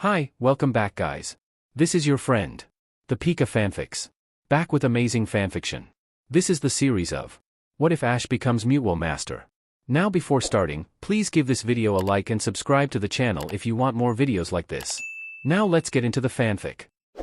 Hi, welcome back guys. This is your friend, the Pika Fanfics. Back with amazing fanfiction. This is the series of What If Ash Becomes Mewtwo Master. Now before starting, please give this video a like and subscribe to the channel if you want more videos like this. Now let's get into the fanfic.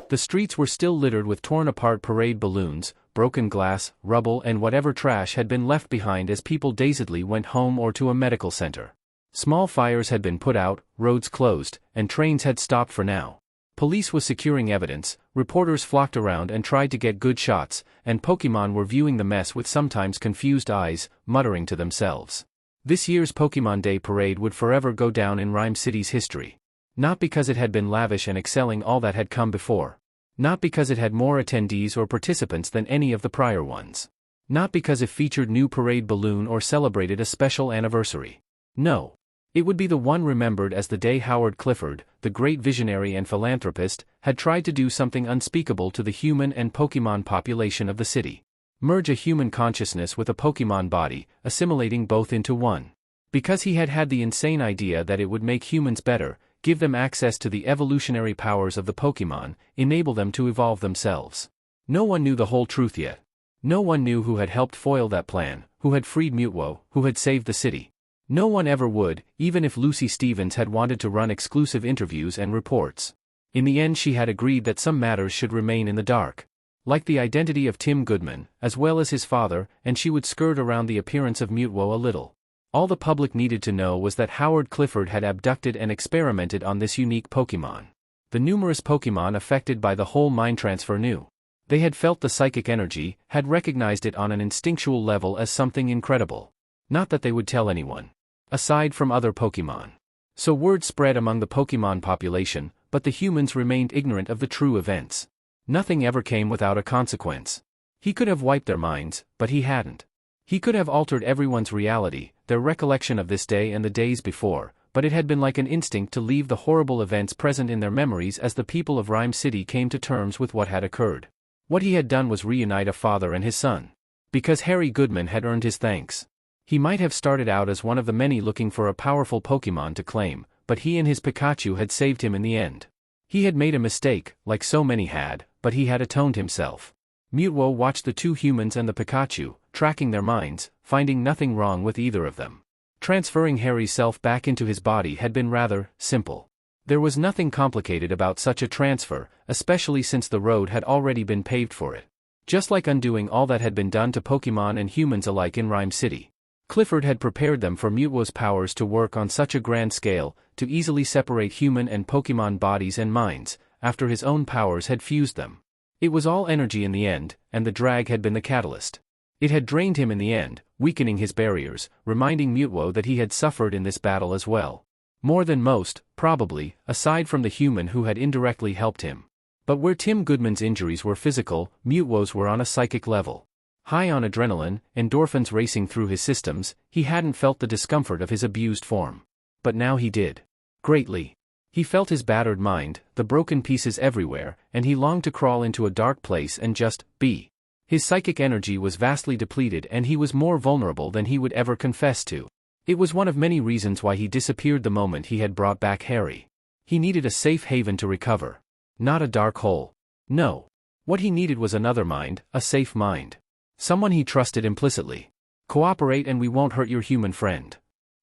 The streets were still littered with torn apart parade balloons, broken glass, rubble and whatever trash had been left behind as people dazedly went home or to a medical center. Small fires had been put out, roads closed, and trains had stopped for now. Police was securing evidence, reporters flocked around and tried to get good shots, and Pokemon were viewing the mess with sometimes confused eyes, muttering to themselves. This year's Pokemon Day parade would forever go down in Ryme City's history. Not because it had been lavish and excelling all that had come before. Not because it had more attendees or participants than any of the prior ones. Not because it featured new parade balloon or celebrated a special anniversary. No. It would be the one remembered as the day Howard Clifford, the great visionary and philanthropist, had tried to do something unspeakable to the human and Pokemon population of the city. Merge a human consciousness with a Pokemon body, assimilating both into one. Because he had had the insane idea that it would make humans better, give them access to the evolutionary powers of the Pokemon, enable them to evolve themselves. No one knew the whole truth yet. No one knew who had helped foil that plan, who had freed Mewtwo, who had saved the city. No one ever would, even if Lucy Stevens had wanted to run exclusive interviews and reports. In the end she had agreed that some matters should remain in the dark. Like the identity of Tim Goodman, as well as his father, and she would skirt around the appearance of Mewtwo a little. All the public needed to know was that Howard Clifford had abducted and experimented on this unique Pokemon. The numerous Pokemon affected by the whole mind transfer knew. They had felt the psychic energy, had recognized it on an instinctual level as something incredible. Not that they would tell anyone. Aside from other Pokemon. So word spread among the Pokemon population, but the humans remained ignorant of the true events. Nothing ever came without a consequence. He could have wiped their minds, but he hadn't. He could have altered everyone's reality, their recollection of this day and the days before, but it had been like an instinct to leave the horrible events present in their memories as the people of Ryme City came to terms with what had occurred. What he had done was reunite a father and his son. Because Harry Goodman had earned his thanks. He might have started out as one of the many looking for a powerful Pokemon to claim, but he and his Pikachu had saved him in the end. He had made a mistake, like so many had, but he had atoned himself. Mewtwo watched the two humans and the Pikachu, tracking their minds, finding nothing wrong with either of them. Transferring Harry's self back into his body had been rather simple. There was nothing complicated about such a transfer, especially since the road had already been paved for it. Just like undoing all that had been done to Pokemon and humans alike in Ryme City. Clifford had prepared them for Mewtwo's powers to work on such a grand scale, to easily separate human and Pokemon bodies and minds, after his own powers had fused them. It was all energy in the end, and the drag had been the catalyst. It had drained him in the end, weakening his barriers, reminding Mewtwo that he had suffered in this battle as well. More than most, probably, aside from the human who had indirectly helped him. But where Tim Goodman's injuries were physical, Mewtwo's were on a psychic level. High on adrenaline, endorphins racing through his systems, he hadn't felt the discomfort of his abused form. But now he did. Greatly. He felt his battered mind, the broken pieces everywhere, and he longed to crawl into a dark place and just be. His psychic energy was vastly depleted and he was more vulnerable than he would ever confess to. It was one of many reasons why he disappeared the moment he had brought back Harry. He needed a safe haven to recover. Not a dark hole. No. What he needed was another mind, a safe mind. Someone he trusted implicitly. Cooperate and we won't hurt your human friend.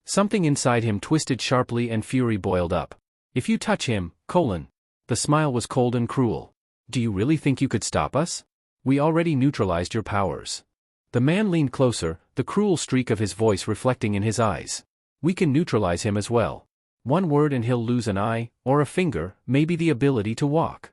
Something inside him twisted sharply and fury boiled up. If you touch him, The smile was cold and cruel. Do you really think you could stop us? We already neutralized your powers. The man leaned closer, the cruel streak of his voice reflecting in his eyes. We can neutralize him as well. One word and he'll lose an eye, or a finger, maybe the ability to walk.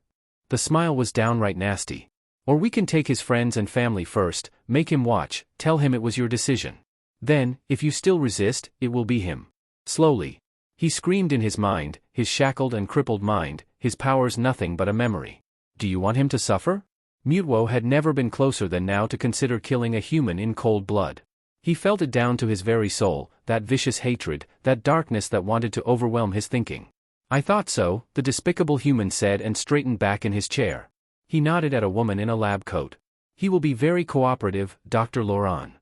The smile was downright nasty. Or we can take his friends and family first, make him watch, tell him it was your decision. Then, if you still resist, it will be him. Slowly. He screamed in his mind, his shackled and crippled mind, his powers nothing but a memory. Do you want him to suffer? Mewtwo had never been closer than now to consider killing a human in cold blood. He felt it down to his very soul, that vicious hatred, that darkness that wanted to overwhelm his thinking. I thought so, the despicable human said and straightened back in his chair. He nodded at a woman in a lab coat. He will be very cooperative, Dr. Loran.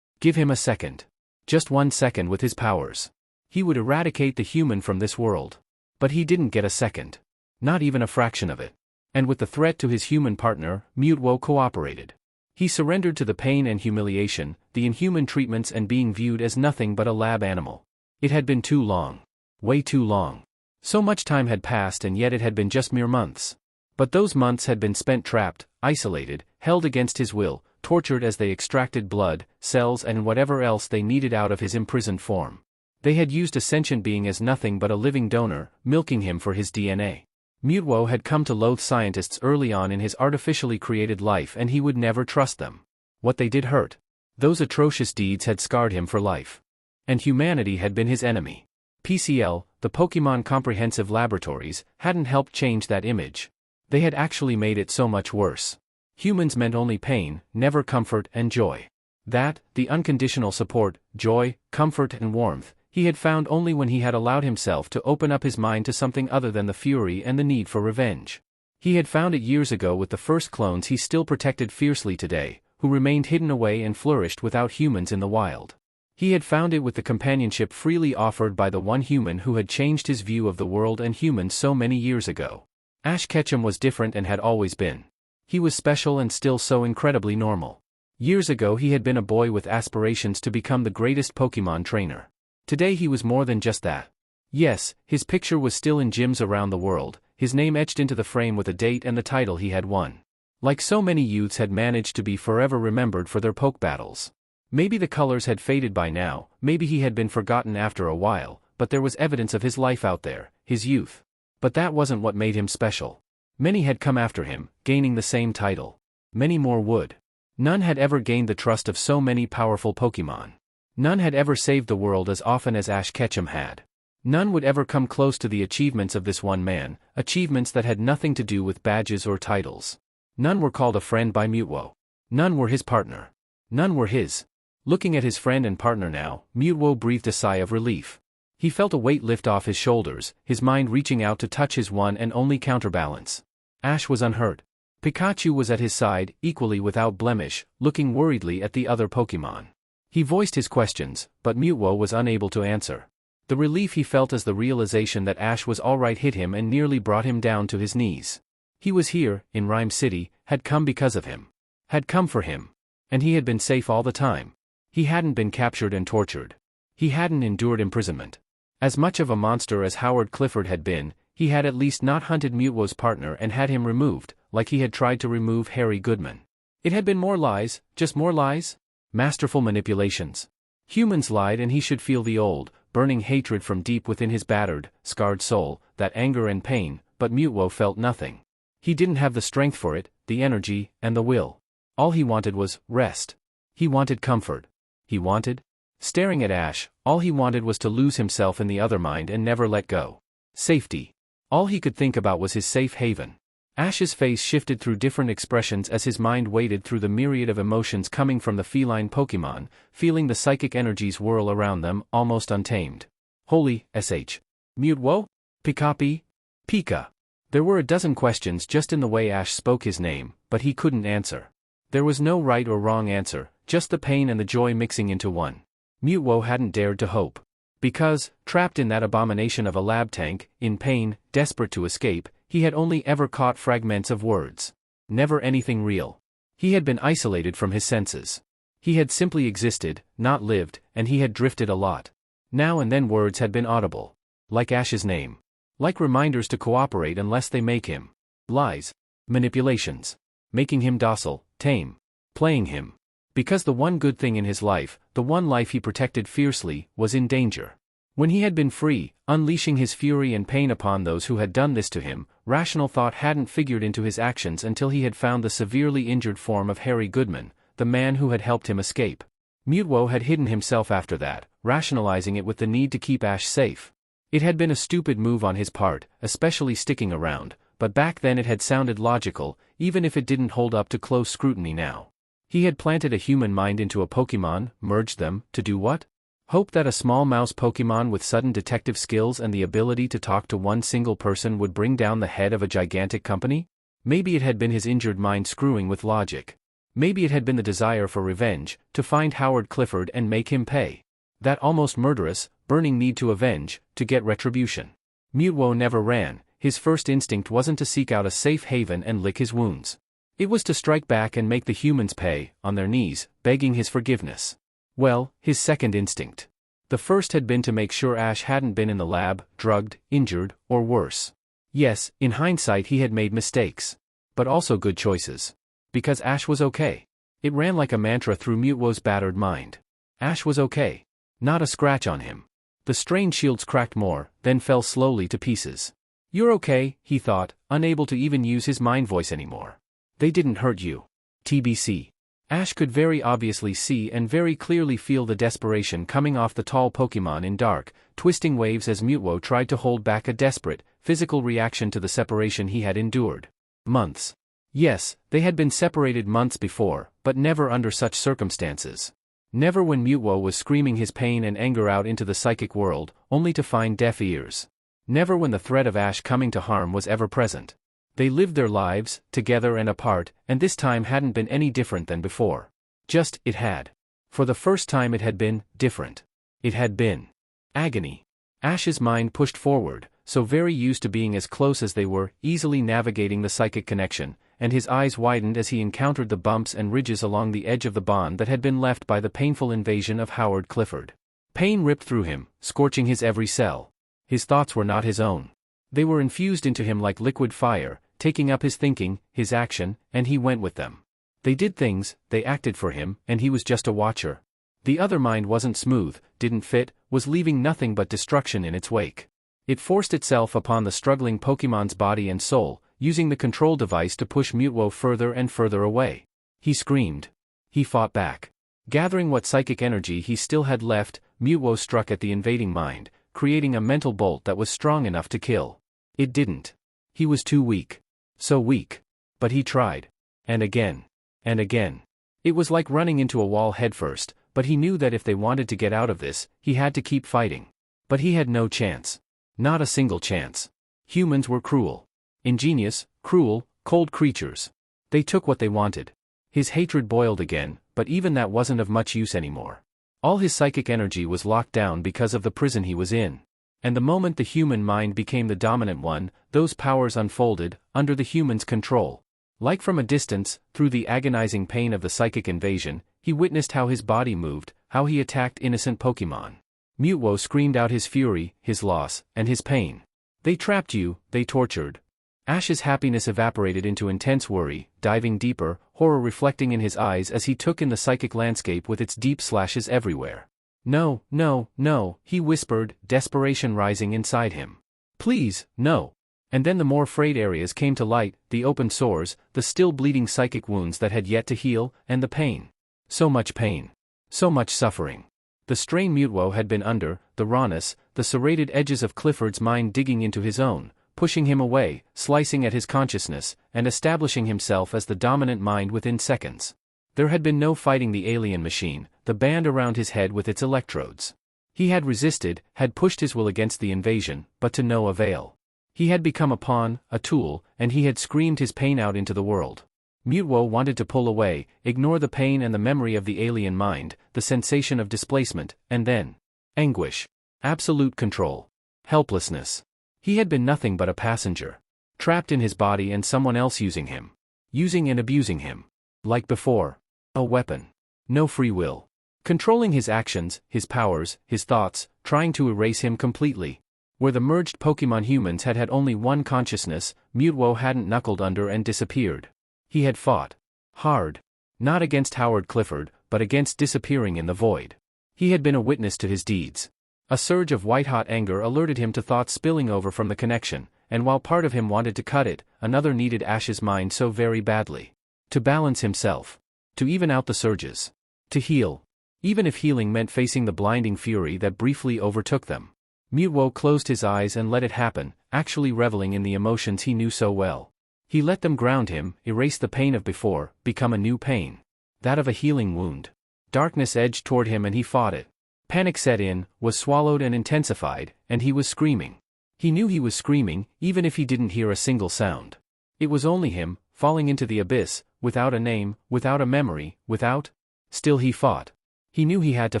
Give him a second. Just 1 second with his powers. He would eradicate the human from this world. But he didn't get a second. Not even a fraction of it. And with the threat to his human partner, Mewtwo cooperated. He surrendered to the pain and humiliation, the inhuman treatments and being viewed as nothing but a lab animal. It had been too long. Way too long. So much time had passed and yet it had been just mere months. But those months had been spent trapped, isolated, held against his will, tortured as they extracted blood, cells and whatever else they needed out of his imprisoned form. They had used a sentient being as nothing but a living donor, milking him for his DNA. Mewtwo had come to loathe scientists early on in his artificially created life and he would never trust them. What they did hurt. Those atrocious deeds had scarred him for life. And humanity had been his enemy. PCL, the Pokemon Comprehensive Laboratories, hadn't helped change that image. They had actually made it so much worse. Humans meant only pain, never comfort and joy. That, the unconditional support, joy, comfort and warmth, he had found only when he had allowed himself to open up his mind to something other than the fury and the need for revenge. He had found it years ago with the first clones he still protected fiercely today, who remained hidden away and flourished without humans in the wild. He had found it with the companionship freely offered by the one human who had changed his view of the world and humans so many years ago. Ash Ketchum was different and had always been. He was special and still so incredibly normal. Years ago he had been a boy with aspirations to become the greatest Pokemon trainer. Today he was more than just that. Yes, his picture was still in gyms around the world, his name etched into the frame with a date and the title he had won. Like so many youths had managed to be forever remembered for their poke battles. Maybe the colors had faded by now, maybe he had been forgotten after a while, but there was evidence of his life out there, his youth. But that wasn't what made him special. Many had come after him, gaining the same title. Many more would. None had ever gained the trust of so many powerful Pokemon. None had ever saved the world as often as Ash Ketchum had. None would ever come close to the achievements of this one man, achievements that had nothing to do with badges or titles. None were called a friend by Mewtwo. None were his partner. None were his. Looking at his friend and partner now, Mewtwo breathed a sigh of relief. He felt a weight lift off his shoulders, his mind reaching out to touch his one and only counterbalance. Ash was unhurt. Pikachu was at his side, equally without blemish, looking worriedly at the other Pokemon. He voiced his questions, but Mewtwo was unable to answer. The relief he felt as the realization that Ash was alright hit him and nearly brought him down to his knees. He was here, in Ryme City, had come because of him. Had come for him. And he had been safe all the time. He hadn't been captured and tortured. He hadn't endured imprisonment. As much of a monster as Howard Clifford had been, he had at least not hunted Mewtwo's partner and had him removed, like he had tried to remove Harry Goodman. It had been more lies, just more lies? Masterful manipulations. Humans lied and he should feel the old, burning hatred from deep within his battered, scarred soul, that anger and pain, but Mewtwo felt nothing. He didn't have the strength for it, the energy, and the will. All he wanted was rest. He wanted comfort. He wanted? Staring at Ash, all he wanted was to lose himself in the other mind and never let go. Safety. All he could think about was his safe haven. Ash's face shifted through different expressions as his mind waded through the myriad of emotions coming from the feline Pokemon, feeling the psychic energies whirl around them, almost untamed. Holy, sh. Mewtwo? Pikapi? Pika. There were a dozen questions just in the way Ash spoke his name, but he couldn't answer. There was no right or wrong answer, just the pain and the joy mixing into one. Mewtwo hadn't dared to hope. Because, trapped in that abomination of a lab tank, in pain, desperate to escape, he had only ever caught fragments of words. Never anything real. He had been isolated from his senses. He had simply existed, not lived, and he had drifted a lot. Now and then words had been audible. Like Ash's name. Like reminders to cooperate unless they make him. Lies. Manipulations. Making him docile, tame. Playing him. Because the one good thing in his life, the one life he protected fiercely, was in danger. When he had been free, unleashing his fury and pain upon those who had done this to him, rational thought hadn't figured into his actions until he had found the severely injured form of Harry Goodman, the man who had helped him escape. Mewtwo had hidden himself after that, rationalizing it with the need to keep Ash safe. It had been a stupid move on his part, especially sticking around, but back then it had sounded logical, even if it didn't hold up to close scrutiny now. He had planted a human mind into a Pokemon, merged them, to do what? Hope that a small mouse Pokemon with sudden detective skills and the ability to talk to one single person would bring down the head of a gigantic company? Maybe it had been his injured mind screwing with logic. Maybe it had been the desire for revenge, to find Howard Clifford and make him pay. That almost murderous, burning need to avenge, to get retribution. Mewtwo never ran, his first instinct wasn't to seek out a safe haven and lick his wounds. It was to strike back and make the humans pay, on their knees, begging his forgiveness. Well, his second instinct. The first had been to make sure Ash hadn't been in the lab, drugged, injured, or worse. Yes, in hindsight he had made mistakes. But also good choices. Because Ash was okay. It ran like a mantra through Mewtwo's battered mind. Ash was okay. Not a scratch on him. The strained shields cracked more, then fell slowly to pieces. You're okay, he thought, unable to even use his mind voice anymore. They didn't hurt you. TBC. Ash could very obviously see and very clearly feel the desperation coming off the tall Pokémon in dark, twisting waves as Mewtwo tried to hold back a desperate, physical reaction to the separation he had endured. Months. Yes, they had been separated months before, but never under such circumstances. Never when Mewtwo was screaming his pain and anger out into the psychic world, only to find deaf ears. Never when the threat of Ash coming to harm was ever present. They lived their lives, together and apart, and this time hadn't been any different than before. Just, it had. For the first time it had been different. It had been agony. Ash's mind pushed forward, so very used to being as close as they were, easily navigating the psychic connection, and his eyes widened as he encountered the bumps and ridges along the edge of the bond that had been left by the painful invasion of Howard Clifford. Pain ripped through him, scorching his every cell. His thoughts were not his own. They were infused into him like liquid fire, taking up his thinking, his action, and he went with them. They did things, they acted for him, and he was just a watcher. The other mind wasn't smooth, didn't fit, was leaving nothing but destruction in its wake. It forced itself upon the struggling Pokémon's body and soul, using the control device to push Mewtwo further and further away. He screamed. He fought back. Gathering what psychic energy he still had left, Mewtwo struck at the invading mind, creating a mental bolt that was strong enough to kill. It didn't. He was too weak. So weak. But he tried. And again. And again. It was like running into a wall headfirst, but he knew that if they wanted to get out of this, he had to keep fighting. But he had no chance. Not a single chance. Humans were cruel. Ingenious, cruel, cold creatures. They took what they wanted. His hatred boiled again, but even that wasn't of much use anymore. All his psychic energy was locked down because of the prison he was in. And the moment the human mind became the dominant one, those powers unfolded, under the human's control. Like from a distance, through the agonizing pain of the psychic invasion, he witnessed how his body moved, how he attacked innocent Pokémon. Mewtwo screamed out his fury, his loss, and his pain. They trapped you, they tortured. Ash's happiness evaporated into intense worry, diving deeper, horror reflecting in his eyes as he took in the psychic landscape with its deep slashes everywhere. No, no, no, he whispered, desperation rising inside him. Please, no. And then the more frayed areas came to light, the open sores, the still bleeding psychic wounds that had yet to heal, and the pain. So much pain. So much suffering. The strain Mewtwo had been under, the rawness, the serrated edges of Clifford's mind digging into his own, pushing him away, slicing at his consciousness, and establishing himself as the dominant mind within seconds. There had been no fighting the alien machine, the band around his head with its electrodes. He had resisted, had pushed his will against the invasion, but to no avail. He had become a pawn, a tool, and he had screamed his pain out into the world. Mewtwo wanted to pull away, ignore the pain and the memory of the alien mind, the sensation of displacement, and then anguish. Absolute control. Helplessness. He had been nothing but a passenger. Trapped in his body and someone else using him. Using and abusing him. Like before. A weapon. No free will. Controlling his actions, his powers, his thoughts, trying to erase him completely. Where the merged Pokémon humans had only one consciousness, Mewtwo hadn't knuckled under and disappeared. He had fought. Hard. Not against Howard Clifford, but against disappearing in the void. He had been a witness to his deeds. A surge of white-hot anger alerted him to thoughts spilling over from the connection, and while part of him wanted to cut it, another needed Ash's mind so very badly. To balance himself. To even out the surges. To heal. Even if healing meant facing the blinding fury that briefly overtook them. Mewtwo closed his eyes and let it happen, actually reveling in the emotions he knew so well. He let them ground him, erase the pain of before, become a new pain. That of a healing wound. Darkness edged toward him and he fought it. Panic set in, was swallowed and intensified, and he was screaming. He knew he was screaming, even if he didn't hear a single sound. It was only him, falling into the abyss, without a name, without a memory, without... Still he fought. He knew he had to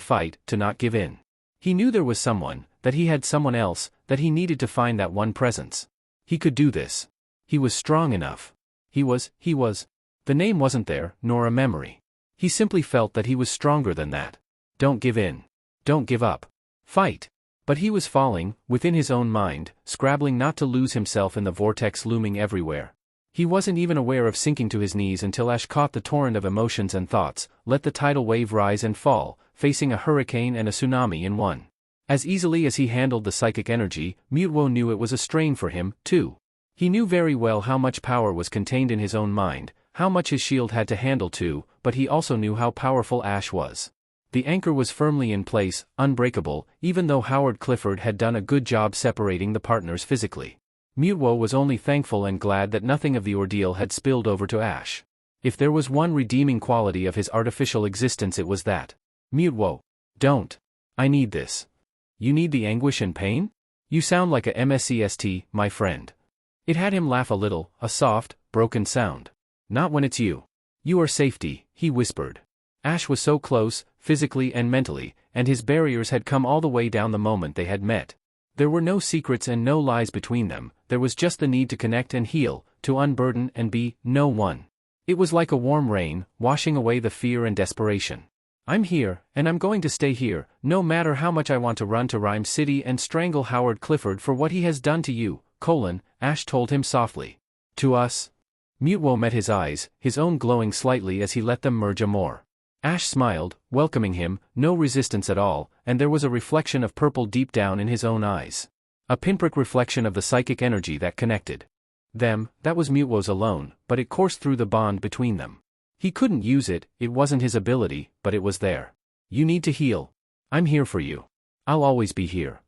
fight, to not give in. He knew there was someone, that he had someone else, that he needed to find that one presence. He could do this. He was strong enough. He was. The name wasn't there, nor a memory. He simply felt that he was stronger than that. Don't give in. Don't give up. Fight. But he was falling, within his own mind, scrabbling not to lose himself in the vortex looming everywhere. He wasn't even aware of sinking to his knees until Ash caught the torrent of emotions and thoughts, let the tidal wave rise and fall, facing a hurricane and a tsunami in one. As easily as he handled the psychic energy, Mewtwo knew it was a strain for him, too. He knew very well how much power was contained in his own mind, how much his shield had to handle too, but he also knew how powerful Ash was. The anchor was firmly in place, unbreakable, even though Howard Clifford had done a good job separating the partners physically. Mewtwo was only thankful and glad that nothing of the ordeal had spilled over to Ash. If there was one redeeming quality of his artificial existence, it was that. Mewtwo. Don't. I need this. You need the anguish and pain? You sound like a MSCST, my friend. It had him laugh a little, a soft, broken sound. Not when it's you. You are safety, he whispered. Ash was so close, physically and mentally, and his barriers had come all the way down the moment they had met. There were no secrets and no lies between them, there was just the need to connect and heal, to unburden and be no one. It was like a warm rain, washing away the fear and desperation. I'm here, and I'm going to stay here, no matter how much I want to run to Ryme City and strangle Howard Clifford for what he has done to you, Ash told him softly. To us? Mewtwo met his eyes, his own glowing slightly as he let them merge more. Ash smiled, welcoming him, no resistance at all, and there was a reflection of purple deep down in his own eyes. A pinprick reflection of the psychic energy that connected them. That was Mewtwo's alone, but it coursed through the bond between them. He couldn't use it, it wasn't his ability, but it was there. You need to heal. I'm here for you. I'll always be here.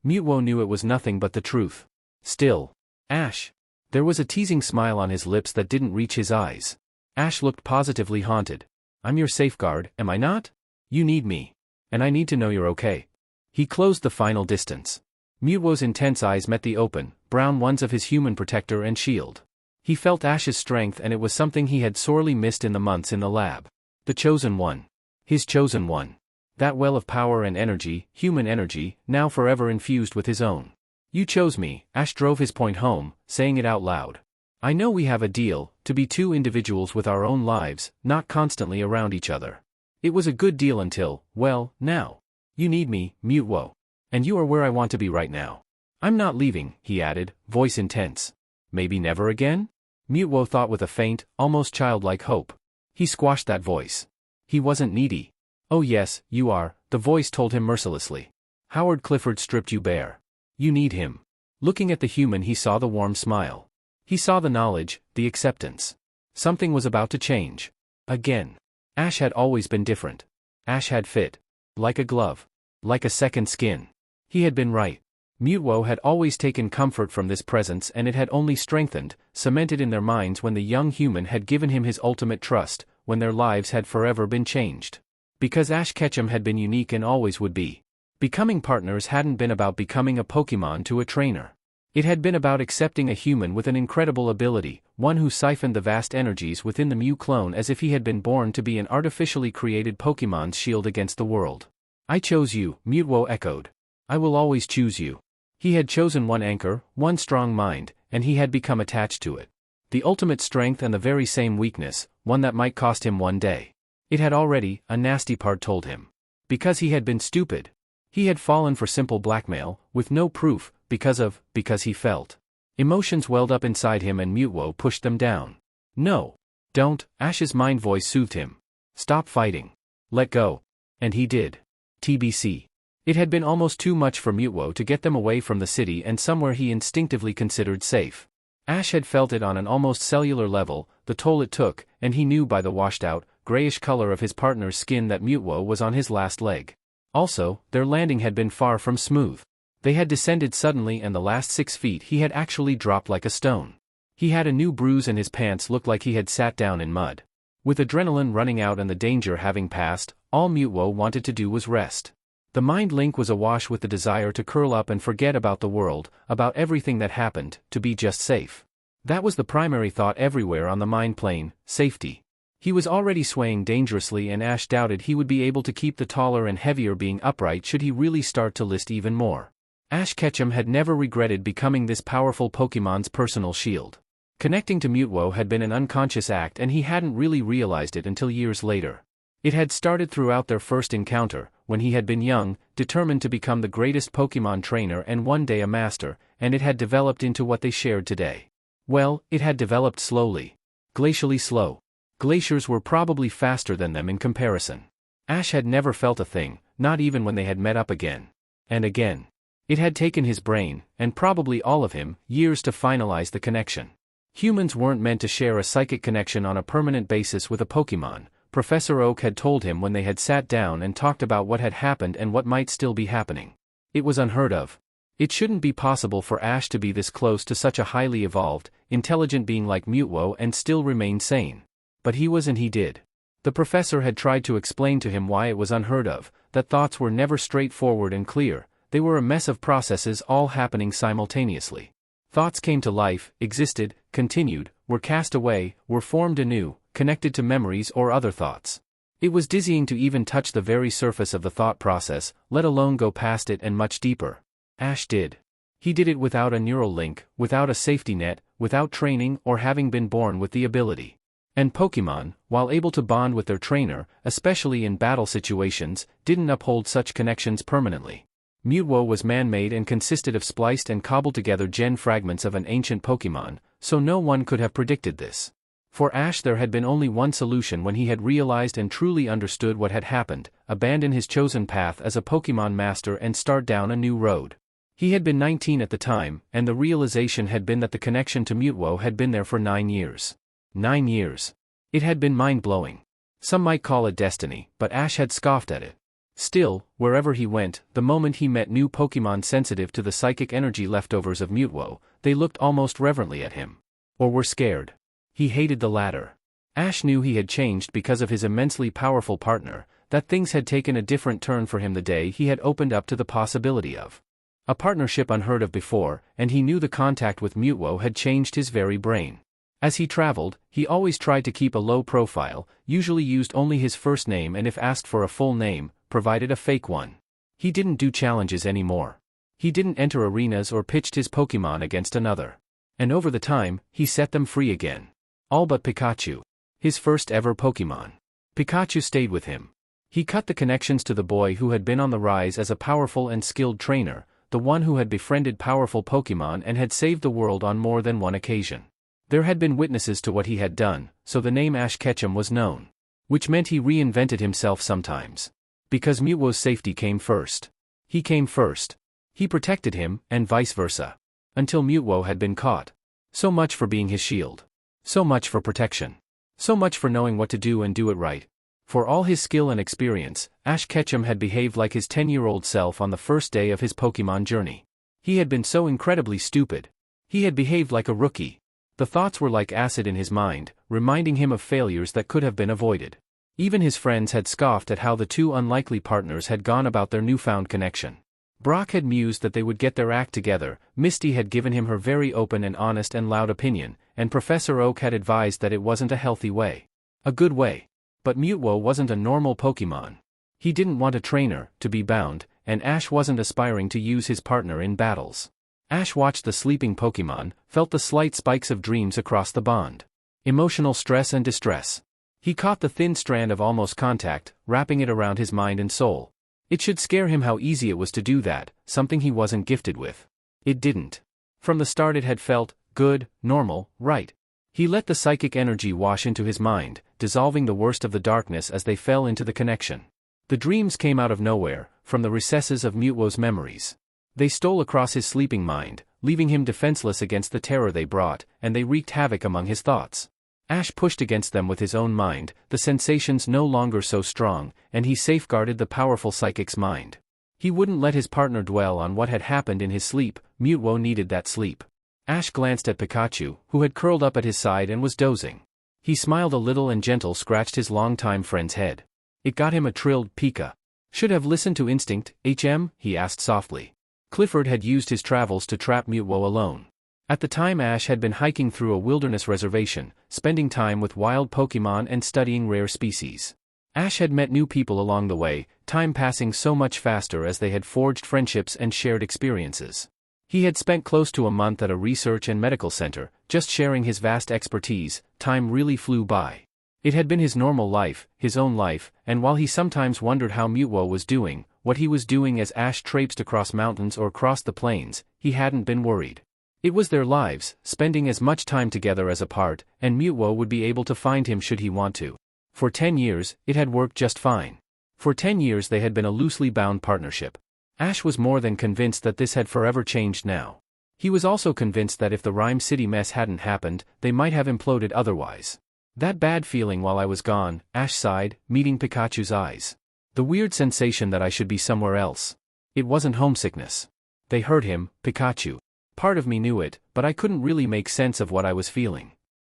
Mewtwo knew it was nothing but the truth. Still. Ash. There was a teasing smile on his lips that didn't reach his eyes. Ash looked positively haunted. I'm your safeguard, am I not? You need me. And I need to know you're okay. He closed the final distance. Mewtwo's intense eyes met the open, brown ones of his human protector and shield. He felt Ash's strength, and it was something he had sorely missed in the months in the lab. The chosen one. His chosen one. That well of power and energy, human energy, now forever infused with his own. You chose me, Ash drove his point home, saying it out loud. I know we have a deal, to be two individuals with our own lives, not constantly around each other. It was a good deal until, well, now. You need me, Mewtwo. And you are where I want to be right now. I'm not leaving, he added, voice intense. Maybe never again? Mewtwo thought with a faint, almost childlike hope. He squashed that voice. He wasn't needy. Oh yes, you are, the voice told him mercilessly. Howard Clifford stripped you bare. You need him. Looking at the human, he saw the warm smile. He saw the knowledge, the acceptance. Something was about to change. Again. Ash had always been different. Ash had fit. Like a glove. Like a second skin. He had been right. Mewtwo had always taken comfort from this presence, and it had only strengthened, cemented in their minds when the young human had given him his ultimate trust, when their lives had forever been changed. Because Ash Ketchum had been unique and always would be. Becoming partners hadn't been about becoming a Pokemon to a trainer. It had been about accepting a human with an incredible ability, one who siphoned the vast energies within the Mew clone as if he had been born to be an artificially created Pokemon's shield against the world. I chose you, Mewtwo echoed. I will always choose you. He had chosen one anchor, one strong mind, and he had become attached to it. The ultimate strength and the very same weakness, one that might cost him one day. It had already, a nasty part told him. Because he had been stupid. He had fallen for simple blackmail, with no proof, because he felt. Emotions welled up inside him and Mewtwo pushed them down. No. Don't, Ash's mind voice soothed him. Stop fighting. Let go. And he did. TBC. It had been almost too much for Mewtwo to get them away from the city and somewhere he instinctively considered safe. Ash had felt it on an almost cellular level, the toll it took, and he knew by the washed-out, grayish color of his partner's skin that Mewtwo was on his last leg. Also, their landing had been far from smooth. They had descended suddenly, and the last 6 feet he had actually dropped like a stone. He had a new bruise and his pants looked like he had sat down in mud. With adrenaline running out and the danger having passed, all Mewtwo wanted to do was rest. The mind link was awash with the desire to curl up and forget about the world, about everything that happened, to be just safe. That was the primary thought everywhere on the mind plane, safety. He was already swaying dangerously, and Ash doubted he would be able to keep the taller and heavier being upright should he really start to list even more. Ash Ketchum had never regretted becoming this powerful Pokémon's personal shield. Connecting to Mewtwo had been an unconscious act and he hadn't really realized it until years later. It had started throughout their first encounter, when he had been young, determined to become the greatest Pokémon trainer and one day a master, and it had developed into what they shared today. Well, it had developed slowly. Glacially slow. Glaciers were probably faster than them in comparison. Ash had never felt a thing, not even when they had met up again. And again. It had taken his brain, and probably all of him, years to finalize the connection. Humans weren't meant to share a psychic connection on a permanent basis with a Pokémon, Professor Oak had told him when they had sat down and talked about what had happened and what might still be happening. It was unheard of. It shouldn't be possible for Ash to be this close to such a highly evolved, intelligent being like Mewtwo and still remain sane. But he was, and he did. The professor had tried to explain to him why it was unheard of, that thoughts were never straightforward and clear, they were a mess of processes all happening simultaneously. Thoughts came to life, existed, continued, were cast away, were formed anew, connected to memories or other thoughts. It was dizzying to even touch the very surface of the thought process, let alone go past it and much deeper. Ash did. He did it without a neural link, without a safety net, without training or having been born with the ability. And Pokémon, while able to bond with their trainer, especially in battle situations, didn't uphold such connections permanently. Mewtwo was man-made and consisted of spliced and cobbled-together gen fragments of an ancient Pokémon, so no one could have predicted this. For Ash there had been only one solution when he had realized and truly understood what had happened: abandon his chosen path as a Pokémon master and start down a new road. He had been 19 at the time, and the realization had been that the connection to Mewtwo had been there for 9 years. 9 years. It had been mind-blowing. Some might call it destiny, but Ash had scoffed at it. Still, wherever he went, the moment he met new Pokémon sensitive to the psychic energy leftovers of Mewtwo, they looked almost reverently at him. Or were scared. He hated the latter. Ash knew he had changed because of his immensely powerful partner, that things had taken a different turn for him the day he had opened up to the possibility of a partnership unheard of before, and he knew the contact with Mewtwo had changed his very brain. As he traveled, he always tried to keep a low profile, usually used only his first name and if asked for a full name, provided a fake one. He didn't do challenges anymore. He didn't enter arenas or pitched his Pokémon against another. And over the time, he set them free again. All but Pikachu. His first ever Pokémon. Pikachu stayed with him. He cut the connections to the boy who had been on the rise as a powerful and skilled trainer, the one who had befriended powerful Pokémon and had saved the world on more than one occasion. There had been witnesses to what he had done, so the name Ash Ketchum was known. Which meant he reinvented himself sometimes. Because Mewtwo's safety came first. He came first. He protected him, and vice versa. Until Mewtwo had been caught. So much for being his shield. So much for protection. So much for knowing what to do and do it right. For all his skill and experience, Ash Ketchum had behaved like his 10-year-old self on the first day of his Pokémon journey. He had been so incredibly stupid. He had behaved like a rookie. The thoughts were like acid in his mind, reminding him of failures that could have been avoided. Even his friends had scoffed at how the two unlikely partners had gone about their newfound connection. Brock had mused that they would get their act together, Misty had given him her very open and honest and loud opinion, and Professor Oak had advised that it wasn't a healthy way. A good way. But Mewtwo wasn't a normal Pokémon. He didn't want a trainer, to be bound, and Ash wasn't aspiring to use his partner in battles. Ash watched the sleeping Pokémon, felt the slight spikes of dreams across the bond. Emotional stress and distress. He caught the thin strand of almost contact, wrapping it around his mind and soul. It should scare him how easy it was to do that, something he wasn't gifted with. It didn't. From the start it had felt good, normal, right. He let the psychic energy wash into his mind, dissolving the worst of the darkness as they fell into the connection. The dreams came out of nowhere, from the recesses of Mewtwo's memories. They stole across his sleeping mind, leaving him defenseless against the terror they brought, and they wreaked havoc among his thoughts. Ash pushed against them with his own mind, the sensations no longer so strong, and he safeguarded the powerful psychic's mind. He wouldn't let his partner dwell on what had happened in his sleep. Mewtwo needed that sleep. Ash glanced at Pikachu, who had curled up at his side and was dozing. He smiled a little and gentle scratched his longtime friend's head. It got him a trilled Pika. Should have listened to instinct, HM? He asked softly. Clifford had used his travels to trap Mewtwo alone. At the time Ash had been hiking through a wilderness reservation, spending time with wild Pokémon and studying rare species. Ash had met new people along the way, time passing so much faster as they had forged friendships and shared experiences. He had spent close to a month at a research and medical center, just sharing his vast expertise. Time really flew by. It had been his normal life, his own life, and while he sometimes wondered how Mewtwo was doing, what he was doing as Ash traipsed across mountains or crossed the plains, he hadn't been worried. It was their lives, spending as much time together as apart, and Mewtwo would be able to find him should he want to. For 10 years, it had worked just fine. For 10 years they had been a loosely bound partnership. Ash was more than convinced that this had forever changed now. He was also convinced that if the Ryme City mess hadn't happened, they might have imploded otherwise. That bad feeling while I was gone, Ash sighed, meeting Pikachu's eyes. The weird sensation that I should be somewhere else. It wasn't homesickness. They heard him, Pikachu. Part of me knew it, but I couldn't really make sense of what I was feeling.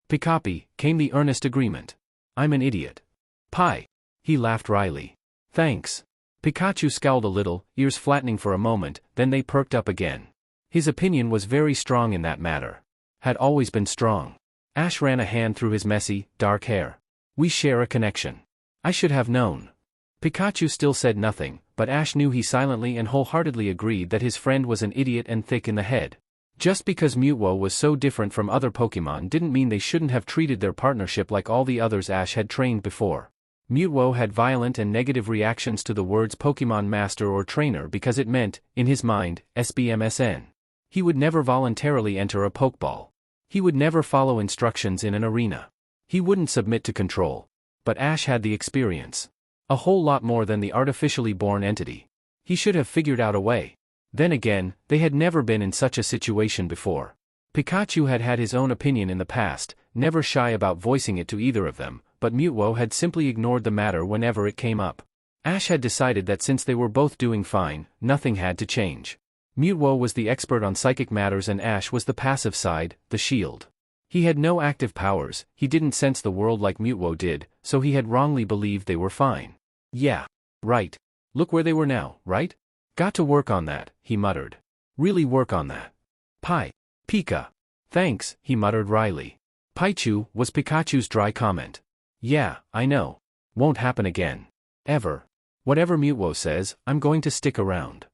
Pikapi, came the earnest agreement. I'm an idiot. Pie. He laughed wryly. Thanks. Pikachu scowled a little, ears flattening for a moment, then they perked up again. His opinion was very strong in that matter. Had always been strong. Ash ran a hand through his messy, dark hair. We share a connection. I should have known. Pikachu still said nothing, but Ash knew he silently and wholeheartedly agreed that his friend was an idiot and thick in the head. Just because Mewtwo was so different from other Pokemon didn't mean they shouldn't have treated their partnership like all the others Ash had trained before. Mewtwo had violent and negative reactions to the words Pokemon Master or Trainer because it meant, in his mind, SBMSN. He would never voluntarily enter a Pokeball. He would never follow instructions in an arena. He wouldn't submit to control. But Ash had the experience. A whole lot more than the artificially born entity. He should have figured out a way. Then again, they had never been in such a situation before. Pikachu had had his own opinion in the past, never shy about voicing it to either of them, but Mewtwo had simply ignored the matter whenever it came up. Ash had decided that since they were both doing fine, nothing had to change. Mewtwo was the expert on psychic matters and Ash was the passive side, the shield. He had no active powers, he didn't sense the world like Mewtwo did, so he had wrongly believed they were fine. Yeah. Right. Look where they were now, right? Got to work on that, he muttered. Really work on that. Pika. Thanks, he muttered wryly. Paichu, was Pikachu's dry comment. Yeah, I know. Won't happen again. Ever. Whatever Mewtwo says, I'm going to stick around.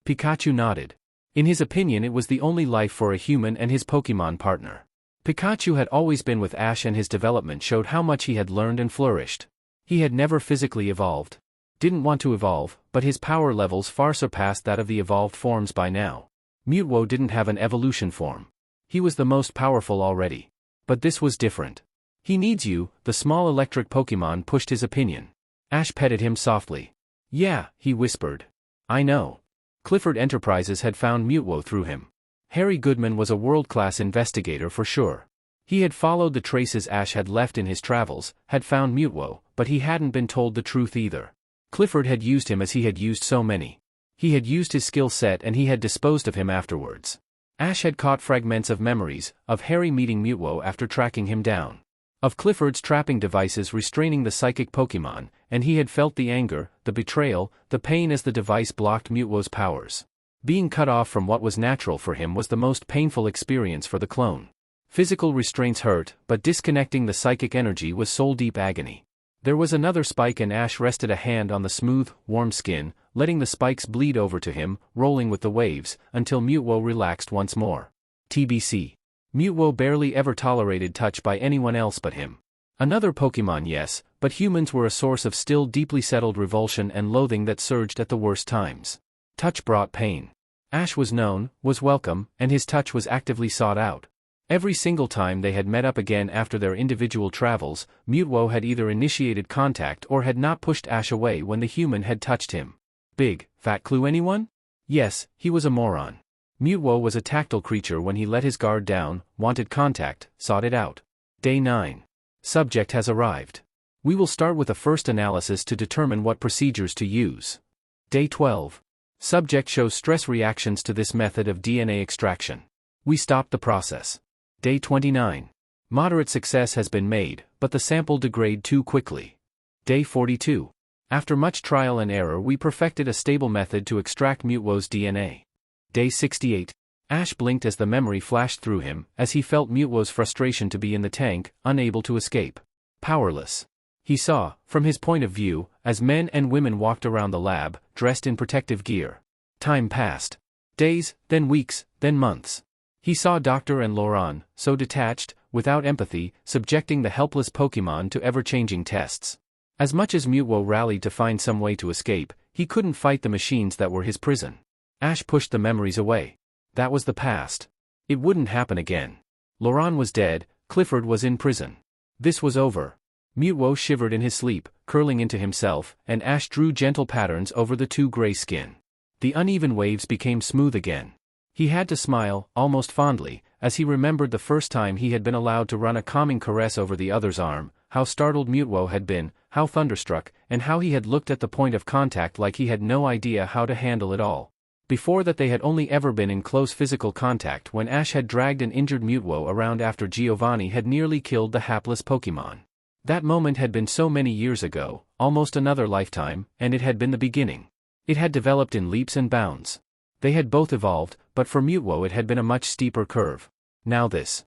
Pikachu nodded. In his opinion it was the only life for a human and his Pokemon partner. Pikachu had always been with Ash and his development showed how much he had learned and flourished. He had never physically evolved. Didn't want to evolve, but his power levels far surpassed that of the evolved forms by now. Mewtwo didn't have an evolution form. He was the most powerful already. But this was different. He needs you, the small electric Pokemon pushed his opinion. Ash petted him softly. Yeah, he whispered. I know. Clifford Enterprises had found Mewtwo through him. Harry Goodman was a world-class investigator for sure. He had followed the traces Ash had left in his travels, had found Mewtwo, but he hadn't been told the truth either. Clifford had used him as he had used so many. He had used his skill set and he had disposed of him afterwards. Ash had caught fragments of memories, of Harry meeting Mewtwo after tracking him down. Of Clifford's trapping devices restraining the psychic Pokemon, and he had felt the anger, the betrayal, the pain as the device blocked Mewtwo's powers. Being cut off from what was natural for him was the most painful experience for the clone. Physical restraints hurt, but disconnecting the psychic energy was soul-deep agony. There was another spike and Ash rested a hand on the smooth, warm skin, letting the spikes bleed over to him, rolling with the waves, until Mewtwo relaxed once more. TBC. Mewtwo barely ever tolerated touch by anyone else but him. Another Pokemon yes, but humans were a source of still deeply settled revulsion and loathing that surged at the worst times. Touch brought pain. Ash was known, was welcome, and his touch was actively sought out. Every single time they had met up again after their individual travels, Mewtwo had either initiated contact or had not pushed Ash away when the human had touched him. Big, fat clue anyone? Yes, he was a moron. Mewtwo was a tactile creature when he let his guard down, wanted contact, sought it out. Day 9. Subject has arrived. We will start with a first analysis to determine what procedures to use. Day 12. Subject shows stress reactions to this method of DNA extraction. We stopped the process. Day 29. Moderate success has been made, but the sample degraded too quickly. Day 42. After much trial and error we perfected a stable method to extract Mewtwo's DNA. Day 68. Ash blinked as the memory flashed through him, as he felt Mewtwo's frustration to be in the tank, unable to escape. Powerless. He saw, from his point of view, as men and women walked around the lab, dressed in protective gear. Time passed. Days, then weeks, then months. He saw Doctor and Laurent, so detached, without empathy, subjecting the helpless Pokémon to ever-changing tests. As much as Mewtwo rallied to find some way to escape, he couldn't fight the machines that were his prison. Ash pushed the memories away. That was the past. It wouldn't happen again. Laurent was dead, Clifford was in prison. This was over. Mewtwo shivered in his sleep, curling into himself, and Ash drew gentle patterns over the two gray skin. The uneven waves became smooth again. He had to smile, almost fondly, as he remembered the first time he had been allowed to run a calming caress over the other's arm, how startled Mewtwo had been, how thunderstruck, and how he had looked at the point of contact like he had no idea how to handle it all. Before that they had only ever been in close physical contact when Ash had dragged an injured Mewtwo around after Giovanni had nearly killed the hapless Pokémon. That moment had been so many years ago, almost another lifetime, and it had been the beginning. It had developed in leaps and bounds. They had both evolved, but for Mewtwo it had been a much steeper curve. Now this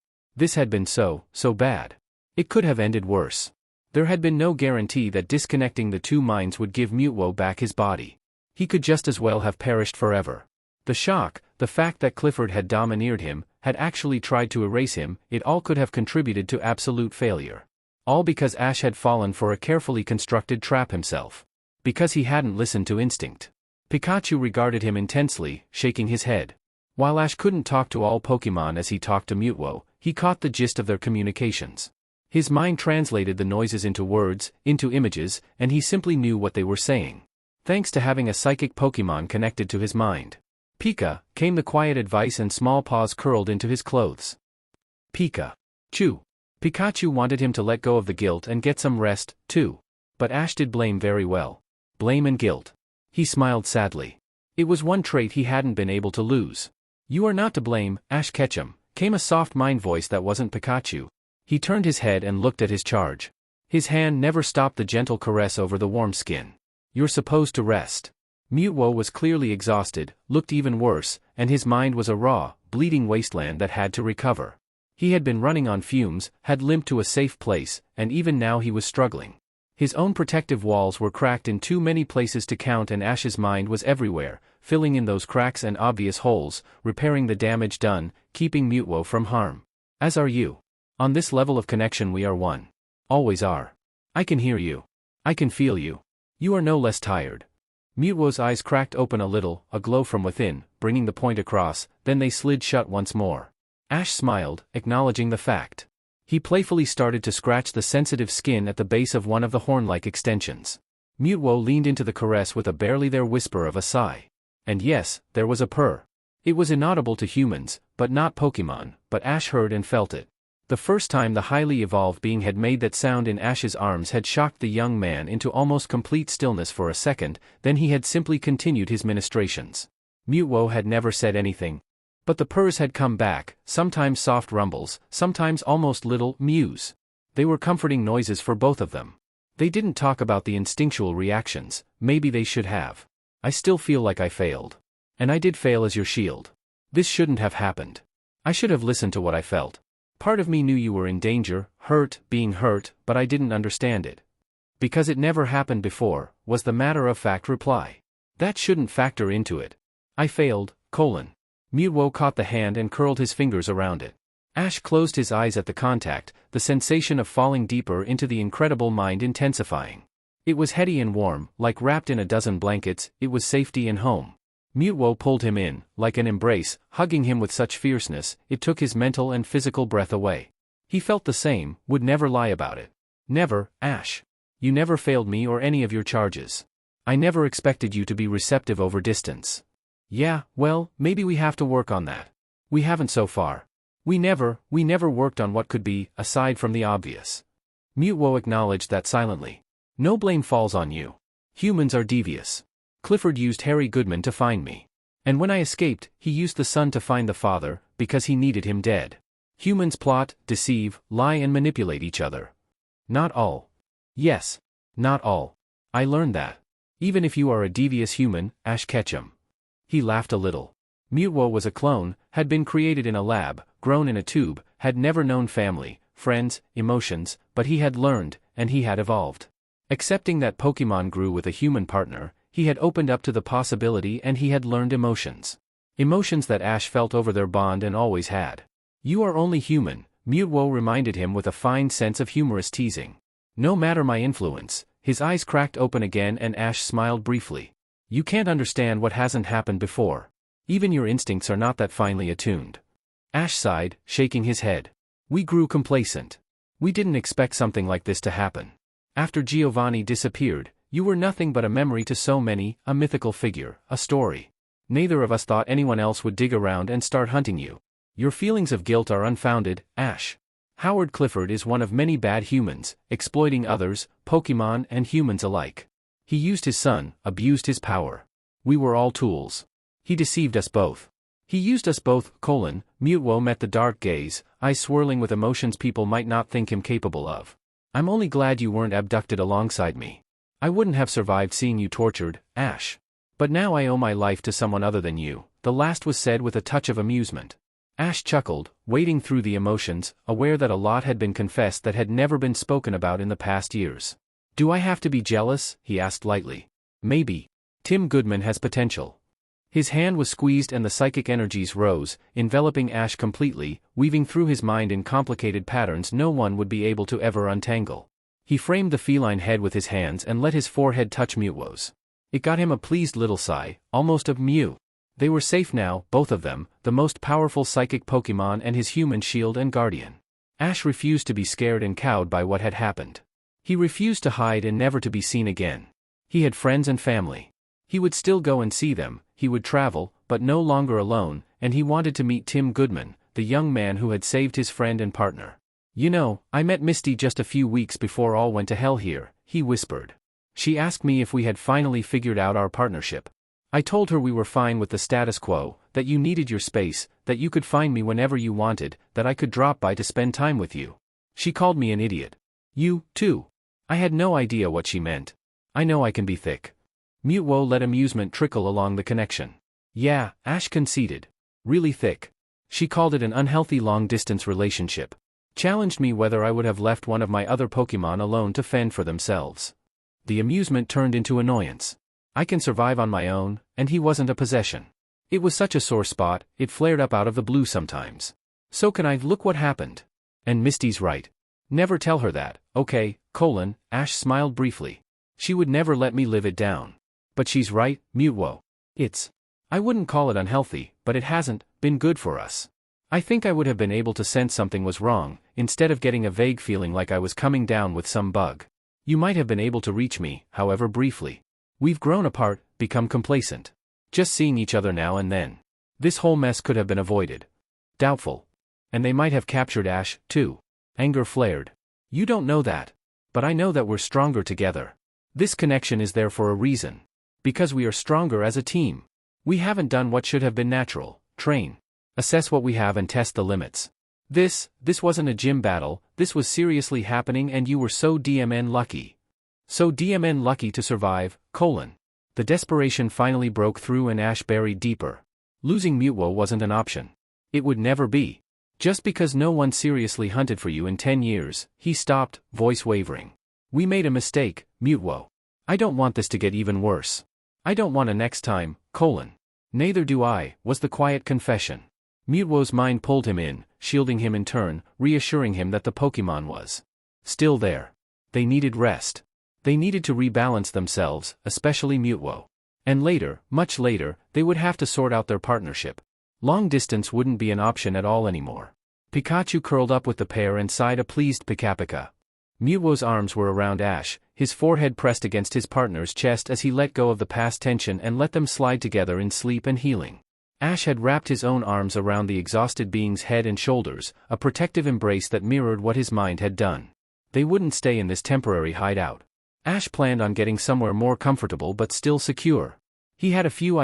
had been so bad. It could have ended worse. There had been no guarantee that disconnecting the two minds would give Mewtwo back his body. He could just as well have perished forever. The shock, the fact that Clifford had domineered him, had actually tried to erase him, it all could have contributed to absolute failure. All because Ash had fallen for a carefully constructed trap himself. Because he hadn't listened to instinct. Pikachu regarded him intensely, shaking his head. While Ash couldn't talk to all Pokémon as he talked to Mewtwo, he caught the gist of their communications. His mind translated the noises into words, into images, and he simply knew what they were saying. Thanks to having a psychic Pokémon connected to his mind. Pika, came the quiet advice and small paws curled into his clothes. Pika. Chew. Pikachu wanted him to let go of the guilt and get some rest, too. But Ash did blame very well. Blame and guilt. He smiled sadly. It was one trait he hadn't been able to lose. You are not to blame, Ash Ketchum, came a soft mind voice that wasn't Pikachu. He turned his head and looked at his charge. His hand never stopped the gentle caress over the warm skin. You're supposed to rest. Mewtwo was clearly exhausted, looked even worse, and his mind was a raw, bleeding wasteland that had to recover. He had been running on fumes, had limped to a safe place, and even now he was struggling. His own protective walls were cracked in too many places to count, and Ash's mind was everywhere, filling in those cracks and obvious holes, repairing the damage done, keeping Mewtwo from harm. As are you. On this level of connection we are one. Always are. I can hear you. I can feel you. You are no less tired. Mewtwo's eyes cracked open a little, a glow from within, bringing the point across, then they slid shut once more. Ash smiled, acknowledging the fact. He playfully started to scratch the sensitive skin at the base of one of the horn-like extensions. Mewtwo leaned into the caress with a barely there whisper of a sigh. And yes, there was a purr. It was inaudible to humans, but not Pokémon, but Ash heard and felt it. The first time the highly evolved being had made that sound in Ash's arms had shocked the young man into almost complete stillness for a second, then he had simply continued his ministrations. Mewtwo had never said anything. But the purrs had come back, sometimes soft rumbles, sometimes almost little mews. They were comforting noises for both of them. They didn't talk about the instinctual reactions, maybe they should have. I still feel like I failed. And I did fail as your shield. This shouldn't have happened. I should have listened to what I felt. Part of me knew you were in danger, being hurt, but I didn't understand it. Because it never happened before, was the matter-of-fact reply. That shouldn't factor into it. I failed, Mewtwo caught the hand and curled his fingers around it. Ash closed his eyes at the contact, the sensation of falling deeper into the incredible mind intensifying. It was heady and warm, like wrapped in a dozen blankets, it was safety and home. Mewtwo pulled him in, like an embrace, hugging him with such fierceness, it took his mental and physical breath away. He felt the same, would never lie about it. Never, Ash. You never failed me or any of your charges. I never expected you to be receptive over distance. Yeah, well, maybe we have to work on that. We haven't so far. We never worked on what could be, aside from the obvious. Mewtwo acknowledged that silently. No blame falls on you. Humans are devious. Clifford used Harry Goodman to find me. And when I escaped, he used the son to find the father, because he needed him dead. Humans plot, deceive, lie and manipulate each other. Not all. Yes. Not all. I learned that. Even if you are a devious human, Ash Ketchum. He laughed a little. Mewtwo was a clone, had been created in a lab, grown in a tube, had never known family, friends, emotions, but he had learned, and he had evolved. Accepting that Pokemon grew with a human partner, he had opened up to the possibility and he had learned emotions. Emotions that Ash felt over their bond and always had. "You are only human," Mewtwo reminded him with a fine sense of humorous teasing. "No matter my influence." His eyes cracked open again and Ash smiled briefly. "You can't understand what hasn't happened before. Even your instincts are not that finely attuned." Ash sighed, shaking his head. "We grew complacent. We didn't expect something like this to happen. After Giovanni disappeared, you were nothing but a memory to so many, a mythical figure, a story. Neither of us thought anyone else would dig around and start hunting you. Your feelings of guilt are unfounded, Ash. Howard Clifford is one of many bad humans, exploiting others, Pokemon and humans alike. He used his son, abused his power. We were all tools. He deceived us both. He used us both, Mewtwo met the dark gaze, eyes swirling with emotions people might not think him capable of. I'm only glad you weren't abducted alongside me. I wouldn't have survived seeing you tortured, Ash. But now I owe my life to someone other than you. The last was said with a touch of amusement. Ash chuckled, wading through the emotions, aware that a lot had been confessed that had never been spoken about in the past years. Do I have to be jealous? He asked lightly. Maybe. Tim Goodman has potential. His hand was squeezed and the psychic energies rose, enveloping Ash completely, weaving through his mind in complicated patterns no one would be able to ever untangle. He framed the feline head with his hands and let his forehead touch Mewtwo's. It got him a pleased little sigh, almost of Mew. They were safe now, both of them, the most powerful psychic Pokemon and his human shield and guardian. Ash refused to be scared and cowed by what had happened. He refused to hide and never to be seen again. He had friends and family. He would still go and see them, he would travel, but no longer alone, and he wanted to meet Tim Goodman, the young man who had saved his friend and partner. You know, I met Misty just a few weeks before all went to hell here, he whispered. She asked me if we had finally figured out our partnership. I told her we were fine with the status quo, that you needed your space, that you could find me whenever you wanted, that I could drop by to spend time with you. She called me an idiot. You, too. I had no idea what she meant. I know I can be thick. Mewtwo let amusement trickle along the connection. Yeah, Ash conceded. Really thick. She called it an unhealthy long-distance relationship. Challenged me whether I would have left one of my other Pokemon alone to fend for themselves. The amusement turned into annoyance. I can survive on my own, and he wasn't a possession. It was such a sore spot, it flared up out of the blue sometimes. So can I? Look what happened. And Misty's right. Never tell her that, okay, Ash smiled briefly. She would never let me live it down. But she's right, Mewtwo. I wouldn't call it unhealthy, but it hasn't been good for us. I think I would have been able to sense something was wrong, instead of getting a vague feeling like I was coming down with some bug. You might have been able to reach me, however briefly. We've grown apart, become complacent. Just seeing each other now and then. This whole mess could have been avoided. Doubtful. And they might have captured Ash, too. Anger flared. You don't know that. But I know that we're stronger together. This connection is there for a reason. Because we are stronger as a team. We haven't done what should have been natural. Train. Assess what we have and test the limits. This wasn't a gym battle, this was seriously happening and you were so DMN lucky. So DMN lucky to survive, The desperation finally broke through and Ash buried deeper. Losing Mewtwo wasn't an option. It would never be. Just because no one seriously hunted for you in 10 years, he stopped, voice wavering. We made a mistake, Mewtwo. I don't want this to get even worse. I don't want a next time, Neither do I, was the quiet confession. Mewtwo's mind pulled him in, shielding him in turn, reassuring him that the Pokemon was still there. They needed rest. They needed to rebalance themselves, especially Mewtwo. And later, much later, they would have to sort out their partnership. Long distance wouldn't be an option at all anymore. Pikachu curled up with the pair and sighed a pleased Pika. Mewtwo's arms were around Ash, his forehead pressed against his partner's chest as he let go of the past tension and let them slide together in sleep and healing. Ash had wrapped his own arms around the exhausted being's head and shoulders, a protective embrace that mirrored what his mind had done. They wouldn't stay in this temporary hideout. Ash planned on getting somewhere more comfortable but still secure. He had a few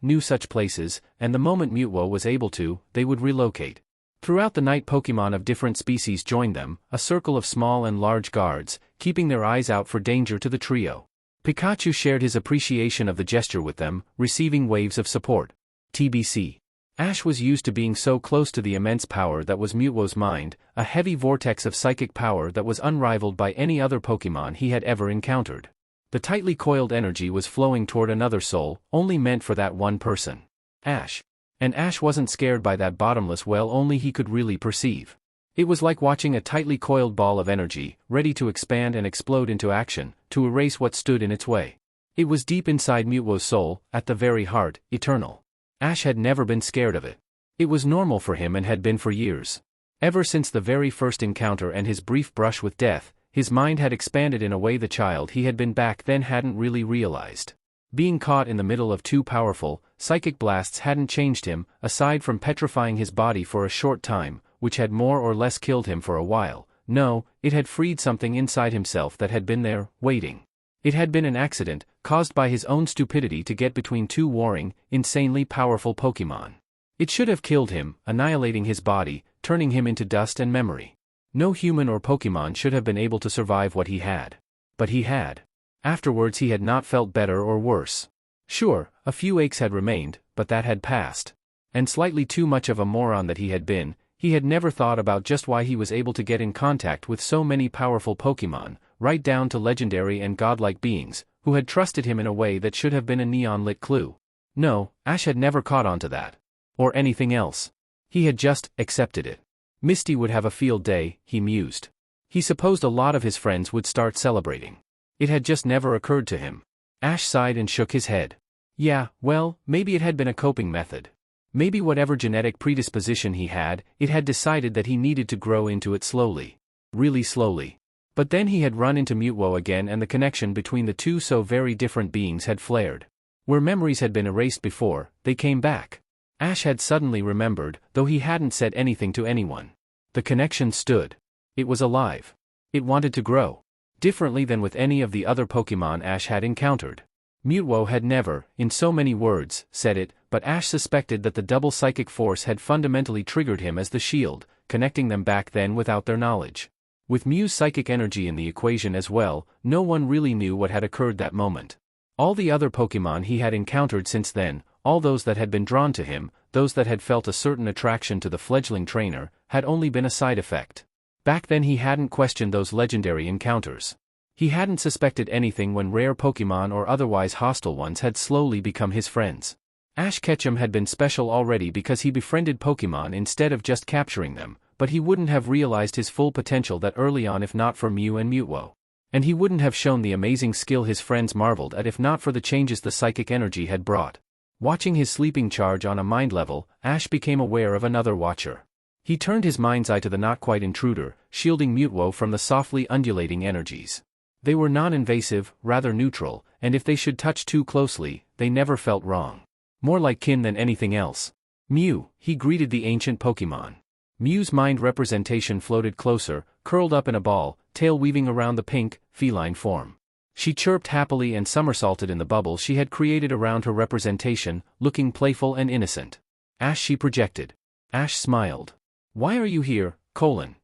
knew such places, and the moment Mewtwo was able to, they would relocate. Throughout the night Pokemon of different species joined them, a circle of small and large guards, keeping their eyes out for danger to the trio. Pikachu shared his appreciation of the gesture with them, receiving waves of support. TBC. Ash was used to being so close to the immense power that was Mewtwo's mind, a heavy vortex of psychic power that was unrivaled by any other Pokemon he had ever encountered. The tightly coiled energy was flowing toward another soul, only meant for that one person. Ash. And Ash wasn't scared by that bottomless well only he could really perceive. It was like watching a tightly coiled ball of energy, ready to expand and explode into action, to erase what stood in its way. It was deep inside Mewtwo's soul, at the very heart, eternal. Ash had never been scared of it. It was normal for him and had been for years. Ever since the very first encounter and his brief brush with death, his mind had expanded in a way the child he had been back then hadn't really realized. Being caught in the middle of two powerful, psychic blasts hadn't changed him, aside from petrifying his body for a short time, which had more or less killed him for a while. No, it had freed something inside himself that had been there, waiting. It had been an accident, caused by his own stupidity to get between two warring, insanely powerful Pokemon. It should have killed him, annihilating his body, turning him into dust and memory. No human or Pokemon should have been able to survive what he had. But he had. Afterwards he had not felt better or worse. Sure, a few aches had remained, but that had passed. And slightly too much of a moron that he had been, he had never thought about just why he was able to get in contact with so many powerful Pokemon, right down to legendary and godlike beings, who had trusted him in a way that should have been a neon-lit clue. No, Ash had never caught on to that. Or anything else. He had just accepted it. Misty would have a field day, he mused. He supposed a lot of his friends would start celebrating. It had just never occurred to him. Ash sighed and shook his head. Yeah, well, maybe it had been a coping method. Maybe whatever genetic predisposition he had, it had decided that he needed to grow into it slowly. Really slowly. But then he had run into Mewtwo again and the connection between the two so very different beings had flared. Where memories had been erased before, they came back. Ash had suddenly remembered, though he hadn't said anything to anyone. The connection stood. It was alive. It wanted to grow. Differently than with any of the other Pokemon Ash had encountered. Mewtwo had never, in so many words, said it, but Ash suspected that the double psychic force had fundamentally triggered him as the shield, connecting them back then without their knowledge. With Mew's psychic energy in the equation as well, no one really knew what had occurred that moment. All the other Pokemon he had encountered since then, all those that had been drawn to him, those that had felt a certain attraction to the fledgling trainer, had only been a side effect. Back then he hadn't questioned those legendary encounters. He hadn't suspected anything when rare Pokemon or otherwise hostile ones had slowly become his friends. Ash Ketchum had been special already because he befriended Pokemon instead of just capturing them, but he wouldn't have realized his full potential that early on if not for Mew and Mewtwo. And he wouldn't have shown the amazing skill his friends marveled at if not for the changes the psychic energy had brought. Watching his sleeping charge on a mind level, Ash became aware of another watcher. He turned his mind's eye to the not-quite-intruder, shielding Mewtwo from the softly undulating energies. They were non-invasive, rather neutral, and if they should touch too closely, they never felt wrong. More like kin than anything else. Mew, he greeted the ancient Pokemon. Mew's mind representation floated closer, curled up in a ball, tail weaving around the pink, feline form. She chirped happily and somersaulted in the bubble she had created around her representation, looking playful and innocent. Ash she projected. Ash smiled. Why are you here,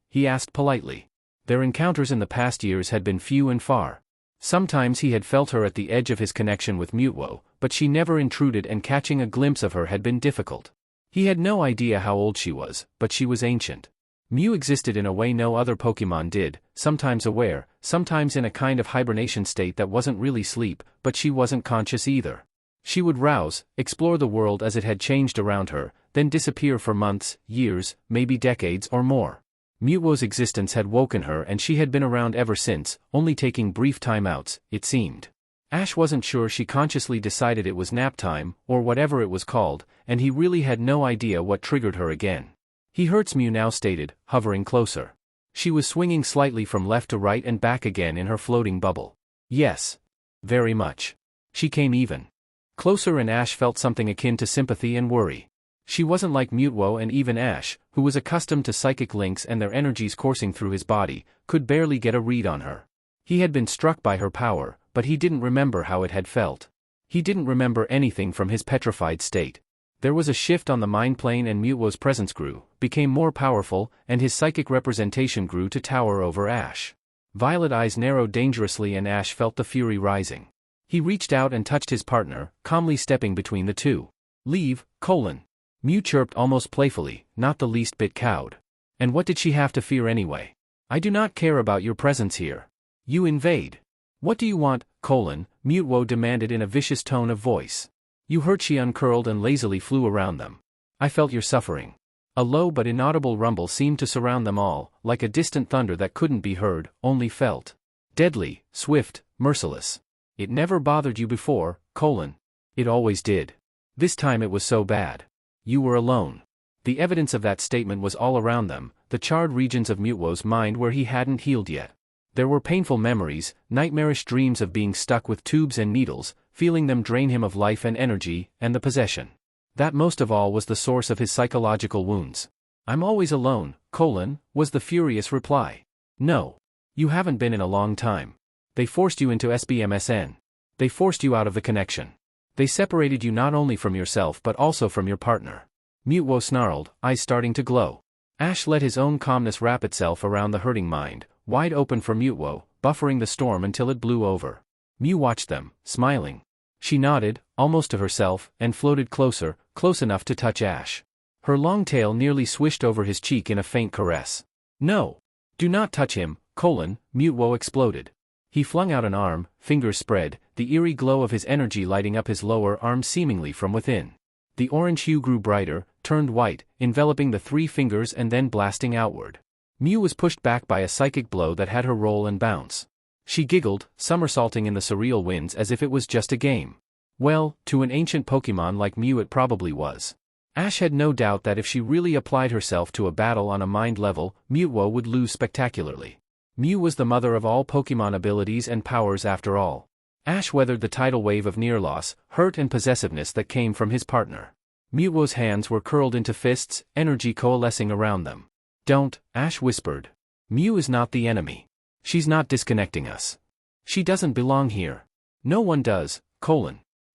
he asked politely. Their encounters in the past years had been few and far. Sometimes he had felt her at the edge of his connection with Mewtwo, but she never intruded and catching a glimpse of her had been difficult. He had no idea how old she was, but she was ancient. Mew existed in a way no other Pokemon did, sometimes aware, sometimes in a kind of hibernation state that wasn't really sleep, but she wasn't conscious either. She would rouse, explore the world as it had changed around her, then disappear for months, years, maybe decades or more. Mewtwo's existence had woken her and she had been around ever since, only taking brief timeouts, it seemed. Ash wasn't sure she consciously decided it was nap time, or whatever it was called, and he really had no idea what triggered her again. He hurts Mew now stated, hovering closer. She was swinging slightly from left to right and back again in her floating bubble. Yes. Very much. She came even closer and Ash felt something akin to sympathy and worry. She wasn't like Mewtwo and even Ash, who was accustomed to psychic links and their energies coursing through his body, could barely get a read on her. He had been struck by her power, but he didn't remember how it had felt. He didn't remember anything from his petrified state. There was a shift on the mind plane and Mewtwo's presence grew, became more powerful, and his psychic representation grew to tower over Ash. Violet eyes narrowed dangerously and Ash felt the fury rising. He reached out and touched his partner, calmly stepping between the two. Leave, Mew chirped almost playfully, not the least bit cowed. And what did she have to fear anyway? I do not care about your presence here. You invade. What do you want, Mewtwo demanded in a vicious tone of voice. You heard she uncurled and lazily flew around them. I felt your suffering. A low but inaudible rumble seemed to surround them all, like a distant thunder that couldn't be heard, only felt. Deadly, swift, merciless. It never bothered you before, It always did. This time it was so bad. You were alone. The evidence of that statement was all around them, the charred regions of Mewtwo's mind where he hadn't healed yet. There were painful memories, nightmarish dreams of being stuck with tubes and needles, feeling them drain him of life and energy, and the possession. That most of all was the source of his psychological wounds. I'm always alone, was the furious reply. No. You haven't been in a long time. They forced you into SBMSN. They forced you out of the connection. They separated you not only from yourself but also from your partner. Mewtwo snarled, eyes starting to glow. Ash let his own calmness wrap itself around the hurting mind, wide open for Mewtwo, buffering the storm until it blew over. Mew watched them, smiling. She nodded, almost to herself, and floated closer, close enough to touch Ash. Her long tail nearly swished over his cheek in a faint caress. No! Do not touch him, Mewtwo exploded. He flung out an arm, fingers spread, the eerie glow of his energy lighting up his lower arm seemingly from within. The orange hue grew brighter, turned white, enveloping the 3 fingers and then blasting outward. Mew was pushed back by a psychic blow that had her roll and bounce. She giggled, somersaulting in the surreal winds as if it was just a game. Well, to an ancient Pokemon like Mew it probably was. Ash had no doubt that if she really applied herself to a battle on a mind level, Mewtwo would lose spectacularly. Mew was the mother of all Pokemon abilities and powers after all. Ash weathered the tidal wave of near loss, hurt and possessiveness that came from his partner. Mewtwo's hands were curled into fists, energy coalescing around them. Don't, Ash whispered. Mew is not the enemy. She's not disconnecting us. She doesn't belong here. No one does,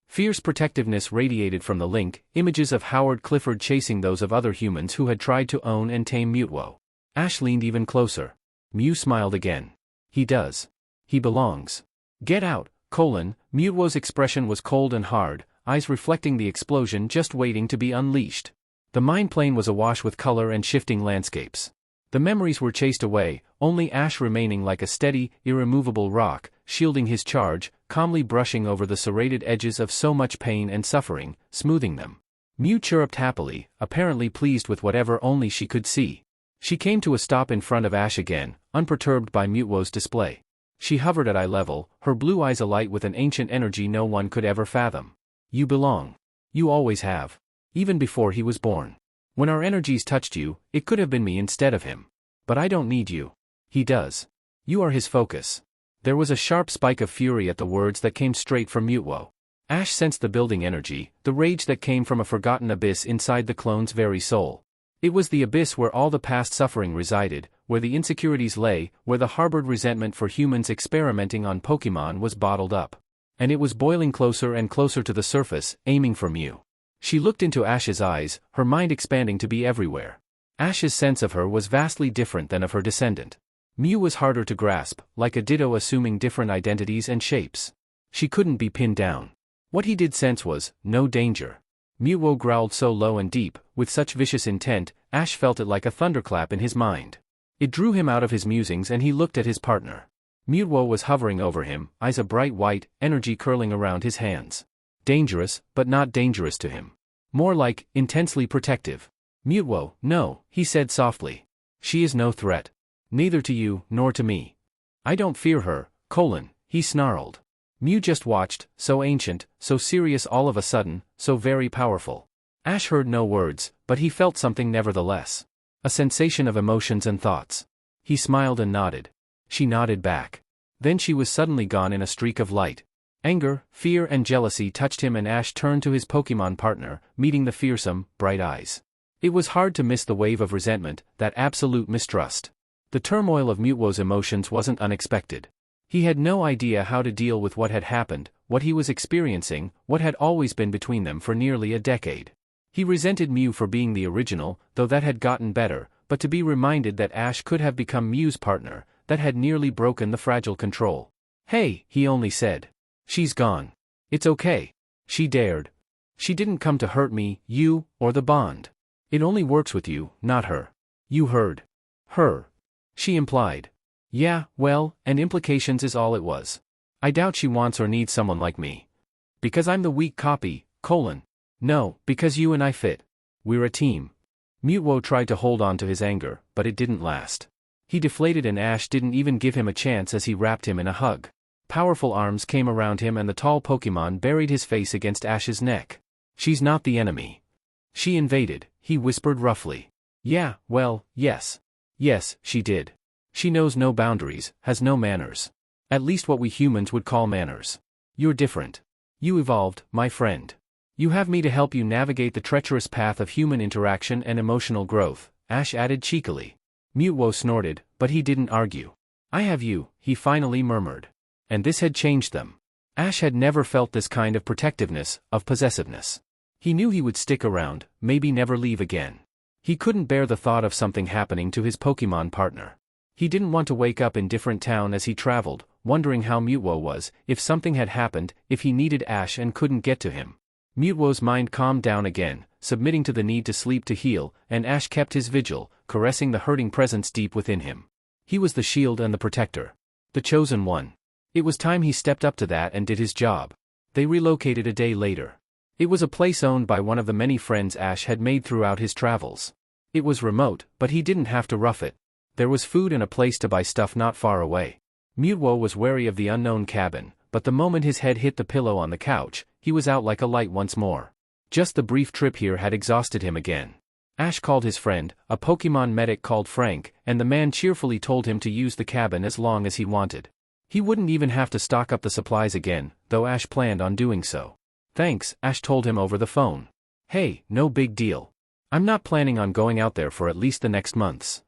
Fierce protectiveness radiated from the link, images of Howard Clifford chasing those of other humans who had tried to own and tame Mewtwo. Ash leaned even closer. Mew smiled again. He does. He belongs. Get out, Mewtwo's expression was cold and hard, eyes reflecting the explosion just waiting to be unleashed. The mind plane was awash with color and shifting landscapes. The memories were chased away, only Ash remaining like a steady, irremovable rock, shielding his charge, calmly brushing over the serrated edges of so much pain and suffering, smoothing them. Mew chirruped happily, apparently pleased with whatever only she could see. She came to a stop in front of Ash again, unperturbed by Mewtwo's display. She hovered at eye level, her blue eyes alight with an ancient energy no one could ever fathom. You belong. You always have. Even before he was born. When our energies touched you, it could have been me instead of him. But I don't need you. He does. You are his focus. There was a sharp spike of fury at the words that came straight from Mewtwo. Ash sensed the building energy, the rage that came from a forgotten abyss inside the clone's very soul. It was the abyss where all the past suffering resided, where the insecurities lay, where the harbored resentment for humans experimenting on Pokemon was bottled up. And it was boiling closer and closer to the surface, aiming for Mew. She looked into Ash's eyes, her mind expanding to be everywhere. Ash's sense of her was vastly different than of her descendant. Mew was harder to grasp, like a ditto assuming different identities and shapes. She couldn't be pinned down. What he did sense was, no danger. Mewtwo growled so low and deep, with such vicious intent, Ash felt it like a thunderclap in his mind. It drew him out of his musings and he looked at his partner. Mewtwo was hovering over him, eyes a bright white, energy curling around his hands. Dangerous, but not dangerous to him. More like, intensely protective. Mewtwo, no, he said softly. She is no threat. Neither to you, nor to me. I don't fear her, he snarled. Mew just watched, so ancient, so serious all of a sudden, so very powerful. Ash heard no words, but he felt something nevertheless. A sensation of emotions and thoughts. He smiled and nodded. She nodded back. Then she was suddenly gone in a streak of light. Anger, fear and jealousy touched him and Ash turned to his Pokemon partner, meeting the fearsome, bright eyes. It was hard to miss the wave of resentment, that absolute mistrust. The turmoil of Mewtwo's emotions wasn't unexpected. He had no idea how to deal with what had happened, what he was experiencing, what had always been between them for nearly a decade. He resented Mew for being the original, though that had gotten better, but to be reminded that Ash could have become Mew's partner, that had nearly broken the fragile control. Hey, he only said. She's gone. It's okay. She dared. She didn't come to hurt me, you, or the bond. It only works with you, not her. You heard. Her. She implied. Yeah, well, and implications is all it was. I doubt she wants or needs someone like me. Because I'm the weak copy, colon. No, because you and I fit. We're a team. Mewtwo tried to hold on to his anger, but it didn't last. He deflated and Ash didn't even give him a chance as he wrapped him in a hug. Powerful arms came around him and the tall Pokemon buried his face against Ash's neck. She's not the enemy. She invaded, he whispered roughly. Yeah, well, yes. Yes, she did. She knows no boundaries, has no manners. At least what we humans would call manners. You're different. You evolved, my friend. You have me to help you navigate the treacherous path of human interaction and emotional growth, Ash added cheekily. Mewtwo snorted, but he didn't argue. I have you, he finally murmured. And this had changed them. Ash had never felt this kind of protectiveness, of possessiveness. He knew he would stick around, maybe never leave again. He couldn't bear the thought of something happening to his Pokemon partner. He didn't want to wake up in different town as he traveled, wondering how Mewtwo was, if something had happened, if he needed Ash and couldn't get to him. Mewtwo's mind calmed down again, submitting to the need to sleep to heal, and Ash kept his vigil, caressing the hurting presence deep within him. He was the shield and the protector. The chosen one. It was time he stepped up to that and did his job. They relocated a day later. It was a place owned by one of the many friends Ash had made throughout his travels. It was remote, but he didn't have to rough it. There was food and a place to buy stuff not far away. Mewtwo was wary of the unknown cabin, but the moment his head hit the pillow on the couch, he was out like a light once more. Just the brief trip here had exhausted him again. Ash called his friend, a Pokemon medic called Frank, and the man cheerfully told him to use the cabin as long as he wanted. He wouldn't even have to stock up the supplies again, though Ash planned on doing so. Thanks, Ash told him over the phone. Hey, no big deal. I'm not planning on going out there for at least the next months.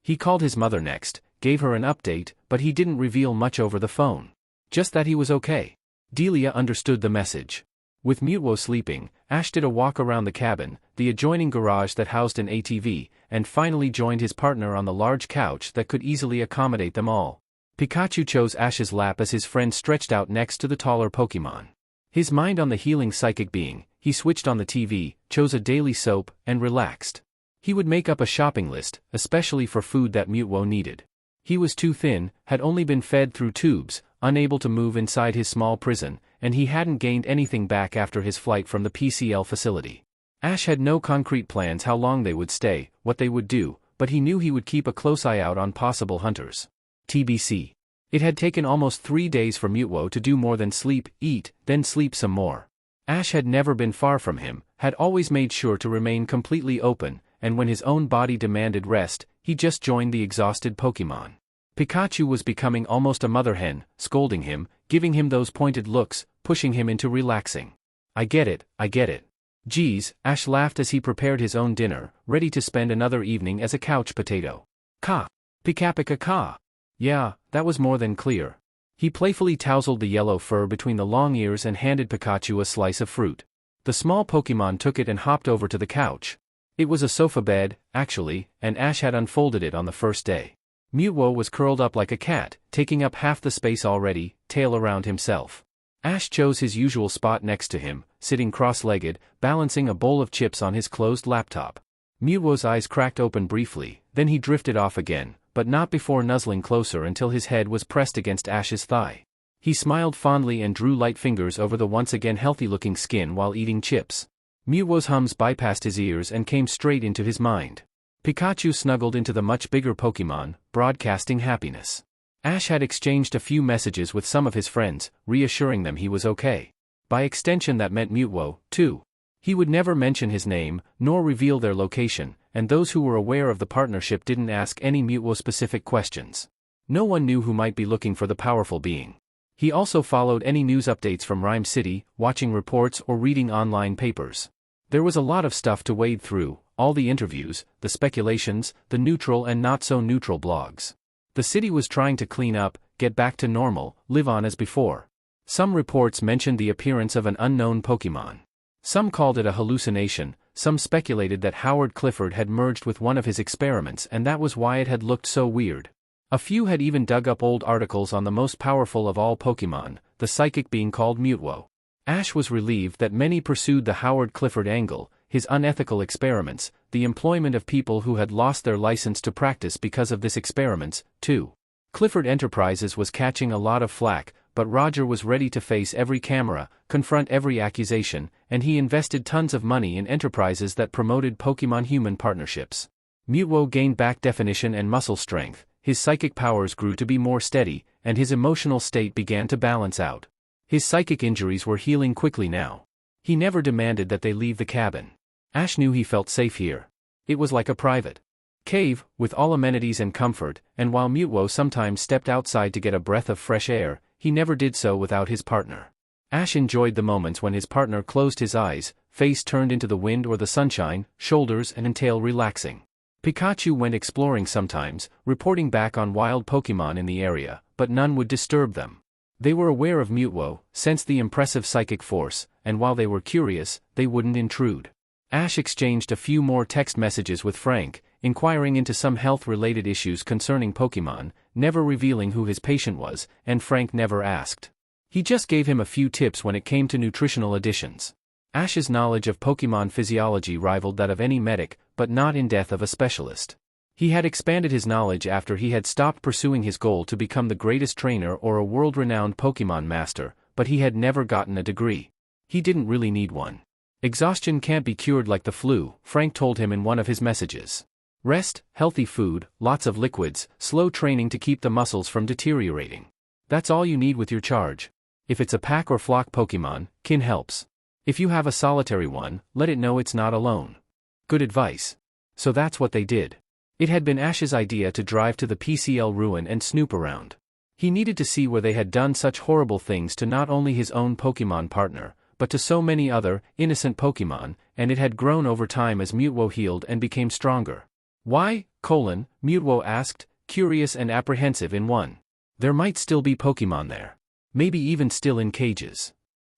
He called his mother next, gave her an update, but he didn't reveal much over the phone. Just that he was okay. Delia understood the message. With Mewtwo sleeping, Ash did a walk around the cabin, the adjoining garage that housed an ATV, and finally joined his partner on the large couch that could easily accommodate them all. Pikachu chose Ash's lap as his friend stretched out next to the taller Pokemon. His mind on the healing psychic being, he switched on the TV, chose a daily soap, and relaxed. He would make up a shopping list, especially for food that Mewtwo needed. He was too thin, had only been fed through tubes, unable to move inside his small prison, and he hadn't gained anything back after his flight from the PCL facility. Ash had no concrete plans how long they would stay, what they would do, but he knew he would keep a close eye out on possible hunters. TBC. It had taken almost 3 days for Mewtwo to do more than sleep, eat, then sleep some more. Ash had never been far from him, had always made sure to remain completely open, and when his own body demanded rest, he just joined the exhausted Pokemon. Pikachu was becoming almost a mother hen, scolding him, giving him those pointed looks, pushing him into relaxing. I get it, I get it. Geez, Ash laughed as he prepared his own dinner, ready to spend another evening as a couch potato. Ka. Pika pika ka. Yeah, that was more than clear. He playfully tousled the yellow fur between the long ears and handed Pikachu a slice of fruit. The small Pokemon took it and hopped over to the couch. It was a sofa bed, actually, and Ash had unfolded it on the first day. Mewtwo was curled up like a cat, taking up half the space already, tail around himself. Ash chose his usual spot next to him, sitting cross-legged, balancing a bowl of chips on his closed laptop. Mewtwo's eyes cracked open briefly, then he drifted off again, but not before nuzzling closer until his head was pressed against Ash's thigh. He smiled fondly and drew light fingers over the once again healthy-looking skin while eating chips. Mewtwo's hums bypassed his ears and came straight into his mind. Pikachu snuggled into the much bigger Pokemon, broadcasting happiness. Ash had exchanged a few messages with some of his friends, reassuring them he was okay. By extension that meant Mewtwo, too. He would never mention his name, nor reveal their location, and those who were aware of the partnership didn't ask any Mewtwo-specific questions. No one knew who might be looking for the powerful being. He also followed any news updates from Ryme City, watching reports or reading online papers. There was a lot of stuff to wade through, all the interviews, the speculations, the neutral and not-so-neutral blogs. The city was trying to clean up, get back to normal, live on as before. Some reports mentioned the appearance of an unknown Pokemon. Some called it a hallucination, some speculated that Howard Clifford had merged with one of his experiments and that was why it had looked so weird. A few had even dug up old articles on the most powerful of all Pokemon, the psychic being called Mewtwo. Ash was relieved that many pursued the Howard Clifford angle, his unethical experiments, the employment of people who had lost their license to practice because of this experiments, too. Clifford Enterprises was catching a lot of flack, but Roger was ready to face every camera, confront every accusation, and he invested tons of money in enterprises that promoted Pokemon-human partnerships. Mewtwo gained back definition and muscle strength, his psychic powers grew to be more steady, and his emotional state began to balance out. His psychic injuries were healing quickly now. He never demanded that they leave the cabin. Ash knew he felt safe here. It was like a private cave, with all amenities and comfort, and while Mewtwo sometimes stepped outside to get a breath of fresh air, he never did so without his partner. Ash enjoyed the moments when his partner closed his eyes, face turned into the wind or the sunshine, shoulders and tail relaxing. Pikachu went exploring sometimes, reporting back on wild Pokemon in the area, but none would disturb them. They were aware of Mewtwo, sensed the impressive psychic force, and while they were curious, they wouldn't intrude. Ash exchanged a few more text messages with Frank, inquiring into some health-related issues concerning Pokemon, never revealing who his patient was, and Frank never asked. He just gave him a few tips when it came to nutritional additions. Ash's knowledge of Pokemon physiology rivaled that of any medic, but not in depth of a specialist. He had expanded his knowledge after he had stopped pursuing his goal to become the greatest trainer or a world-renowned Pokemon master, but he had never gotten a degree. He didn't really need one. Exhaustion can't be cured like the flu, Frank told him in one of his messages. Rest, healthy food, lots of liquids, slow training to keep the muscles from deteriorating. That's all you need with your charge. If it's a pack or flock Pokemon, kin helps. If you have a solitary one, let it know it's not alone. Good advice. So that's what they did. It had been Ash's idea to drive to the PCL ruin and snoop around. He needed to see where they had done such horrible things to not only his own Pokemon partner, but to so many other, innocent Pokemon, and it had grown over time as Mewtwo healed and became stronger. Why, Mewtwo asked, curious and apprehensive in one. There might still be Pokemon there. Maybe even still in cages.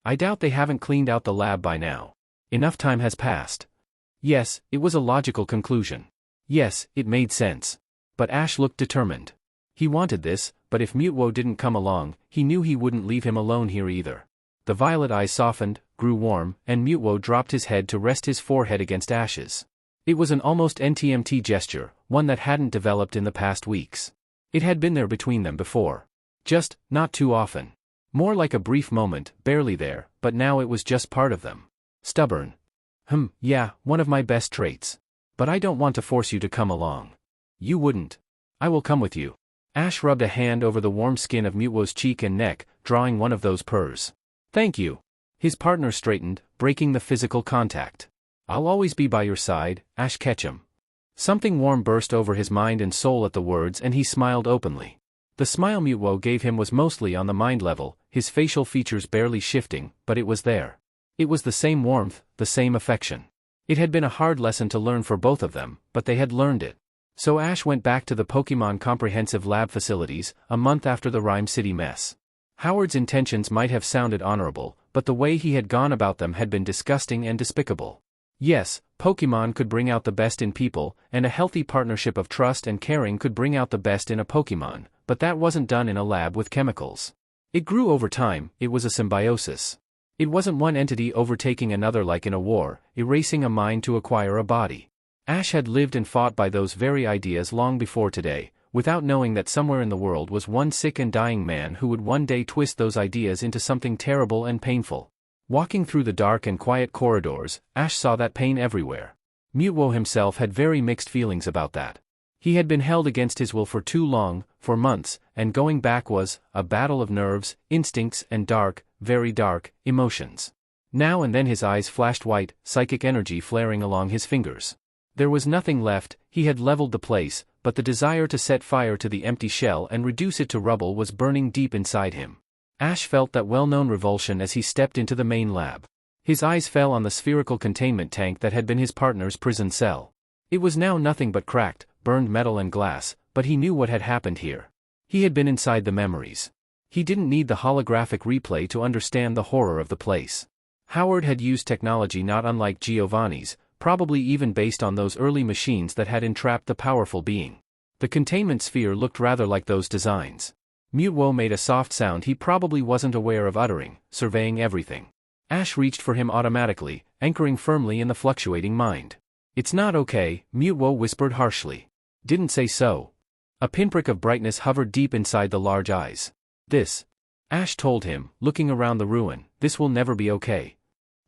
I doubt they haven't cleaned out the lab by now. Enough time has passed. Yes, it was a logical conclusion. Yes, it made sense. But Ash looked determined. He wanted this, but if Mewtwo didn't come along, he knew he wouldn't leave him alone here either. The violet eyes softened, grew warm, and Mewtwo dropped his head to rest his forehead against Ash's. It was an almost NTMT gesture, one that hadn't developed in the past weeks. It had been there between them before. Just, not too often. More like a brief moment, barely there, but now it was just part of them. Stubborn. Yeah, one of my best traits. But I don't want to force you to come along. You wouldn't. I will come with you. Ash rubbed a hand over the warm skin of Mewtwo's cheek and neck, drawing one of those purrs. Thank you. His partner straightened, breaking the physical contact. I'll always be by your side, Ash Ketchum. Something warm burst over his mind and soul at the words and he smiled openly. The smile Mewtwo gave him was mostly on the mind level, his facial features barely shifting, but it was there. It was the same warmth, the same affection. It had been a hard lesson to learn for both of them, but they had learned it. So Ash went back to the Pokemon Comprehensive Lab facilities, a month after the Ryme City mess. Howard's intentions might have sounded honorable, but the way he had gone about them had been disgusting and despicable. Yes, Pokemon could bring out the best in people, and a healthy partnership of trust and caring could bring out the best in a Pokemon, but that wasn't done in a lab with chemicals. It grew over time, it was a symbiosis. It wasn't one entity overtaking another like in a war, erasing a mind to acquire a body. Ash had lived and fought by those very ideas long before today, without knowing that somewhere in the world was one sick and dying man who would one day twist those ideas into something terrible and painful. Walking through the dark and quiet corridors, Ash saw that pain everywhere. Mewtwo himself had very mixed feelings about that. He had been held against his will for too long, for months, and going back was a battle of nerves, instincts, and dark, very dark, emotions. Now and then his eyes flashed white, psychic energy flaring along his fingers. There was nothing left, he had leveled the place, but the desire to set fire to the empty shell and reduce it to rubble was burning deep inside him. Ash felt that well-known revulsion as he stepped into the main lab. His eyes fell on the spherical containment tank that had been his partner's prison cell. It was now nothing but cracked, burned metal and glass, but he knew what had happened here. He had been inside the memories. He didn't need the holographic replay to understand the horror of the place. Howard had used technology not unlike Giovanni's, probably even based on those early machines that had entrapped the powerful being. The containment sphere looked rather like those designs. Mewtwo made a soft sound he probably wasn't aware of uttering, surveying everything. Ash reached for him automatically, anchoring firmly in the fluctuating mind. It's not okay, Mewtwo whispered harshly. Didn't say so. A pinprick of brightness hovered deep inside the large eyes. This, Ash told him, looking around the ruin, this will never be okay.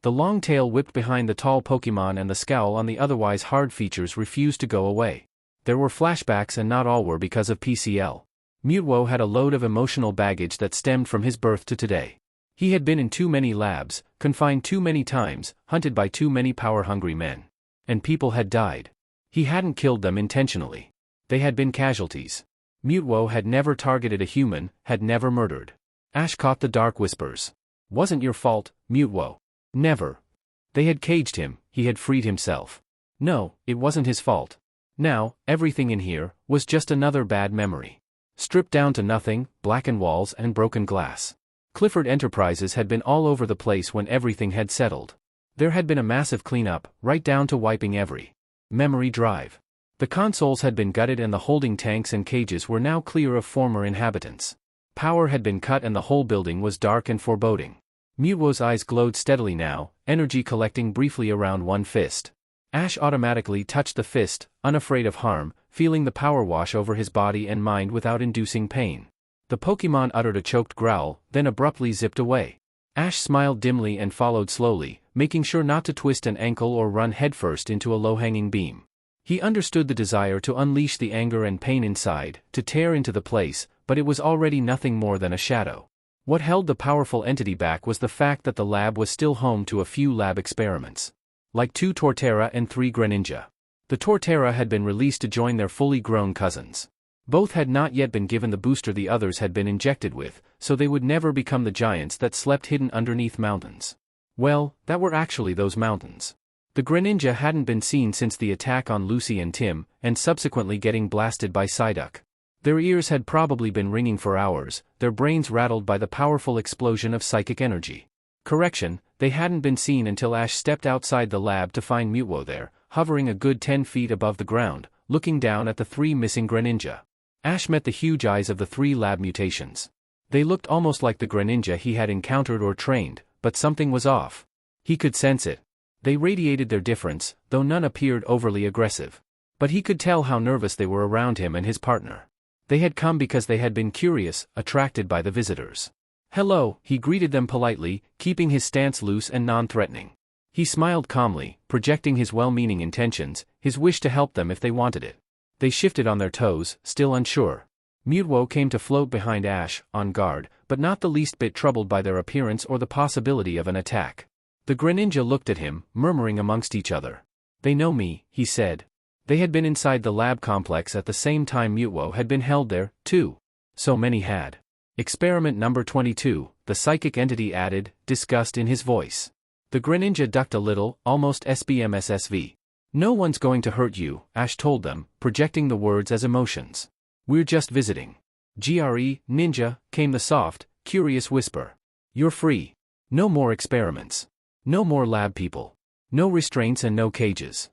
The long tail whipped behind the tall Pokemon and the scowl on the otherwise hard features refused to go away. There were flashbacks and not all were because of PCL. Mewtwo had a load of emotional baggage that stemmed from his birth to today. He had been in too many labs, confined too many times, hunted by too many power-hungry men. And people had died. He hadn't killed them intentionally. They had been casualties. Mewtwo had never targeted a human, had never murdered. Ash caught the dark whispers. Wasn't your fault, Mewtwo. Never. They had caged him, he had freed himself. No, it wasn't his fault. Now, everything in here was just another bad memory. Stripped down to nothing, blackened walls and broken glass. Clifford Enterprises had been all over the place when everything had settled. There had been a massive cleanup, right down to wiping every memory drive. The consoles had been gutted and the holding tanks and cages were now clear of former inhabitants. Power had been cut and the whole building was dark and foreboding. Mewtwo's eyes glowed steadily now, energy collecting briefly around one fist. Ash automatically touched the fist, unafraid of harm, feeling the power wash over his body and mind without inducing pain. The Pokemon uttered a choked growl, then abruptly zipped away. Ash smiled dimly and followed slowly, making sure not to twist an ankle or run headfirst into a low-hanging beam. He understood the desire to unleash the anger and pain inside, to tear into the place, but it was already nothing more than a shadow. What held the powerful entity back was the fact that the lab was still home to a few lab experiments. Like 2 Torterra and 3 Greninja. The Torterra had been released to join their fully grown cousins. Both had not yet been given the booster the others had been injected with, so they would never become the giants that slept hidden underneath mountains. Well, that were actually those mountains. The Greninja hadn't been seen since the attack on Lucy and Tim, and subsequently getting blasted by Psyduck. Their ears had probably been ringing for hours, their brains rattled by the powerful explosion of psychic energy. Correction, they hadn't been seen until Ash stepped outside the lab to find Mewtwo there, hovering a good 10 feet above the ground, looking down at the 3 missing Greninja. Ash met the huge eyes of the 3 lab mutations. They looked almost like the Greninja he had encountered or trained, but something was off. He could sense it. They radiated their difference, though none appeared overly aggressive. But he could tell how nervous they were around him and his partner. They had come because they had been curious, attracted by the visitors. Hello, he greeted them politely, keeping his stance loose and non-threatening. He smiled calmly, projecting his well-meaning intentions, his wish to help them if they wanted it. They shifted on their toes, still unsure. Mewtwo came to float behind Ash, on guard, but not the least bit troubled by their appearance or the possibility of an attack. The Greninja looked at him, murmuring amongst each other. They know me, he said. They had been inside the lab complex at the same time Mewtwo had been held there, too. So many had. Experiment number 22, the psychic entity added, disgust in his voice. The Greninja ducked a little, almost SBMSSV. No one's going to hurt you, Ash told them, projecting the words as emotions. We're just visiting. GRE, Ninja, came the soft, curious whisper. You're free. No more experiments. No more lab people. No restraints and no cages.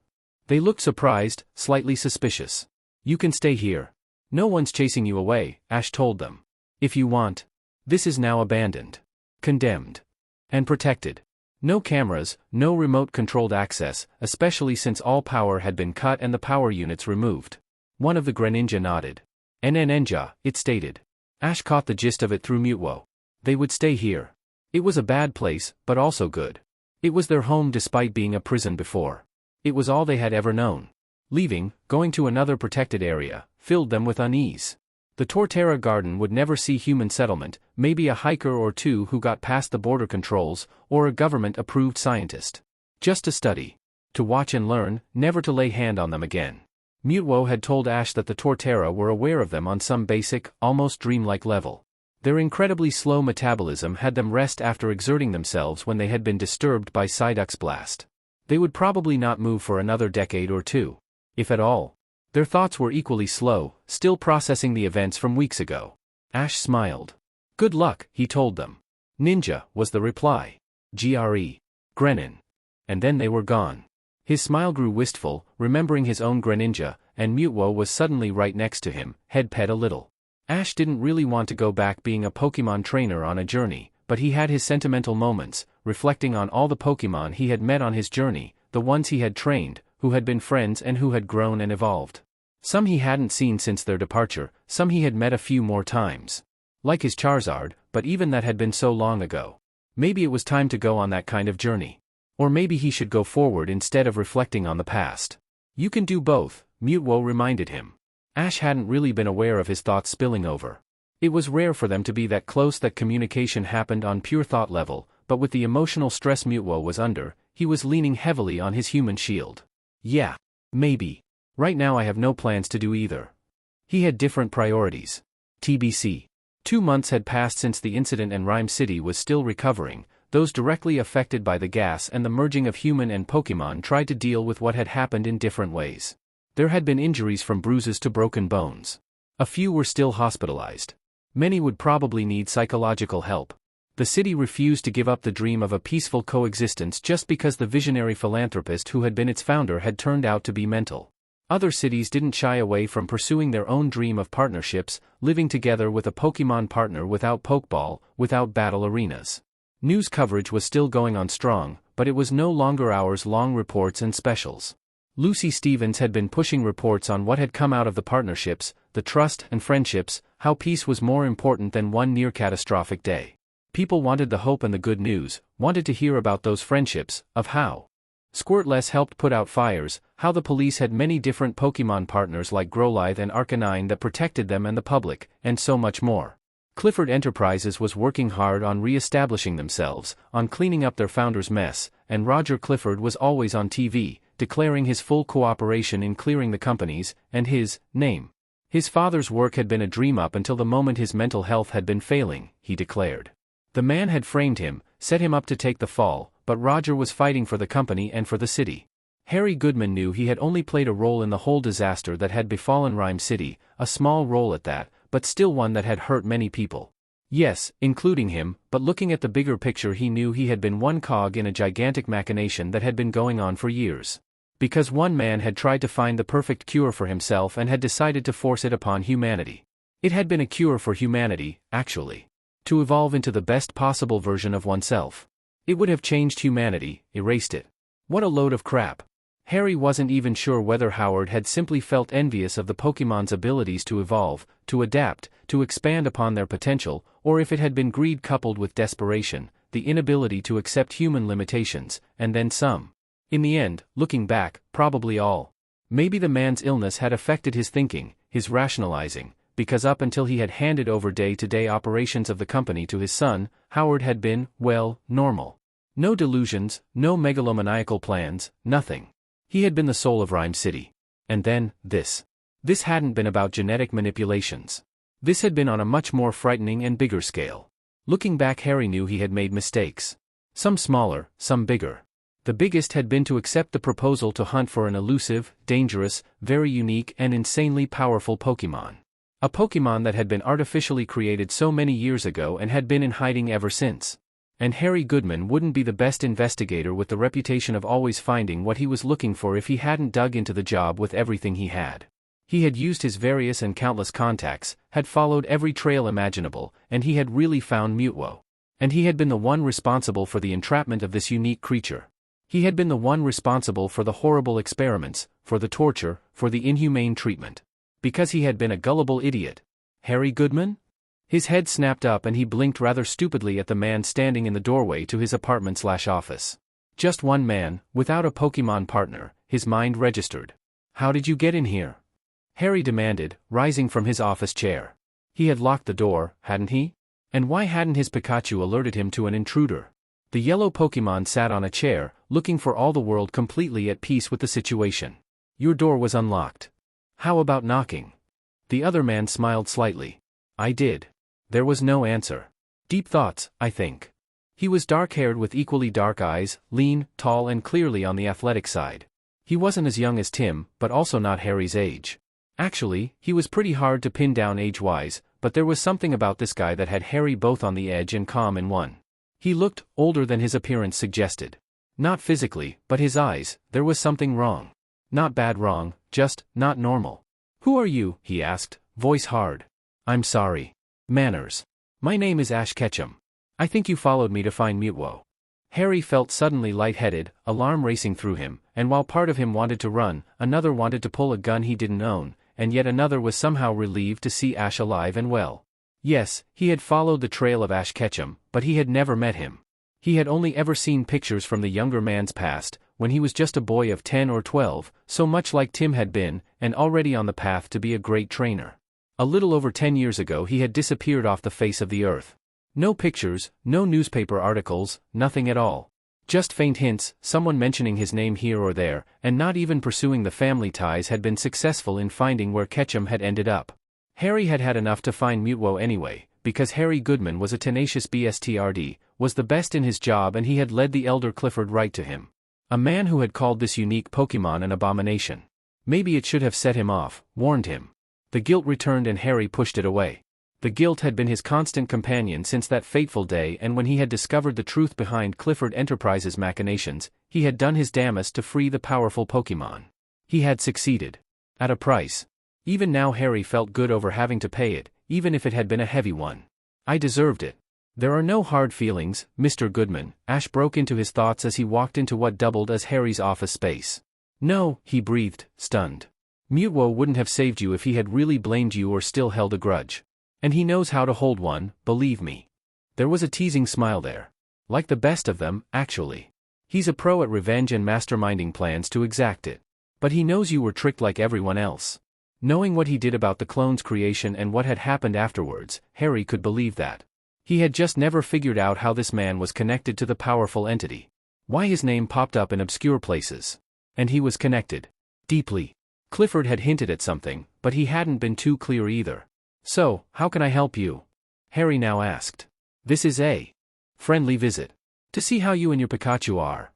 They looked surprised, slightly suspicious. You can stay here. No one's chasing you away, Ash told them. If you want. This is now abandoned. Condemned. And protected. No cameras, no remote-controlled access, especially since all power had been cut and the power units removed. One of the Greninja nodded. NNNja, it stated. Ash caught the gist of it through Mewtwo. They would stay here. It was a bad place, but also good. It was their home despite being a prison before. It was all they had ever known. Leaving, going to another protected area, filled them with unease. The Torterra Garden would never see human settlement, maybe a hiker or two who got past the border controls, or a government-approved scientist. Just to study. To watch and learn, never to lay hand on them again. Mewtwo had told Ash that the Torterra were aware of them on some basic, almost dreamlike level. Their incredibly slow metabolism had them rest after exerting themselves when they had been disturbed by Psyduck's blast. They would probably not move for another decade or two. If at all. Their thoughts were equally slow, still processing the events from weeks ago. Ash smiled. Good luck, he told them. Ninja, was the reply. GRE. Grenin. And then they were gone. His smile grew wistful, remembering his own Greninja, and Mewtwo was suddenly right next to him, head pet a little. Ash didn't really want to go back being a Pokemon trainer on a journey, but he had his sentimental moments, reflecting on all the Pokemon he had met on his journey, the ones he had trained, who had been friends and who had grown and evolved. Some he hadn't seen since their departure, some he had met a few more times. Like his Charizard, but even that had been so long ago. Maybe it was time to go on that kind of journey. Or maybe he should go forward instead of reflecting on the past. You can do both, Mewtwo reminded him. Ash hadn't really been aware of his thoughts spilling over. It was rare for them to be that close that communication happened on pure thought level, but with the emotional stress Mewtwo was under, he was leaning heavily on his human shield. Yeah. Maybe. Right now I have no plans to do either. He had different priorities. TBC. 2 months had passed since the incident and Ryme City was still recovering. Those directly affected by the gas and the merging of human and Pokemon tried to deal with what had happened in different ways. There had been injuries from bruises to broken bones. A few were still hospitalized. Many would probably need psychological help. The city refused to give up the dream of a peaceful coexistence just because the visionary philanthropist who had been its founder had turned out to be mental. Other cities didn't shy away from pursuing their own dream of partnerships, living together with a Pokemon partner without Pokeball, without battle arenas. News coverage was still going on strong, but it was no longer hours-long reports and specials. Lucy Stevens had been pushing reports on what had come out of the partnerships, the trust and friendships, how peace was more important than one near-catastrophic day. People wanted the hope and the good news, wanted to hear about those friendships, of how Squirtless helped put out fires, how the police had many different Pokemon partners like Growlithe and Arcanine that protected them and the public, and so much more. Clifford Enterprises was working hard on re-establishing themselves, on cleaning up their founder's mess, and Roger Clifford was always on TV, declaring his full cooperation in clearing the companies, and his name. His father's work had been a dream up until the moment his mental health had been failing, he declared. The man had framed him, set him up to take the fall, but Roger was fighting for the company and for the city. Harry Goodman knew he had only played a role in the whole disaster that had befallen Ryme City, a small role at that, but still one that had hurt many people. Yes, including him, but looking at the bigger picture he knew he had been one cog in a gigantic machination that had been going on for years. Because one man had tried to find the perfect cure for himself and had decided to force it upon humanity. It had been a cure for humanity, actually. To evolve into the best possible version of oneself. It would have changed humanity, erased it. What a load of crap. Harry wasn't even sure whether Howard had simply felt envious of the Pokemon's abilities to evolve, to adapt, to expand upon their potential, or if it had been greed coupled with desperation, the inability to accept human limitations, and then some. In the end, looking back, probably all. Maybe the man's illness had affected his thinking, his rationalizing, because up until he had handed over day-to-day operations of the company to his son, Howard had been, well, normal. No delusions, no megalomaniacal plans, nothing. He had been the soul of Ryme City. And then, this. This hadn't been about genetic manipulations. This had been on a much more frightening and bigger scale. Looking back, Harry knew he had made mistakes. Some smaller, some bigger. The biggest had been to accept the proposal to hunt for an elusive, dangerous, very unique and insanely powerful Pokemon. A Pokemon that had been artificially created so many years ago and had been in hiding ever since. And Harry Goodman wouldn't be the best investigator with the reputation of always finding what he was looking for if he hadn't dug into the job with everything he had. He had used his various and countless contacts, had followed every trail imaginable, and he had really found Mewtwo. And he had been the one responsible for the entrapment of this unique creature. He had been the one responsible for the horrible experiments, for the torture, for the inhumane treatment. Because he had been a gullible idiot. Harry Goodman? His head snapped up and he blinked rather stupidly at the man standing in the doorway to his apartment/office. Just one man, without a Pokemon partner, his mind registered. How did you get in here? Harry demanded, rising from his office chair. He had locked the door, hadn't he? And why hadn't his Pikachu alerted him to an intruder? The yellow Pokemon sat on a chair, looking for all the world completely at peace with the situation. Your door was unlocked. How about knocking? The other man smiled slightly. I did. There was no answer. Deep thoughts, I think. He was dark-haired with equally dark eyes, lean, tall and clearly on the athletic side. He wasn't as young as Tim, but also not Harry's age. Actually, he was pretty hard to pin down age-wise, but there was something about this guy that had Harry both on the edge and calm in one. He looked older than his appearance suggested. Not physically, but his eyes, there was something wrong. Not bad wrong, just not normal. Who are you? He asked, voice hard. I'm sorry. Manners. My name is Ash Ketchum. I think you followed me to find Mewtwo. Harry felt suddenly lightheaded, alarm racing through him, and while part of him wanted to run, another wanted to pull a gun he didn't own, and yet another was somehow relieved to see Ash alive and well. Yes, he had followed the trail of Ash Ketchum, but he had never met him. He had only ever seen pictures from the younger man's past, when he was just a boy of 10 or 12, so much like Tim had been, and already on the path to be a great trainer. A little over 10 years ago he had disappeared off the face of the earth. No pictures, no newspaper articles, nothing at all. Just faint hints, someone mentioning his name here or there, and not even pursuing the family ties had been successful in finding where Ketchum had ended up. Harry had had enough to find Mewtwo anyway, because Harry Goodman was a tenacious BSTRD, was the best in his job, and he had led the elder Clifford right to him. A man who had called this unique Pokemon an abomination. Maybe it should have set him off, warned him. The guilt returned and Harry pushed it away. The guilt had been his constant companion since that fateful day, and when he had discovered the truth behind Clifford Enterprises' machinations, he had done his damnedest to free the powerful Pokemon. He had succeeded. At a price. Even now Harry felt good over having to pay it, even if it had been a heavy one. I deserved it. There are no hard feelings, Mr. Goodman, Ash broke into his thoughts as he walked into what doubled as Harry's office space. No, he breathed, stunned. Mewtwo wouldn't have saved you if he had really blamed you or still held a grudge. And he knows how to hold one, believe me. There was a teasing smile there. Like the best of them, actually. He's a pro at revenge and masterminding plans to exact it. But he knows you were tricked like everyone else. Knowing what he did about the clone's creation and what had happened afterwards, Harry could believe that. He had just never figured out how this man was connected to the powerful entity. Why his name popped up in obscure places. And he was connected. Deeply. Clifford had hinted at something, but he hadn't been too clear either. So, how can I help you? Harry now asked. This is a friendly visit. To see how you and your Pikachu are.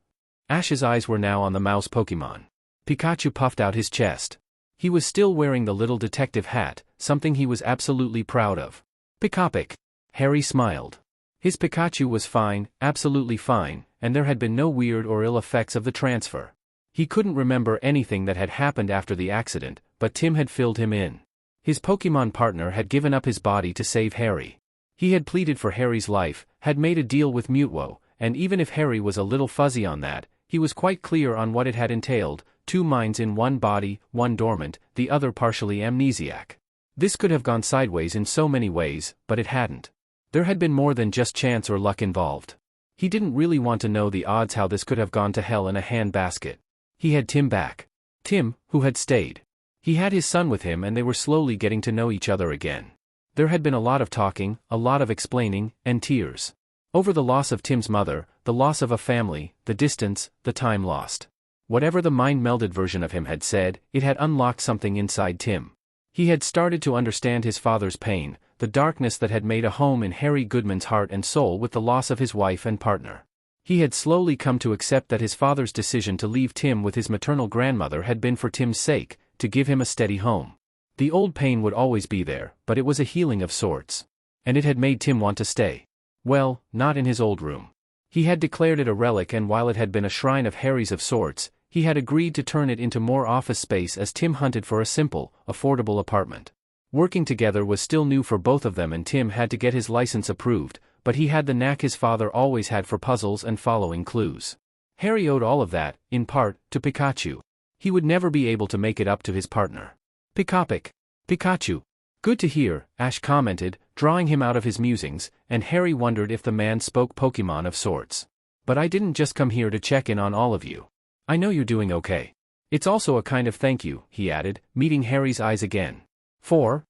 Ash's eyes were now on the mouse Pokemon. Pikachu puffed out his chest. He was still wearing the little detective hat, something he was absolutely proud of. Pikapic. Harry smiled. His Pikachu was fine, absolutely fine, and there had been no weird or ill effects of the transfer. He couldn't remember anything that had happened after the accident, but Tim had filled him in. His Pokemon partner had given up his body to save Harry. He had pleaded for Harry's life, had made a deal with Mewtwo, and even if Harry was a little fuzzy on that, he was quite clear on what it had entailed: 2 minds in one body, one dormant, the other partially amnesiac. This could have gone sideways in so many ways, but it hadn't. There had been more than just chance or luck involved. He didn't really want to know the odds how this could have gone to hell in a handbasket. He had Tim back. Tim, who had stayed. He had his son with him and they were slowly getting to know each other again. There had been a lot of talking, a lot of explaining, and tears. Over the loss of Tim's mother, the loss of a family, the distance, the time lost. Whatever the mind-melded version of him had said, it had unlocked something inside Tim. He had started to understand his father's pain, the darkness that had made a home in Harry Goodman's heart and soul with the loss of his wife and partner. He had slowly come to accept that his father's decision to leave Tim with his maternal grandmother had been for Tim's sake, to give him a steady home. The old pain would always be there, but it was a healing of sorts. And it had made Tim want to stay. Well, not in his old room. He had declared it a relic, and while it had been a shrine of Harry's of sorts, he had agreed to turn it into more office space as Tim hunted for a simple, affordable apartment. Working together was still new for both of them and Tim had to get his license approved, but he had the knack his father always had for puzzles and following clues. Harry owed all of that, in part, to Pikachu. He would never be able to make it up to his partner. Pikapic. Pikachu. Good to hear, Ash commented, drawing him out of his musings, and Harry wondered if the man spoke Pokemon of sorts. But I didn't just come here to check in on all of you. I know you're doing okay. It's also a kind of thank you, he added, meeting Harry's eyes again. For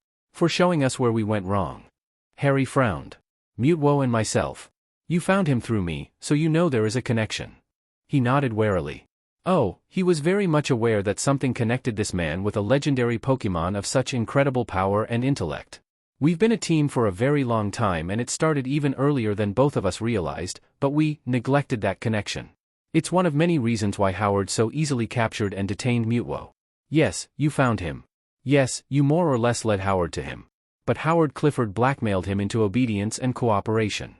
showing us where we went wrong. Harry frowned. Mewtwo and myself. You found him through me, so you know there is a connection. He nodded warily. Oh, he was very much aware that something connected this man with a legendary Pokemon of such incredible power and intellect. We've been a team for a very long time and it started even earlier than both of us realized, but we neglected that connection. It's one of many reasons why Howard so easily captured and detained Mewtwo. Yes, you found him. Yes, you more or less led Howard to him. But Howard Clifford blackmailed him into obedience and cooperation.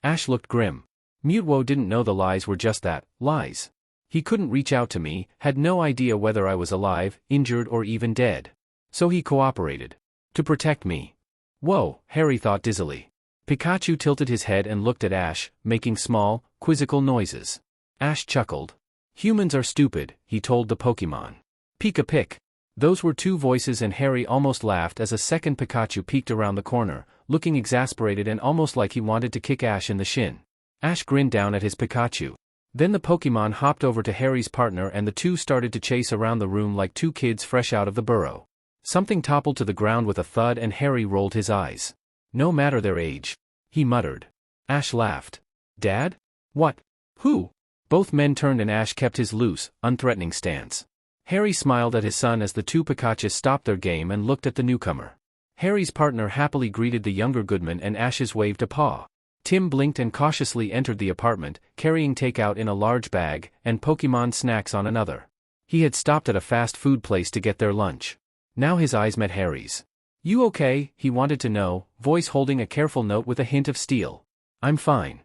Ash looked grim. Mewtwo didn't know the lies were just that, lies. He couldn't reach out to me, had no idea whether I was alive, injured or even dead. So he cooperated. To protect me. Whoa, Harry thought dizzily. Pikachu tilted his head and looked at Ash, making small, quizzical noises. Ash chuckled. Humans are stupid, he told the Pokemon. Pika pick. Those were two voices and Harry almost laughed as a second Pikachu peeked around the corner, looking exasperated and almost like he wanted to kick Ash in the shin. Ash grinned down at his Pikachu. Then the Pokemon hopped over to Harry's partner and the two started to chase around the room like two kids fresh out of the burrow. Something toppled to the ground with a thud and Harry rolled his eyes. No matter their age. He muttered. Ash laughed. Dad? What? Who? Both men turned and Ash kept his loose, unthreatening stance. Harry smiled at his son as the two Pikachus stopped their game and looked at the newcomer. Harry's partner happily greeted the younger Goodman and Ash's waved a paw. Tim blinked and cautiously entered the apartment, carrying takeout in a large bag, and Pokemon snacks on another. He had stopped at a fast food place to get their lunch. Now his eyes met Harry's. You okay? He wanted to know, voice holding a careful note with a hint of steel. I'm fine.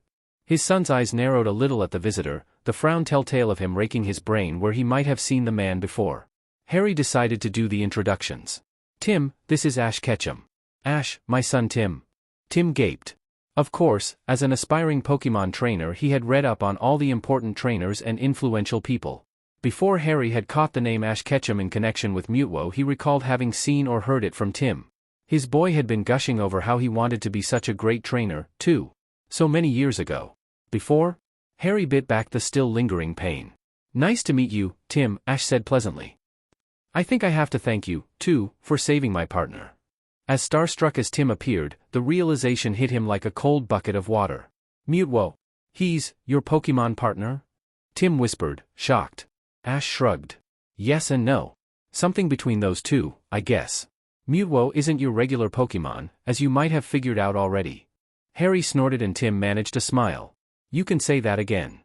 His son's eyes narrowed a little at the visitor, the frown telltale of him raking his brain where he might have seen the man before. Harry decided to do the introductions. Tim, this is Ash Ketchum. Ash, my son Tim. Tim gaped. Of course, as an aspiring Pokemon trainer he had read up on all the important trainers and influential people. Before Harry had caught the name Ash Ketchum in connection with Mewtwo he recalled having seen or heard it from Tim. His boy had been gushing over how he wanted to be such a great trainer, too. So many years ago. Before? Harry bit back the still lingering pain. Nice to meet you, Tim, Ash said pleasantly. I think I have to thank you, too, for saving my partner. As starstruck as Tim appeared, the realization hit him like a cold bucket of water. Mewtwo. He's your Pokemon partner? Tim whispered, shocked. Ash shrugged. Yes and no. Something between those two, I guess. Mewtwo isn't your regular Pokemon, as you might have figured out already. Harry snorted and Tim managed to smile. You can say that again.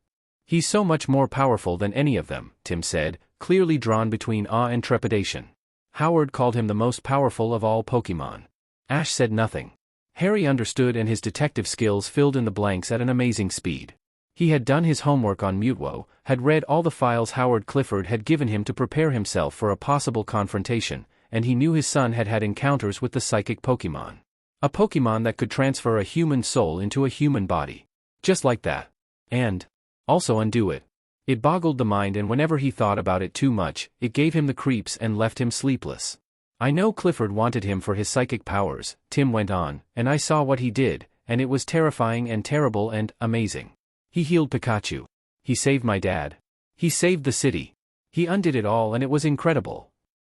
He's so much more powerful than any of them, Tim said, clearly drawn between awe and trepidation. Howard called him the most powerful of all Pokemon. Ash said nothing. Harry understood and his detective skills filled in the blanks at an amazing speed. He had done his homework on Mewtwo, had read all the files Howard Clifford had given him to prepare himself for a possible confrontation, and he knew his son had had encounters with the psychic Pokemon. A Pokemon that could transfer a human soul into a human body. Just like that. And also undo it. It boggled the mind and whenever he thought about it too much, it gave him the creeps and left him sleepless. I know Clifford wanted him for his psychic powers, Tim went on, and I saw what he did, and it was terrifying and terrible and amazing. He healed Pikachu. He saved my dad. He saved the city. He undid it all and it was incredible.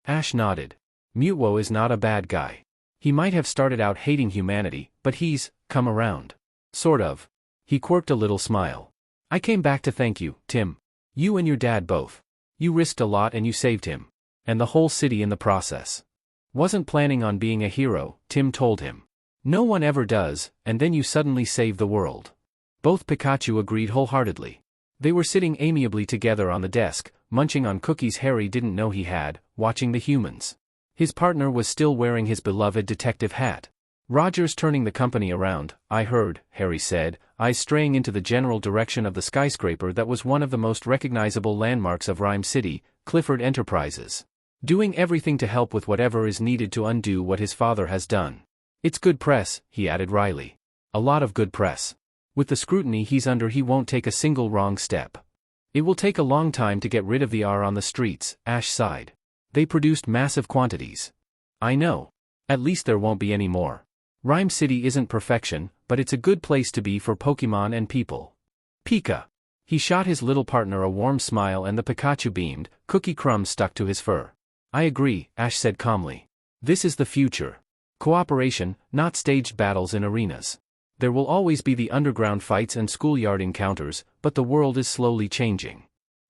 Ash nodded. Mewtwo is not a bad guy. He might have started out hating humanity, but he's come around. Sort of. He quirked a little smile. I came back to thank you, Tim. You and your dad both. You risked a lot and you saved him. And the whole city in the process. Wasn't planning on being a hero, Tim told him. No one ever does, and then you suddenly save the world. Both Pikachu agreed wholeheartedly. They were sitting amiably together on the desk, munching on cookies Harry didn't know he had, watching the humans. His partner was still wearing his beloved detective hat. Roger's turning the company around, I heard, Harry said, eyes straying into the general direction of the skyscraper that was one of the most recognizable landmarks of Ryme City, Clifford Enterprises. Doing everything to help with whatever is needed to undo what his father has done. It's good press, he added wryly. A lot of good press. With the scrutiny he's under he won't take a single wrong step. It will take a long time to get rid of the R on the streets, Ash sighed. They produced massive quantities. I know. At least there won't be any more. Ryme City isn't perfection, but it's a good place to be for Pokemon and people. Pika. He shot his little partner a warm smile and the Pikachu beamed, cookie crumbs stuck to his fur. I agree, Ash said calmly. This is the future. Cooperation, not staged battles in arenas. There will always be the underground fights and schoolyard encounters, but the world is slowly changing.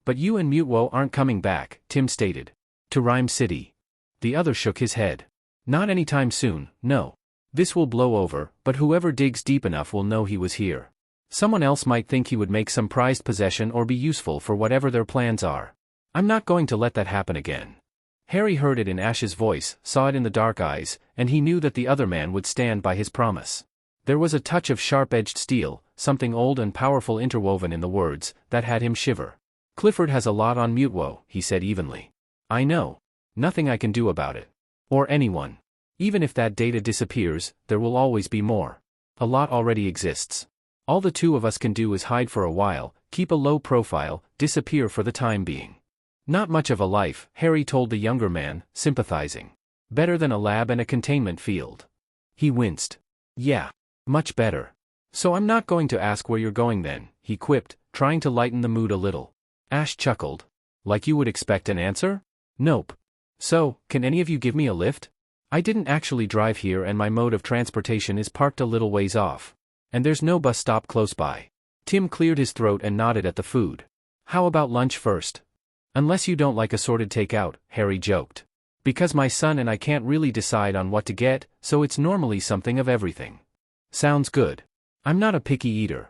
But you and Mewtwo aren't coming back, Tim stated. To Ryme City. The other shook his head. Not anytime soon, no. This will blow over, but whoever digs deep enough will know he was here. Someone else might think he would make some prized possession or be useful for whatever their plans are. I'm not going to let that happen again. Harry heard it in Ash's voice, saw it in the dark eyes, and he knew that the other man would stand by his promise. There was a touch of sharp-edged steel, something old and powerful interwoven in the words, that had him shiver. Clifford has a lot on Mewtwo, he said evenly. I know. Nothing I can do about it. Or anyone. Even if that data disappears, there will always be more. A lot already exists. All the two of us can do is hide for a while, keep a low profile, disappear for the time being. Not much of a life, Harry told the younger man, sympathizing. Better than a lab and a containment field. He winced. Yeah. Much better. So I'm not going to ask where you're going then, he quipped, trying to lighten the mood a little. Ash chuckled. Like you would expect an answer? Nope. So, can any of you give me a lift? I didn't actually drive here and my mode of transportation is parked a little ways off. And there's no bus stop close by. Tim cleared his throat and nodded at the food. How about lunch first? Unless you don't like assorted takeout, Harry joked. Because my son and I can't really decide on what to get, so it's normally something of everything. Sounds good. I'm not a picky eater.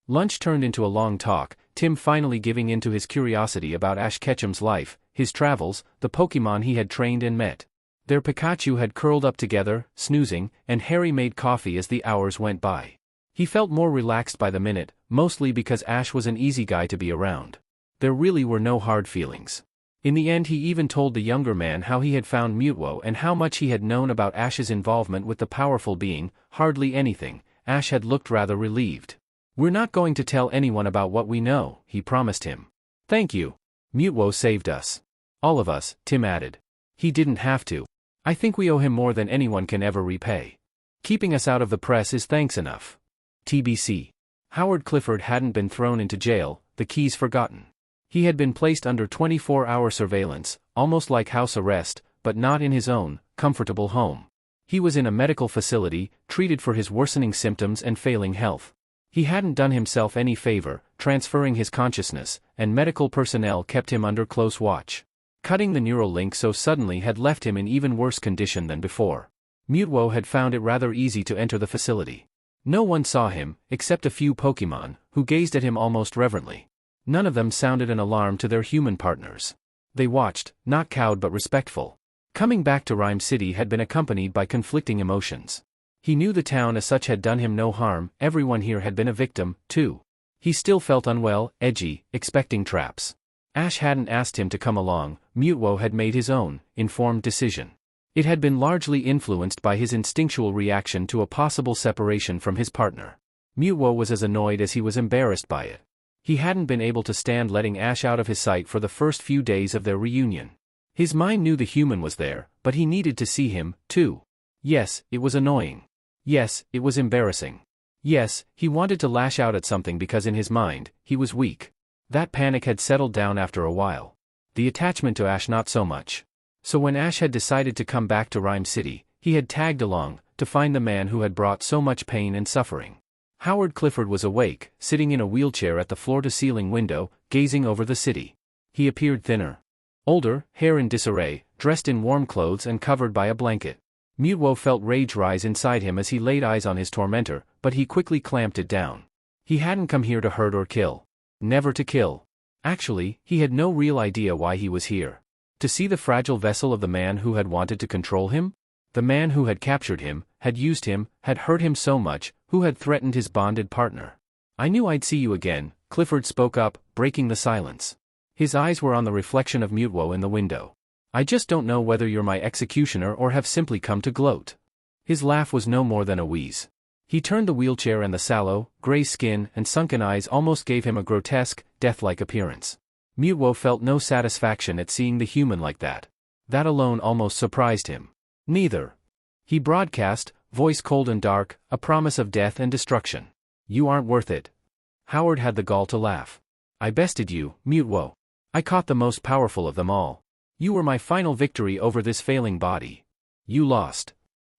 Lunch turned into a long talk, Tim finally giving in to his curiosity about Ash Ketchum's life, his travels, the Pokemon he had trained and met. Their Pikachu had curled up together, snoozing, and Harry made coffee as the hours went by. He felt more relaxed by the minute, mostly because Ash was an easy guy to be around. There really were no hard feelings. In the end he even told the younger man how he had found Mewtwo and how much he had known about Ash's involvement with the powerful being. Hardly anything. Ash had looked rather relieved. We're not going to tell anyone about what we know, he promised him. Thank you. Mewtwo saved us. All of us, Tim added. He didn't have to. I think we owe him more than anyone can ever repay. Keeping us out of the press is thanks enough. TBC. Howard Clifford hadn't been thrown into jail, the keys forgotten. He had been placed under 24-hour surveillance, almost like house arrest, but not in his own, comfortable home. He was in a medical facility, treated for his worsening symptoms and failing health. He hadn't done himself any favor, transferring his consciousness, and medical personnel kept him under close watch. Cutting the neural link so suddenly had left him in even worse condition than before. Mewtwo had found it rather easy to enter the facility. No one saw him, except a few Pokemon, who gazed at him almost reverently. None of them sounded an alarm to their human partners. They watched, not cowed but respectful. Coming back to Ryme City had been accompanied by conflicting emotions. He knew the town as such had done him no harm, everyone here had been a victim, too. He still felt unwell, edgy, expecting traps. Ash hadn't asked him to come along, Mewtwo had made his own, informed decision. It had been largely influenced by his instinctual reaction to a possible separation from his partner. Mewtwo was as annoyed as he was embarrassed by it. He hadn't been able to stand letting Ash out of his sight for the first few days of their reunion. His mind knew the human was there, but he needed to see him, too. Yes, it was annoying. Yes, it was embarrassing. Yes, he wanted to lash out at something because in his mind, he was weak. That panic had settled down after a while. The attachment to Ash not so much. So when Ash had decided to come back to Ryme City, he had tagged along, to find the man who had brought so much pain and suffering. Howard Clifford was awake, sitting in a wheelchair at the floor-to-ceiling window, gazing over the city. He appeared thinner. Older, hair in disarray, dressed in warm clothes and covered by a blanket. Mewtwo felt rage rise inside him as he laid eyes on his tormentor, but he quickly clamped it down. He hadn't come here to hurt or kill. Never to kill. Actually, he had no real idea why he was here. To see the fragile vessel of the man who had wanted to control him? The man who had captured him, had used him, had hurt him so much, who had threatened his bonded partner. I knew I'd see you again, Clifford spoke up, breaking the silence. His eyes were on the reflection of Mewtwo in the window. I just don't know whether you're my executioner or have simply come to gloat. His laugh was no more than a wheeze. He turned the wheelchair and the sallow, gray skin and sunken eyes almost gave him a grotesque, death-like appearance. Mewtwo felt no satisfaction at seeing the human like that. That alone almost surprised him. Neither. He broadcast, voice cold and dark, a promise of death and destruction. You aren't worth it. Howard had the gall to laugh. I bested you, Mewtwo. I caught the most powerful of them all. You were my final victory over this failing body. You lost.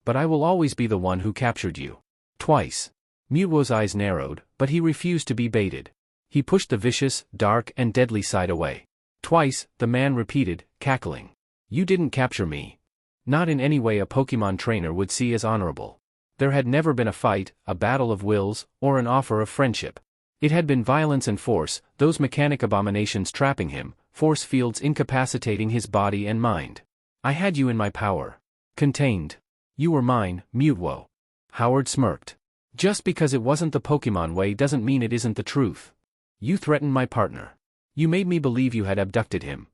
But I will always be the one who captured you. Twice. Mewtwo's eyes narrowed, but he refused to be baited. He pushed the vicious, dark and deadly side away. Twice, the man repeated, cackling. You didn't capture me. Not in any way a Pokemon trainer would see as honorable. There had never been a fight, a battle of wills, or an offer of friendship. It had been violence and force, those mechanic abominations trapping him, force fields incapacitating his body and mind. I had you in my power. Contained. You were mine, Mewtwo. Howard smirked. Just because it wasn't the Pokemon way doesn't mean it isn't the truth. You threatened my partner. You made me believe you had abducted him.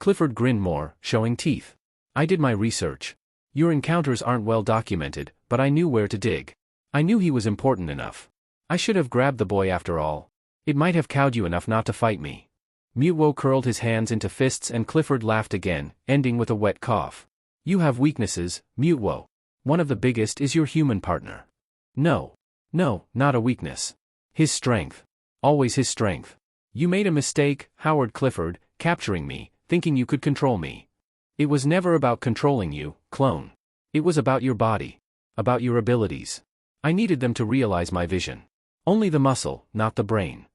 Clifford grinned more, showing teeth. I did my research. Your encounters aren't well documented, but I knew where to dig. I knew he was important enough. I should have grabbed the boy after all. It might have cowed you enough not to fight me. Mewtwo curled his hands into fists and Clifford laughed again, ending with a wet cough. You have weaknesses, Mewtwo. One of the biggest is your human partner. No, not a weakness. His strength. Always his strength. You made a mistake, Howard Clifford, capturing me, thinking you could control me. It was never about controlling you, clone. It was about your body. About your abilities. I needed them to realize my vision. Only the muscle, not the brain.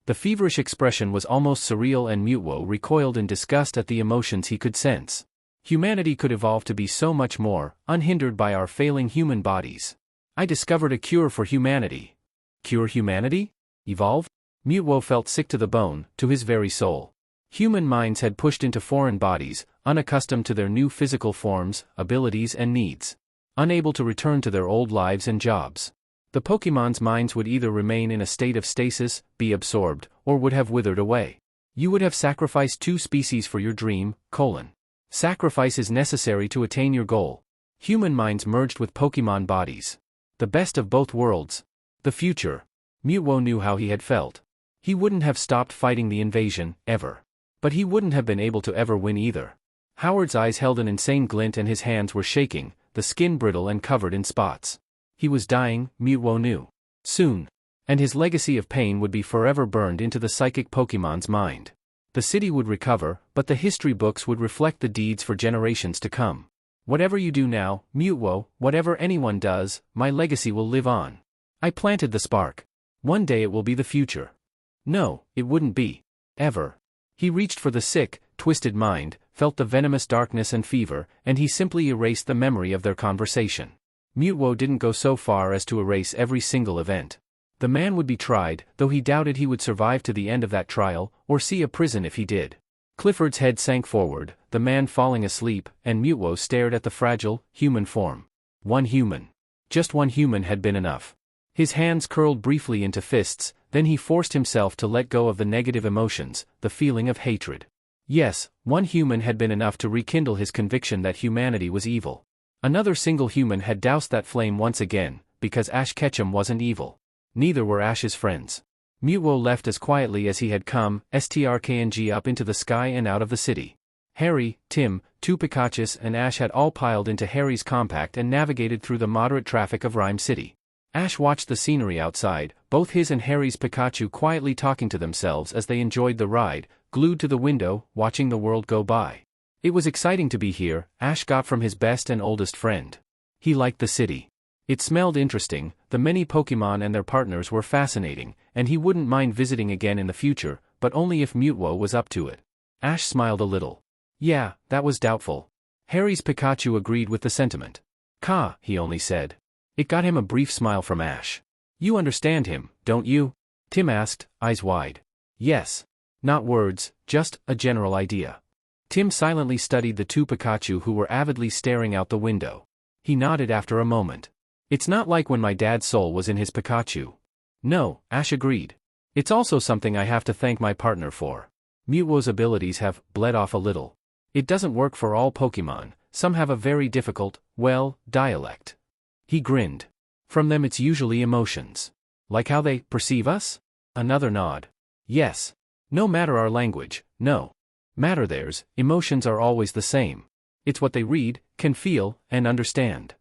The feverish expression was almost surreal and Mewtwo recoiled in disgust at the emotions he could sense. Humanity could evolve to be so much more, unhindered by our failing human bodies. I discovered a cure for humanity. Cure humanity? Evolve? Mewtwo felt sick to the bone, to his very soul. Human minds had pushed into foreign bodies, unaccustomed to their new physical forms, abilities and needs. Unable to return to their old lives and jobs. The Pokémon's minds would either remain in a state of stasis, be absorbed, or would have withered away. You would have sacrificed 2 species for your dream, Sacrifice is necessary to attain your goal. Human minds merged with Pokémon bodies. The best of both worlds. The future. Mewtwo knew how he had felt. He wouldn't have stopped fighting the invasion, ever. But he wouldn't have been able to ever win either. Howard's eyes held an insane glint and his hands were shaking, the skin brittle and covered in spots. He was dying, Mewtwo knew. Soon. And his legacy of pain would be forever burned into the psychic Pokémon's mind. The city would recover, but the history books would reflect the deeds for generations to come. Whatever you do now, Mewtwo, whatever anyone does, my legacy will live on. I planted the spark. One day it will be the future. No, it wouldn't be. Ever. He reached for the sick, twisted mind, felt the venomous darkness and fever, and he simply erased the memory of their conversation. Mewtwo didn't go so far as to erase every single event. The man would be tried, though he doubted he would survive to the end of that trial, or see a prison if he did. Clifford's head sank forward, the man falling asleep, and Mewtwo stared at the fragile, human form. One human. Just one human had been enough. His hands curled briefly into fists, then he forced himself to let go of the negative emotions, the feeling of hatred. Yes, one human had been enough to rekindle his conviction that humanity was evil. Another single human had doused that flame once again, because Ash Ketchum wasn't evil. Neither were Ash's friends. Mewtwo left as quietly as he had come, strkng up into the sky and out of the city. Harry, Tim, 2 Pikachus and Ash had all piled into Harry's compact and navigated through the moderate traffic of Ryme City. Ash watched the scenery outside, both his and Harry's Pikachu quietly talking to themselves as they enjoyed the ride, glued to the window, watching the world go by. It was exciting to be here, Ash got from his best and oldest friend. He liked the city. It smelled interesting, the many Pokémon and their partners were fascinating, and he wouldn't mind visiting again in the future, but only if Mewtwo was up to it. Ash smiled a little. Yeah, that was doubtful. Harry's Pikachu agreed with the sentiment. Ka, he only said. It got him a brief smile from Ash. You understand him, don't you? Tim asked, eyes wide. Yes. Not words, just a general idea. Tim silently studied the 2 Pikachu who were avidly staring out the window. He nodded after a moment. It's not like when my dad's soul was in his Pikachu. No, Ash agreed. It's also something I have to thank my partner for. Mewtwo's abilities have bled off a little. It doesn't work for all Pokémon, some have a very difficult, dialect. He grinned. From them it's usually emotions. Like how they perceive us? Another nod. Yes. No matter our language, no matter theirs, emotions are always the same. It's what they read, can feel, and understand.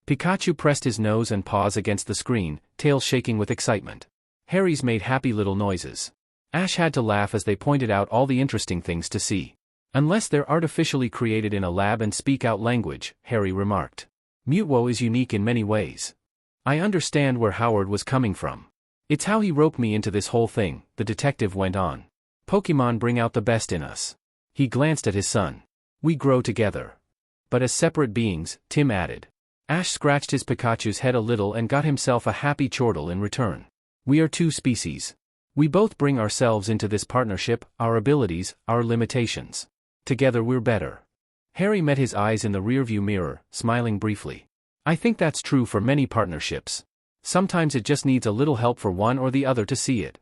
Pikachu pressed his nose and paws against the screen, tail shaking with excitement. Harry's made happy little noises. Ash had to laugh as they pointed out all the interesting things to see. Unless they're artificially created in a lab and speak out language, Harry remarked. Mewtwo is unique in many ways. I understand where Howard was coming from. It's how he roped me into this whole thing, the detective went on. Pokémon bring out the best in us. He glanced at his son. We grow together. But as separate beings, Tim added. Ash scratched his Pikachu's head a little and got himself a happy chortle in return. We are 2 species. We both bring ourselves into this partnership, our abilities, our limitations. Together we're better. Harry met his eyes in the rearview mirror, smiling briefly. I think that's true for many partnerships. Sometimes it just needs a little help for one or the other to see it.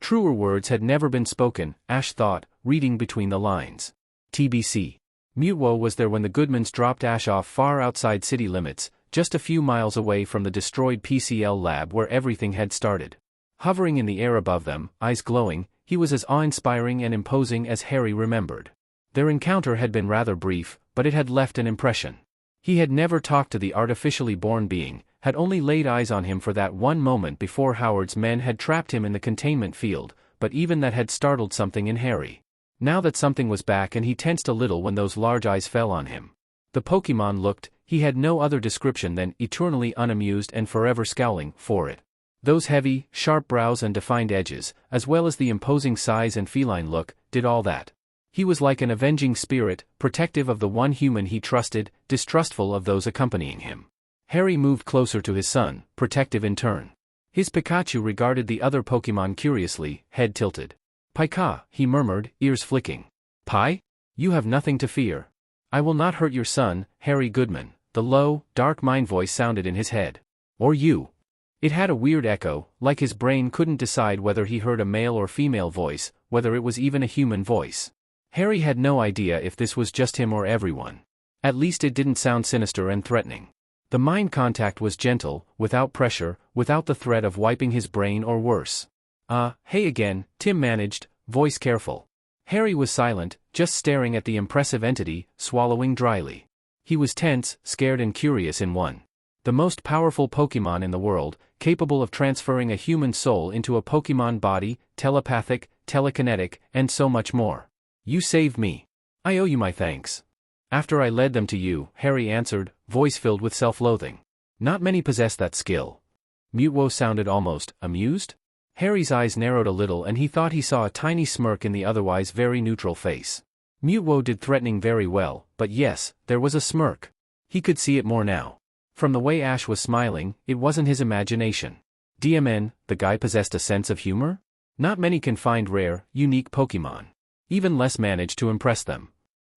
Truer words had never been spoken, Ash thought, reading between the lines. TBC. Mewtwo was there when the Goodmans dropped Ash off far outside city limits, just a few miles away from the destroyed PCL lab where everything had started. Hovering in the air above them, eyes glowing, he was as awe-inspiring and imposing as Harry remembered. Their encounter had been rather brief, but it had left an impression. He had never talked to the artificially born being, had only laid eyes on him for that one moment before Howard's men had trapped him in the containment field, but even that had startled something in Harry. Now that something was back, and he tensed a little when those large eyes fell on him. The Pokémon looked, he had no other description than eternally unamused and forever scowling for it. Those heavy, sharp brows and defined edges, as well as the imposing size and feline look, did all that. He was like an avenging spirit, protective of the one human he trusted, distrustful of those accompanying him. Harry moved closer to his son, protective in turn. His Pikachu regarded the other Pokémon curiously, head tilted. "Pika," he murmured, ears flicking. "Pi? You have nothing to fear. I will not hurt your son, Harry Goodman." The low, dark mind voice sounded in his head. "Or you." It had a weird echo, like his brain couldn't decide whether he heard a male or female voice, whether it was even a human voice. Harry had no idea if this was just him or everyone. At least it didn't sound sinister and threatening. The mind contact was gentle, without pressure, without the threat of wiping his brain or worse. Hey again," Tim managed, voice careful. Harry was silent, just staring at the impressive entity, swallowing dryly. He was tense, scared and curious in one. The most powerful Pokémon in the world, capable of transferring a human soul into a Pokémon body, telepathic, telekinetic, and so much more. "You saved me. I owe you my thanks." "After I led them to you," Harry answered, voice filled with self-loathing. "Not many possess that skill." Mewtwo sounded almost amused. Harry's eyes narrowed a little and he thought he saw a tiny smirk in the otherwise very neutral face. Mewtwo did threatening very well, but yes, there was a smirk. He could see it more now. From the way Ash was smiling, it wasn't his imagination. DMN, the guy possessed a sense of humor? Not many can find rare, unique Pokémon. Even less manage to impress them.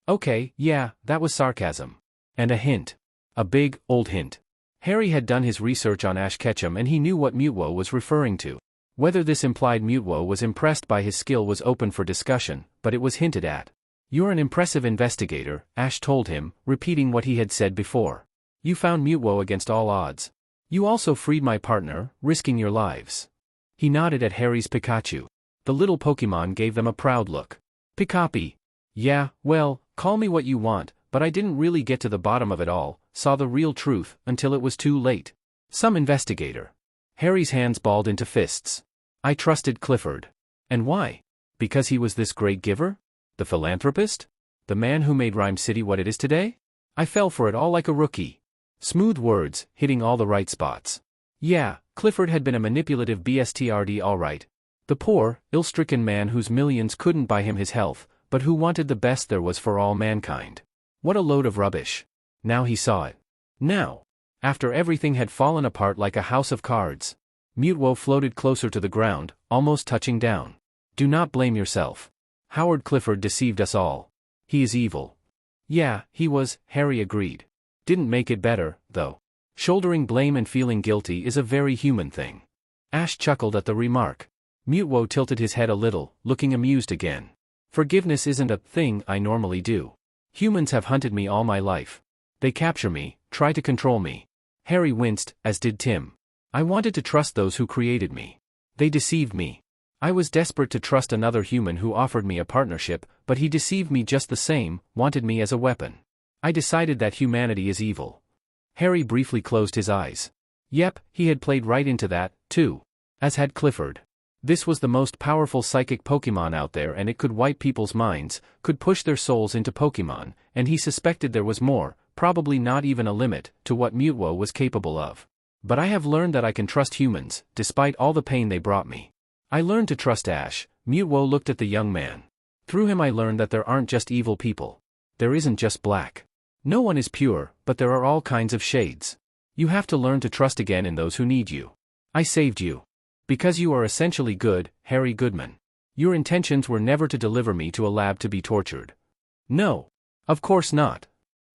Okay, yeah, that was sarcasm. And a hint. A big, old hint. Harry had done his research on Ash Ketchum and he knew what Mewtwo was referring to. Whether this implied Mewtwo was impressed by his skill was open for discussion, but it was hinted at. "You're an impressive investigator," Ash told him, repeating what he had said before. "You found Mewtwo against all odds. You also freed my partner, risking your lives." He nodded at Harry's Pikachu. The little Pokémon gave them a proud look. "Pikapi. Yeah, well, call me what you want, but I didn't really get to the bottom of it all, saw the real truth, until it was too late. Some investigator." Harry's hands balled into fists. "I trusted Clifford." "And why? Because he was this great giver? The philanthropist? The man who made Ryme City what it is today? I fell for it all like a rookie." Smooth words, hitting all the right spots. Yeah, Clifford had been a manipulative BSTRD all right. The poor, ill-stricken man whose millions couldn't buy him his health, but who wanted the best there was for all mankind. What a load of rubbish. Now he saw it. Now. After everything had fallen apart like a house of cards. Mewtwo floated closer to the ground, almost touching down. "Do not blame yourself. Howard Clifford deceived us all. He is evil." "Yeah, he was," Harry agreed. "Didn't make it better, though. Shouldering blame and feeling guilty is a very human thing." Ash chuckled at the remark. Mewtwo tilted his head a little, looking amused again. "Forgiveness isn't a thing I normally do. Humans have hunted me all my life. They capture me, try to control me." Harry winced, as did Tim. "I wanted to trust those who created me. They deceived me. I was desperate to trust another human who offered me a partnership, but he deceived me just the same, wanted me as a weapon. I decided that humanity is evil." Harry briefly closed his eyes. Yep, he had played right into that, too. As had Clifford. This was the most powerful psychic Pokémon out there and it could wipe people's minds, could push their souls into Pokémon, and he suspected there was more, probably not even a limit, to what Mewtwo was capable of. "But I have learned that I can trust humans, despite all the pain they brought me. I learned to trust Ash." Mewtwo looked at the young man. "Through him I learned that there aren't just evil people. There isn't just black. No one is pure, but there are all kinds of shades. You have to learn to trust again in those who need you. I saved you. Because you are essentially good, Harry Goodman. Your intentions were never to deliver me to a lab to be tortured." "No. Of course not,"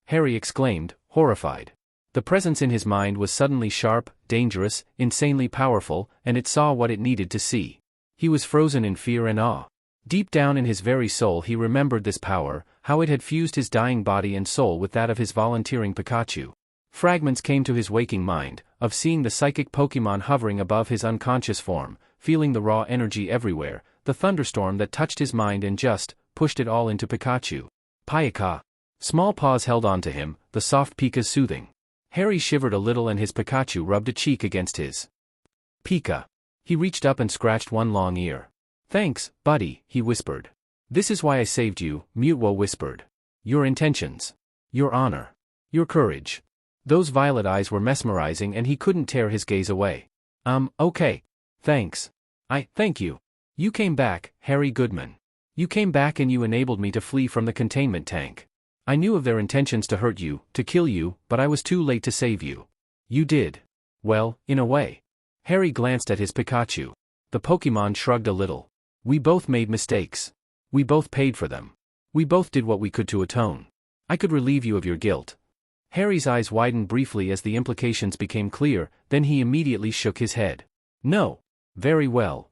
Harry exclaimed, horrified. The presence in his mind was suddenly sharp, dangerous, insanely powerful, and it saw what it needed to see. He was frozen in fear and awe. Deep down in his very soul he remembered this power, how it had fused his dying body and soul with that of his volunteering Pikachu. Fragments came to his waking mind, of seeing the psychic Pokemon hovering above his unconscious form, feeling the raw energy everywhere, the thunderstorm that touched his mind and just pushed it all into Pikachu. Pika. Small paws held onto him, the soft Pika's soothing. Harry shivered a little and his Pikachu rubbed a cheek against his. Pika. He reached up and scratched one long ear. Thanks, buddy, he whispered. This is why I saved you, Mewtwo whispered. Your intentions. Your honor. Your courage. Those violet eyes were mesmerizing and he couldn't tear his gaze away. Okay. Thanks. Thank you. You came back, Harry Goodman. You came back and you enabled me to flee from the containment tank. I knew of their intentions to hurt you, to kill you, but I was too late to save you. You did. Well, in a way. Harry glanced at his Pikachu. The Pokemon shrugged a little. We both made mistakes. We both paid for them. We both did what we could to atone. I could relieve you of your guilt. Harry's eyes widened briefly as the implications became clear, then he immediately shook his head. No. Very well.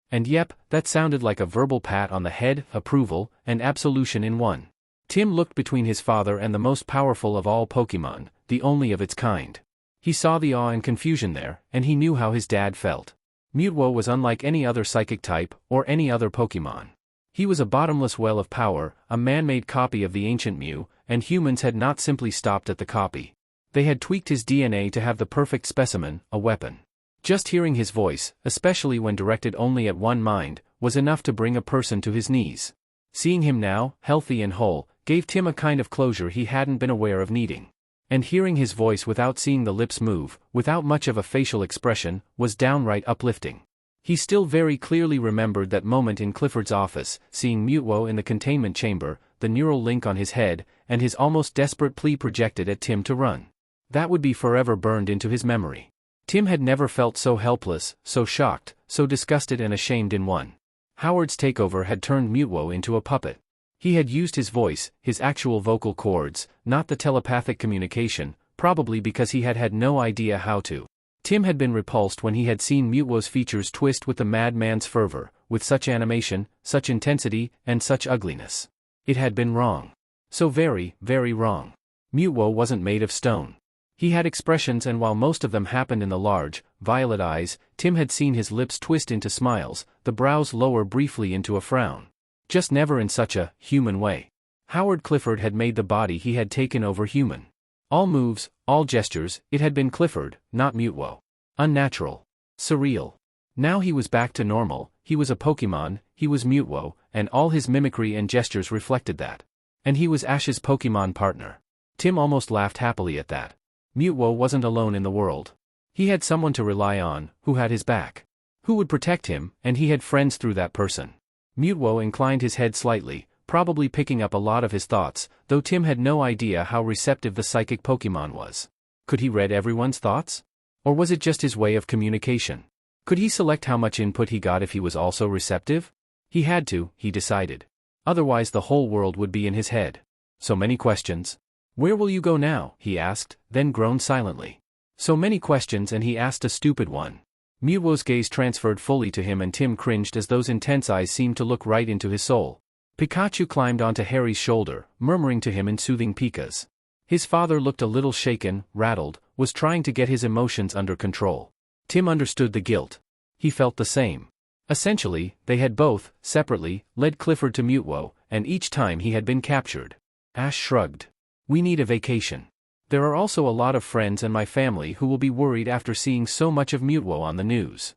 And yep, that sounded like a verbal pat on the head, approval, and absolution in one. Tim looked between his father and the most powerful of all Pokemon, the only of its kind. He saw the awe and confusion there, and he knew how his dad felt. Mewtwo was unlike any other psychic type, or any other Pokemon. He was a bottomless well of power, a man-made copy of the ancient Mew, and humans had not simply stopped at the copy. They had tweaked his DNA to have the perfect specimen, a weapon. Just hearing his voice, especially when directed only at one mind, was enough to bring a person to his knees. Seeing him now, healthy and whole, gave Tim a kind of closure he hadn't been aware of needing. And hearing his voice without seeing the lips move, without much of a facial expression, was downright uplifting. He still very clearly remembered that moment in Clifford's office, seeing Mewtwo in the containment chamber, the neural link on his head, and his almost desperate plea projected at Tim to run. That would be forever burned into his memory. Tim had never felt so helpless, so shocked, so disgusted and ashamed in one. Howard's takeover had turned Mewtwo into a puppet. He had used his voice, his actual vocal cords, not the telepathic communication, probably because he had had no idea how to. Tim had been repulsed when he had seen Mewtwo's features twist with the madman's fervor, with such animation, such intensity, and such ugliness. It had been wrong. So very, very wrong. Mewtwo wasn't made of stone. He had expressions, and while most of them happened in the large, violet eyes, Tim had seen his lips twist into smiles, the brows lower briefly into a frown. Just never in such a human way. Howard Clifford had made the body he had taken over human. All moves, all gestures, it had been Clifford, not Mewtwo. Unnatural. Surreal. Now he was back to normal, he was a Pokemon, he was Mewtwo, and all his mimicry and gestures reflected that. And he was Ash's Pokemon partner. Tim almost laughed happily at that. Mewtwo wasn't alone in the world. He had someone to rely on, who had his back. Who would protect him, and he had friends through that person. Mewtwo inclined his head slightly, probably picking up a lot of his thoughts, though Tim had no idea how receptive the psychic Pokemon was. Could he read everyone's thoughts? Or was it just his way of communication? Could he select how much input he got if he was also receptive? He had to, he decided. Otherwise the whole world would be in his head. So many questions. Where will you go now? He asked, then groaned silently. So many questions, and he asked a stupid one. Mewtwo's gaze transferred fully to him and Tim cringed as those intense eyes seemed to look right into his soul. Pikachu climbed onto Harry's shoulder, murmuring to him in soothing Pikas. His father looked a little shaken, rattled, was trying to get his emotions under control. Tim understood the guilt. He felt the same. Essentially, they had both, separately, led Clifford to Mewtwo, and each time he had been captured. Ash shrugged. We need a vacation. There are also a lot of friends and my family who will be worried after seeing so much of Mewtwo on the news.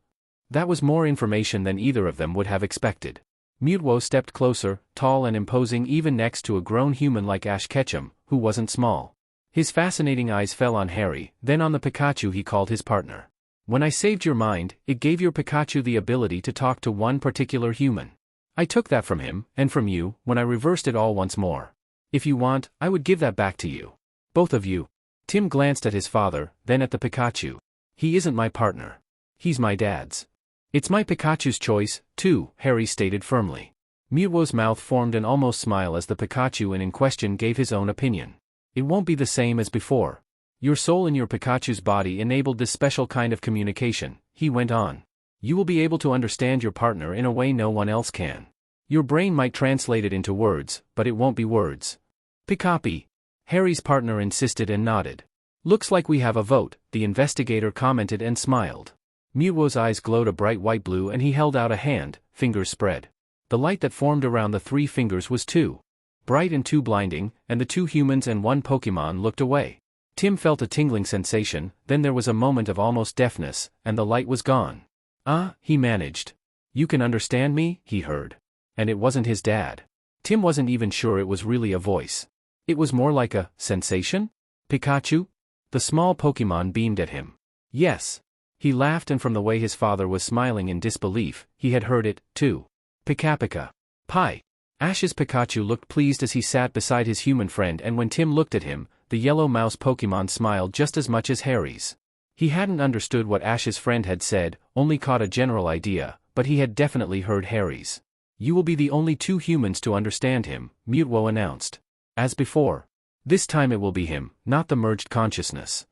That was more information than either of them would have expected. Mewtwo stepped closer, tall and imposing even next to a grown human like Ash Ketchum, who wasn't small. His fascinating eyes fell on Harry, then on the Pikachu he called his partner. When I saved your mind, it gave your Pikachu the ability to talk to one particular human. I took that from him, and from you, when I reversed it all once more. If you want, I would give that back to you. Both of you. Tim glanced at his father, then at the Pikachu. He isn't my partner. He's my dad's. It's my Pikachu's choice, too, Harry stated firmly. Mewtwo's mouth formed an almost smile as the Pikachu in question gave his own opinion. It won't be the same as before. Your soul in your Pikachu's body enabled this special kind of communication, he went on. You will be able to understand your partner in a way no one else can. Your brain might translate it into words, but it won't be words. Pikapi. Harry's partner insisted and nodded. Looks like we have a vote, the investigator commented and smiled. Mewtwo's eyes glowed a bright white blue and he held out a hand, fingers spread. The light that formed around the 3 fingers was too bright and too blinding, and the 2 humans and 1 Pokemon looked away. Tim felt a tingling sensation, then there was a moment of almost deafness, and the light was gone. He managed. You can understand me, he heard. And it wasn't his dad. Tim wasn't even sure it was really a voice. It was more like a sensation? Pikachu? The small Pokemon beamed at him. Yes. He laughed, and from the way his father was smiling in disbelief, he had heard it, too. Pika Pika. Pie. Ash's Pikachu looked pleased as he sat beside his human friend, and when Tim looked at him, the yellow mouse Pokemon smiled just as much as Harry's. He hadn't understood what Ash's friend had said, only caught a general idea, but he had definitely heard Harry's. You will be the only 2 humans to understand him, Mewtwo announced. As before. This time it will be him, not the merged consciousness.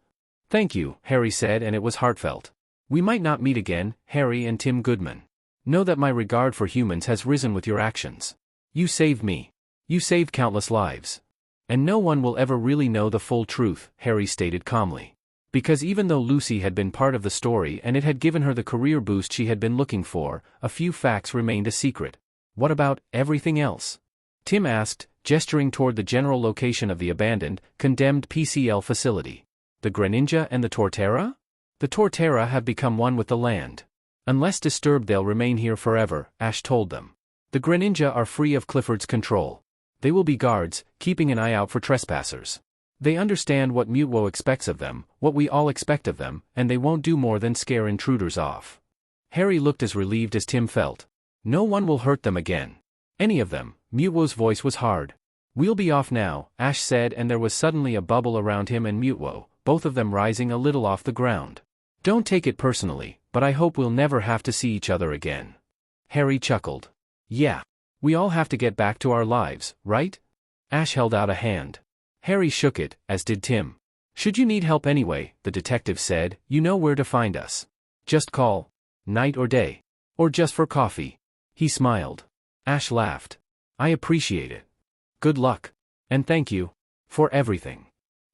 Thank you, Harry said, and it was heartfelt. We might not meet again, Harry and Tim Goodman. Know that my regard for humans has risen with your actions. You saved me. You saved countless lives. And no one will ever really know the full truth, Harry stated calmly. Because even though Lucy had been part of the story and it had given her the career boost she had been looking for, a few facts remained a secret. What about everything else? Tim asked, gesturing toward the general location of the abandoned, condemned PCL facility. The Greninja and the Torterra? The Torterra have become one with the land. Unless disturbed, they'll remain here forever, Ash told them. The Greninja are free of Clifford's control. They will be guards, keeping an eye out for trespassers. They understand what Mewtwo expects of them, what we all expect of them, and they won't do more than scare intruders off. Harry looked as relieved as Tim felt. No one will hurt them again. Any of them. Mewtwo's voice was hard. We'll be off now, Ash said, and there was suddenly a bubble around him and Mewtwo, both of them rising a little off the ground. Don't take it personally, but I hope we'll never have to see each other again. Harry chuckled. Yeah. We all have to get back to our lives, right? Ash held out a hand. Harry shook it, as did Tim. Should you need help anyway, the detective said, you know where to find us. Just call. Night or day. Or just for coffee. He smiled. Ash laughed. I appreciate it. Good luck. And thank you. For everything.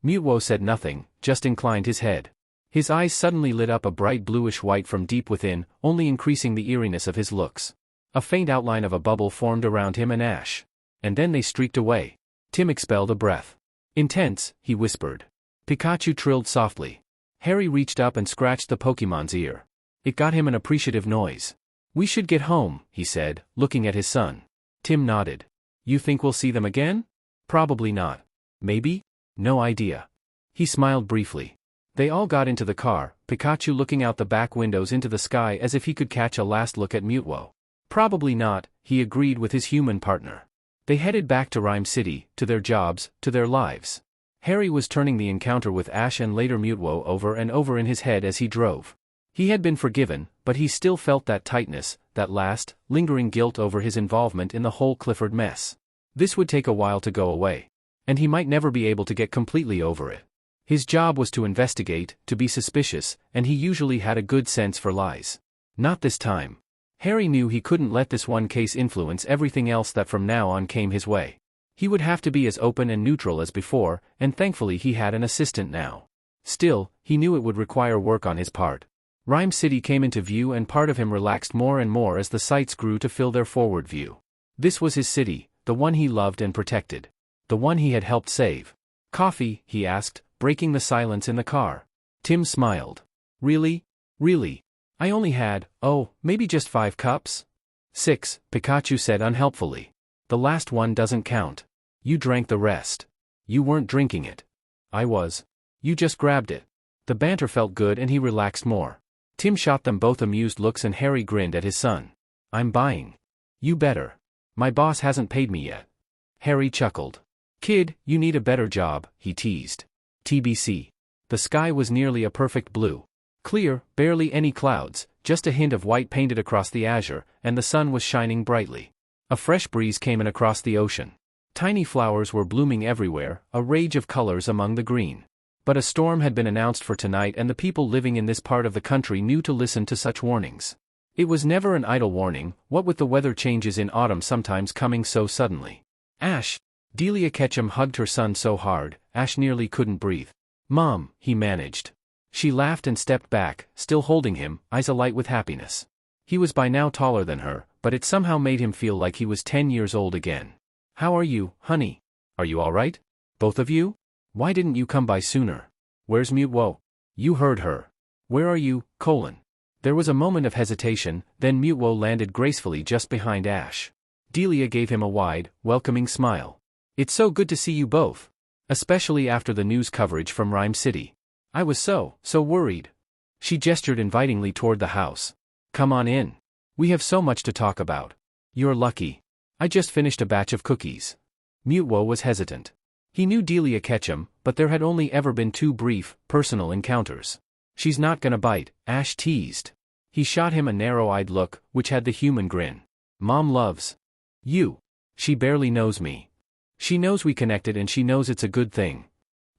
Mewtwo said nothing, just inclined his head. His eyes suddenly lit up a bright bluish white from deep within, only increasing the eeriness of his looks. A faint outline of a bubble formed around him and Ash. And then they streaked away. Tim expelled a breath. Intense, he whispered. Pikachu trilled softly. Harry reached up and scratched the Pokemon's ear. It got him an appreciative noise. We should get home, he said, looking at his son. Tim nodded. You think we'll see them again? Probably not. Maybe? No idea. He smiled briefly. They all got into the car, Pikachu looking out the back windows into the sky as if he could catch a last look at Mewtwo. Probably not, he agreed with his human partner. They headed back to Ryme City, to their jobs, to their lives. Harry was turning the encounter with Ash and later Mewtwo over and over in his head as he drove. He had been forgiven, but he still felt that tightness, that last, lingering guilt over his involvement in the whole Clifford mess. This would take a while to go away. And he might never be able to get completely over it. His job was to investigate, to be suspicious, and he usually had a good sense for lies. Not this time. Harry knew he couldn't let this one case influence everything else that from now on came his way. He would have to be as open and neutral as before, and thankfully he had an assistant now. Still, he knew it would require work on his part. Ryme City came into view and part of him relaxed more and more as the sights grew to fill their forward view. This was his city, the one he loved and protected. The one he had helped save. Coffee, he asked, breaking the silence in the car. Tim smiled. Really? Really? I only had, maybe just 5 cups? 6, Pikachu said unhelpfully. The last one doesn't count. You drank the rest. You weren't drinking it. I was. You just grabbed it. The banter felt good and he relaxed more. Tim shot them both amused looks and Harry grinned at his son. I'm buying. You better. My boss hasn't paid me yet. Harry chuckled. Kid, you need a better job, he teased. TBC. The sky was nearly a perfect blue. Clear, barely any clouds, just a hint of white painted across the azure, and the sun was shining brightly. A fresh breeze came in across the ocean. Tiny flowers were blooming everywhere, a rage of colors among the green. But a storm had been announced for tonight and the people living in this part of the country knew to listen to such warnings. It was never an idle warning, what with the weather changes in autumn sometimes coming so suddenly. Ash! Delia Ketchum hugged her son so hard, Ash nearly couldn't breathe. Mom, he managed. She laughed and stepped back, still holding him, eyes alight with happiness. He was by now taller than her, but it somehow made him feel like he was 10 years old again. How are you, honey? Are you all right? Both of you? Why didn't you come by sooner? Where's Mewtwo? You heard her. Where are you, ? There was a moment of hesitation, then Mewtwo landed gracefully just behind Ash. Delia gave him a wide, welcoming smile. It's so good to see you both. Especially after the news coverage from Ryme City. I was so worried. She gestured invitingly toward the house. Come on in. We have so much to talk about. You're lucky. I just finished a batch of cookies. Mewtwo was hesitant. He knew Delia Ketchum, but there had only ever been 2 brief, personal encounters. She's not gonna bite, Ash teased. He shot him a narrow-eyed look, which had the human grin. Mom loves you. She barely knows me. She knows we connected and she knows it's a good thing.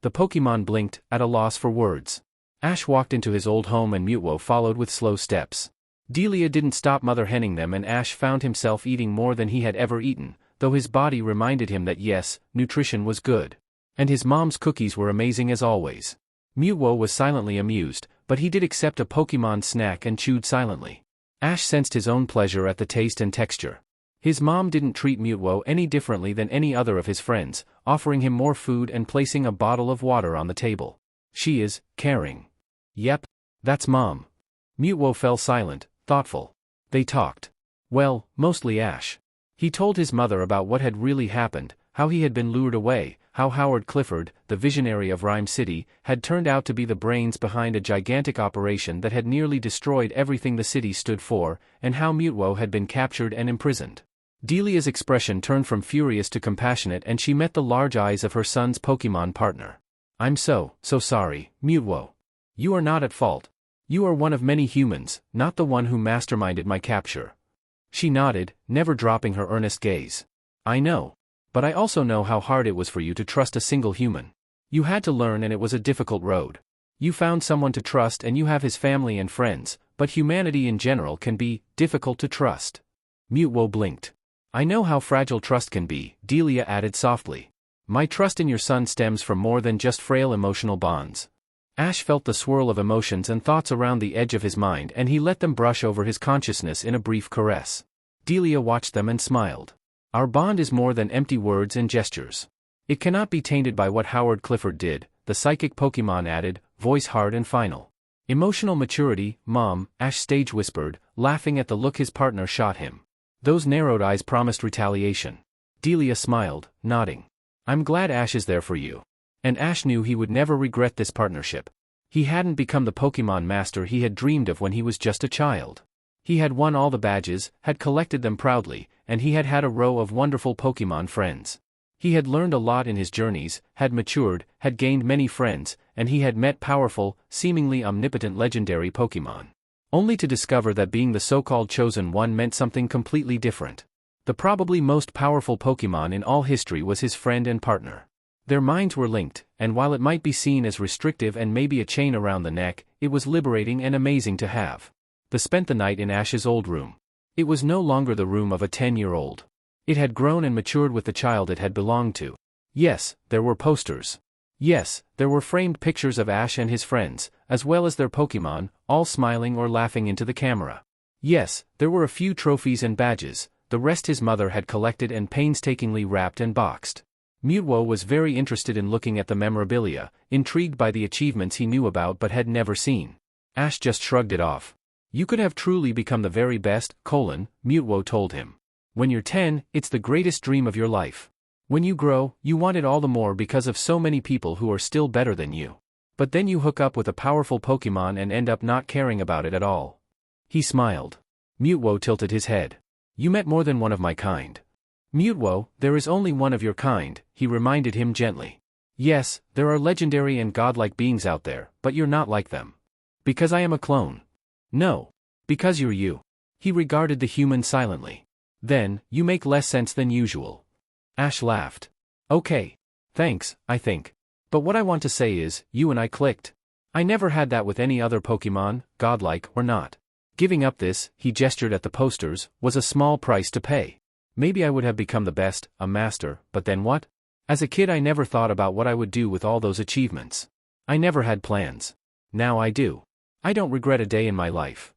The Pokemon blinked, at a loss for words. Ash walked into his old home and Mewtwo followed with slow steps. Delia didn't stop mother-henning them and Ash found himself eating more than he had ever eaten, though his body reminded him that yes, nutrition was good. And his mom's cookies were amazing as always. Mewtwo was silently amused, but he did accept a Pokemon snack and chewed silently. Ash sensed his own pleasure at the taste and texture. His mom didn't treat Mewtwo any differently than any other of his friends, offering him more food and placing a bottle of water on the table. She is caring. Yep. That's Mom. Mewtwo fell silent, thoughtful. They talked. Well, mostly Ash. He told his mother about what had really happened, how he had been lured away, how Howard Clifford, the visionary of Ryme City, had turned out to be the brains behind a gigantic operation that had nearly destroyed everything the city stood for, and how Mewtwo had been captured and imprisoned. Delia's expression turned from furious to compassionate and she met the large eyes of her son's Pokemon partner. I'm so sorry, Mewtwo. You are not at fault. You are one of many humans, not the one who masterminded my capture. She nodded, never dropping her earnest gaze. I know. But I also know how hard it was for you to trust a single human. You had to learn and it was a difficult road. You found someone to trust and you have his family and friends, but humanity in general can be difficult to trust. Mewtwo blinked. I know how fragile trust can be, Delia added softly. My trust in your son stems from more than just frail emotional bonds. Ash felt the swirl of emotions and thoughts around the edge of his mind and he let them brush over his consciousness in a brief caress. Delia watched them and smiled. Our bond is more than empty words and gestures. It cannot be tainted by what Howard Clifford did, the psychic Pokemon added, voice hard and final. Emotional maturity, Mom, Ash stage whispered, laughing at the look his partner shot him. Those narrowed eyes promised retaliation. Delia smiled, nodding. I'm glad Ash is there for you. And Ash knew he would never regret this partnership. He hadn't become the Pokemon master he had dreamed of when he was just a child. He had won all the badges, had collected them proudly, and he had had a row of wonderful Pokemon friends. He had learned a lot in his journeys, had matured, had gained many friends, and he had met powerful, seemingly omnipotent legendary Pokemon. Only to discover that being the so-called chosen one meant something completely different. The probably most powerful Pokemon in all history was his friend and partner. Their minds were linked, and while it might be seen as restrictive and maybe a chain around the neck, it was liberating and amazing to have. They spent the night in Ash's old room. It was no longer the room of a 10-year-old. It had grown and matured with the child it had belonged to. Yes, there were posters. Yes, there were framed pictures of Ash and his friends, as well as their Pokemon, all smiling or laughing into the camera. Yes, there were a few trophies and badges, the rest his mother had collected and painstakingly wrapped and boxed. Mewtwo was very interested in looking at the memorabilia, intrigued by the achievements he knew about but had never seen. Ash just shrugged it off. You could have truly become the very best, Mewtwo told him. When you're 10, it's the greatest dream of your life. When you grow, you want it all the more because of so many people who are still better than you. But then you hook up with a powerful Pokemon and end up not caring about it at all. He smiled. Mewtwo tilted his head. You met more than one of my kind. Mewtwo, there is only one of your kind, he reminded him gently. Yes, there are legendary and godlike beings out there, but you're not like them. Because I am a clone. No. Because you're you. He regarded the human silently. Then, you make less sense than usual. Ash laughed. Okay. Thanks, I think. But what I want to say is, you and I clicked. I never had that with any other Pokemon, godlike or not. Giving up this, he gestured at the posters, was a small price to pay. Maybe I would have become the best, a master, but then what? As a kid I never thought about what I would do with all those achievements. I never had plans. Now I do. I don't regret a day in my life.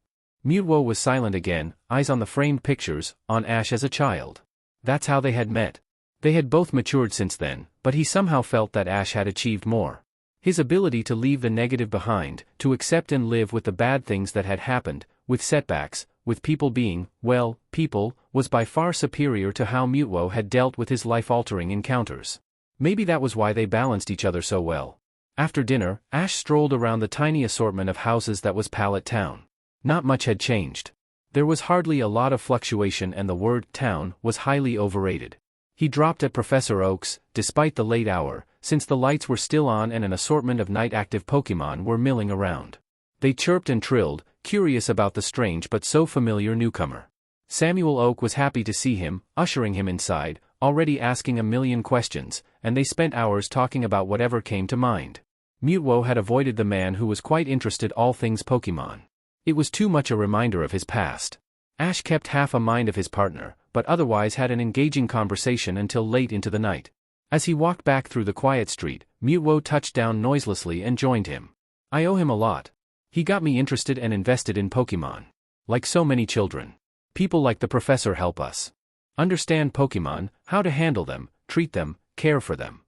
Mewtwo was silent again, eyes on the framed pictures, on Ash as a child. That's how they had met. They had both matured since then, but he somehow felt that Ash had achieved more. His ability to leave the negative behind, to accept and live with the bad things that had happened, with setbacks, with people being, well, people, was by far superior to how Mewtwo had dealt with his life-altering encounters. Maybe that was why they balanced each other so well. After dinner, Ash strolled around the tiny assortment of houses that was Pallet Town. Not much had changed. There was hardly a lot of fluctuation and the word town was highly overrated. He dropped at Professor Oak's, despite the late hour, since the lights were still on and an assortment of night-active Pokémon were milling around. They chirped and trilled, curious about the strange but so familiar newcomer. Samuel Oak was happy to see him, ushering him inside, already asking a million questions, and they spent hours talking about whatever came to mind. Mewtwo had avoided the man who was quite interested all things Pokémon. It was too much a reminder of his past. Ash kept half a mind of his partner, but otherwise had an engaging conversation until late into the night. As he walked back through the quiet street, Mewtwo touched down noiselessly and joined him. I owe him a lot. He got me interested and invested in Pokémon. Like so many children. People like the professor help us understand Pokémon, how to handle them, treat them, care for them.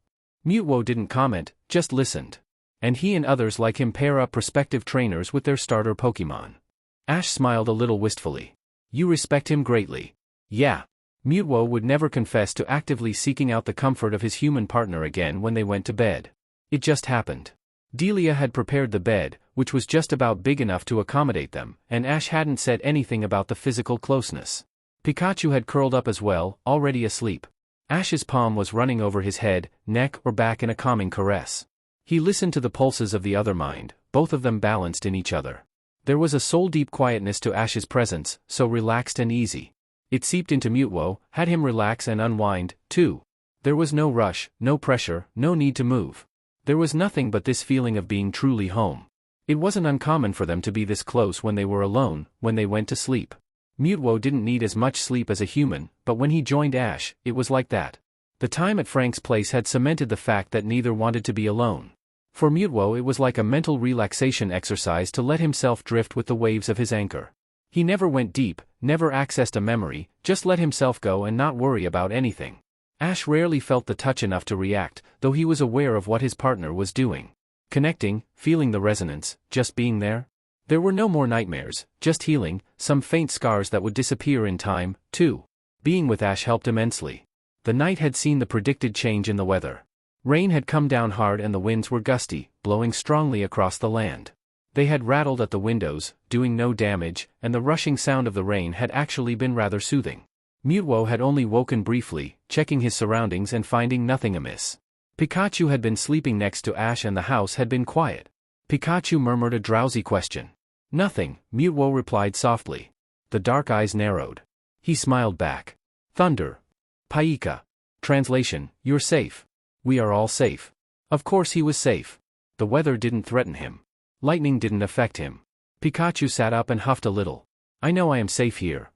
Mewtwo didn't comment, just listened. And he and others like him pair up prospective trainers with their starter Pokémon. Ash smiled a little wistfully. You respect him greatly. Yeah. Mewtwo would never confess to actively seeking out the comfort of his human partner again when they went to bed. It just happened. Delia had prepared the bed, which was just about big enough to accommodate them, and Ash hadn't said anything about the physical closeness. Pikachu had curled up as well, already asleep. Ash's palm was running over his head, neck or back in a calming caress. He listened to the pulses of the other mind, both of them balanced in each other. There was a soul-deep quietness to Ash's presence, so relaxed and easy. It seeped into Mewtwo, had him relax and unwind, too. There was no rush, no pressure, no need to move. There was nothing but this feeling of being truly home. It wasn't uncommon for them to be this close when they were alone, when they went to sleep. Mewtwo didn't need as much sleep as a human, but when he joined Ash, it was like that. The time at Frank's place had cemented the fact that neither wanted to be alone. For Mewtwo it was like a mental relaxation exercise to let himself drift with the waves of his anchor. He never went deep, never accessed a memory, just let himself go and not worry about anything. Ash rarely felt the touch enough to react, though he was aware of what his partner was doing. Connecting, feeling the resonance, just being there. There were no more nightmares, just healing, some faint scars that would disappear in time, too. Being with Ash helped immensely. The night had seen the predicted change in the weather. Rain had come down hard and the winds were gusty, blowing strongly across the land. They had rattled at the windows, doing no damage, and the rushing sound of the rain had actually been rather soothing. Mewtwo had only woken briefly, checking his surroundings and finding nothing amiss. Pikachu had been sleeping next to Ash and the house had been quiet. Pikachu murmured a drowsy question. Nothing, Mewtwo replied softly. The dark eyes narrowed. He smiled back. Thunder. Pika. Translation, you're safe. We are all safe. Of course he was safe. The weather didn't threaten him. Lightning didn't affect him. Pikachu sat up and huffed a little. I know I am safe here.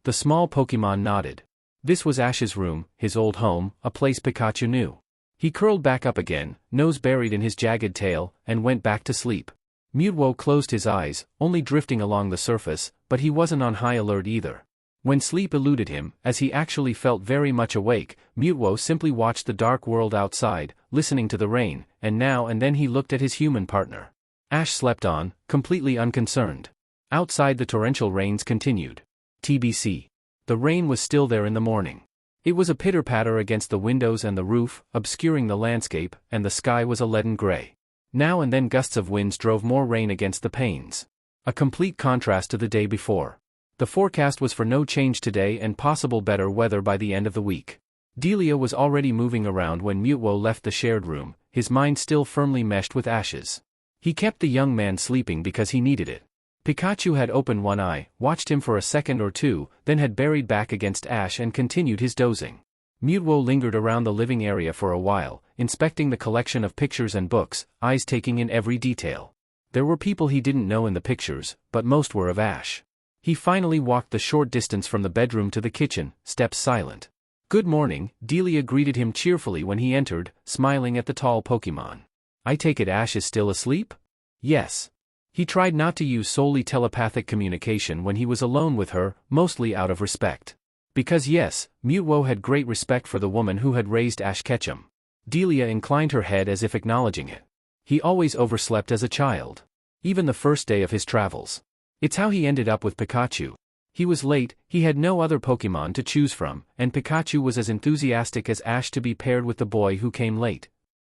The small Pokémon nodded. This was Ash's room, his old home, a place Pikachu knew. He curled back up again, nose buried in his jagged tail, and went back to sleep. Mewtwo closed his eyes, only drifting along the surface, but he wasn't on high alert either. When sleep eluded him, as he actually felt very much awake, Mewtwo simply watched the dark world outside, listening to the rain, and now and then he looked at his human partner. Ash slept on, completely unconcerned. Outside the torrential rains continued. TBC. The rain was still there in the morning. It was a pitter-patter against the windows and the roof, obscuring the landscape, and the sky was a leaden gray. Now and then gusts of winds drove more rain against the panes. A complete contrast to the day before. The forecast was for no change today and possible better weather by the end of the week. Delia was already moving around when Mewtwo left the shared room, his mind still firmly meshed with Ash's. He kept the young man sleeping because he needed it. Pikachu had opened one eye, watched him for a second or two, then had buried back against Ash and continued his dozing. Mewtwo lingered around the living area for a while, inspecting the collection of pictures and books, eyes taking in every detail. There were people he didn't know in the pictures, but most were of Ash. He finally walked the short distance from the bedroom to the kitchen, steps silent. Good morning, Delia greeted him cheerfully when he entered, smiling at the tall Pokémon. I take it Ash is still asleep? Yes. He tried not to use solely telepathic communication when he was alone with her, mostly out of respect. Because yes, Mewtwo had great respect for the woman who had raised Ash Ketchum. Delia inclined her head as if acknowledging it. He always overslept as a child. Even the first day of his travels. It's how he ended up with Pikachu. He was late, he had no other Pokemon to choose from, and Pikachu was as enthusiastic as Ash to be paired with the boy who came late.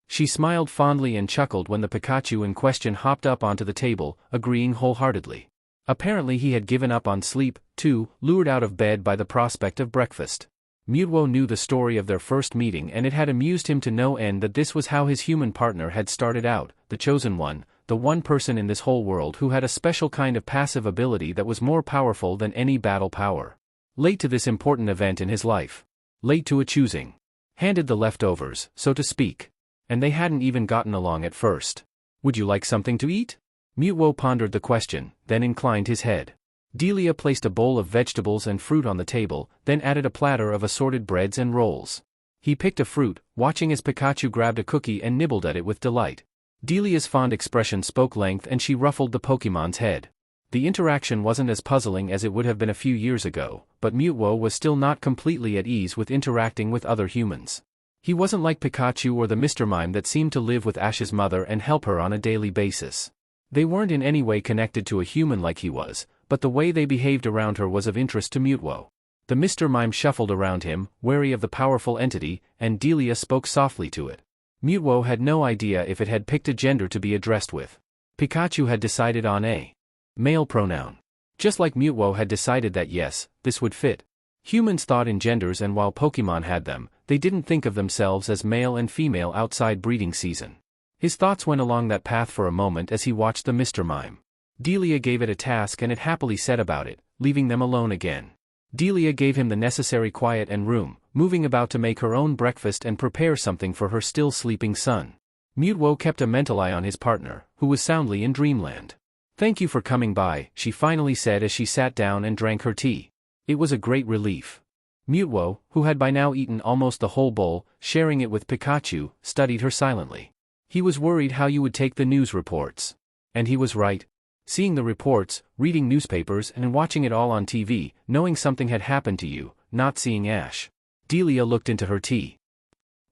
She smiled fondly and chuckled when the Pikachu in question hopped up onto the table, agreeing wholeheartedly. Apparently he had given up on sleep, too, lured out of bed by the prospect of breakfast. Mewtwo knew the story of their first meeting, and it had amused him to no end that this was how his human partner had started out, the chosen one, the one person in this whole world who had a special kind of passive ability that was more powerful than any battle power. Late to this important event in his life. Late to a choosing. Handed the leftovers, so to speak. And they hadn't even gotten along at first. Would you like something to eat? Mewtwo pondered the question, then inclined his head. Delia placed a bowl of vegetables and fruit on the table, then added a platter of assorted breads and rolls. He picked a fruit, watching as Pikachu grabbed a cookie and nibbled at it with delight. Delia's fond expression spoke length and she ruffled the Pokemon's head. The interaction wasn't as puzzling as it would have been a few years ago, but Mewtwo was still not completely at ease with interacting with other humans. He wasn't like Pikachu or the Mr. Mime that seemed to live with Ash's mother and help her on a daily basis. They weren't in any way connected to a human like he was, but the way they behaved around her was of interest to Mewtwo. The Mr. Mime shuffled around him, wary of the powerful entity, and Delia spoke softly to it. Mewtwo had no idea if it had picked a gender to be addressed with. Pikachu had decided on a male pronoun. Just like Mewtwo had decided that yes, this would fit. Humans thought in genders, and while Pokemon had them, they didn't think of themselves as male and female outside breeding season. His thoughts went along that path for a moment as he watched the Mr. Mime. Delia gave it a task and it happily set about it, leaving them alone again. Delia gave him the necessary quiet and room, moving about to make her own breakfast and prepare something for her still sleeping son. Mewtwo kept a mental eye on his partner, who was soundly in dreamland. "Thank you for coming by," she finally said as she sat down and drank her tea. It was a great relief. Mewtwo, who had by now eaten almost the whole bowl, sharing it with Pikachu, studied her silently. He was worried how you would take the news reports. And he was right. Seeing the reports, reading newspapers and watching it all on TV, knowing something had happened to you, not seeing Ash. Delia looked into her tea.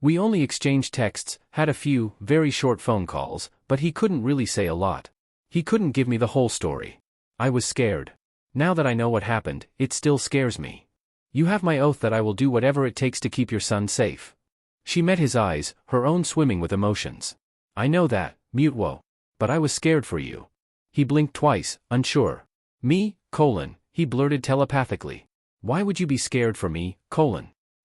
"We only exchanged texts, had a few, very short phone calls, but he couldn't really say a lot. He couldn't give me the whole story. I was scared. Now that I know what happened, it still scares me. You have my oath that I will do whatever it takes to keep your son safe." She met his eyes, her own swimming with emotions. "I know that, Mewtwo. But I was scared for you." He blinked twice, unsure. "Me, ? He blurted telepathically. "Why would you be scared for me, ?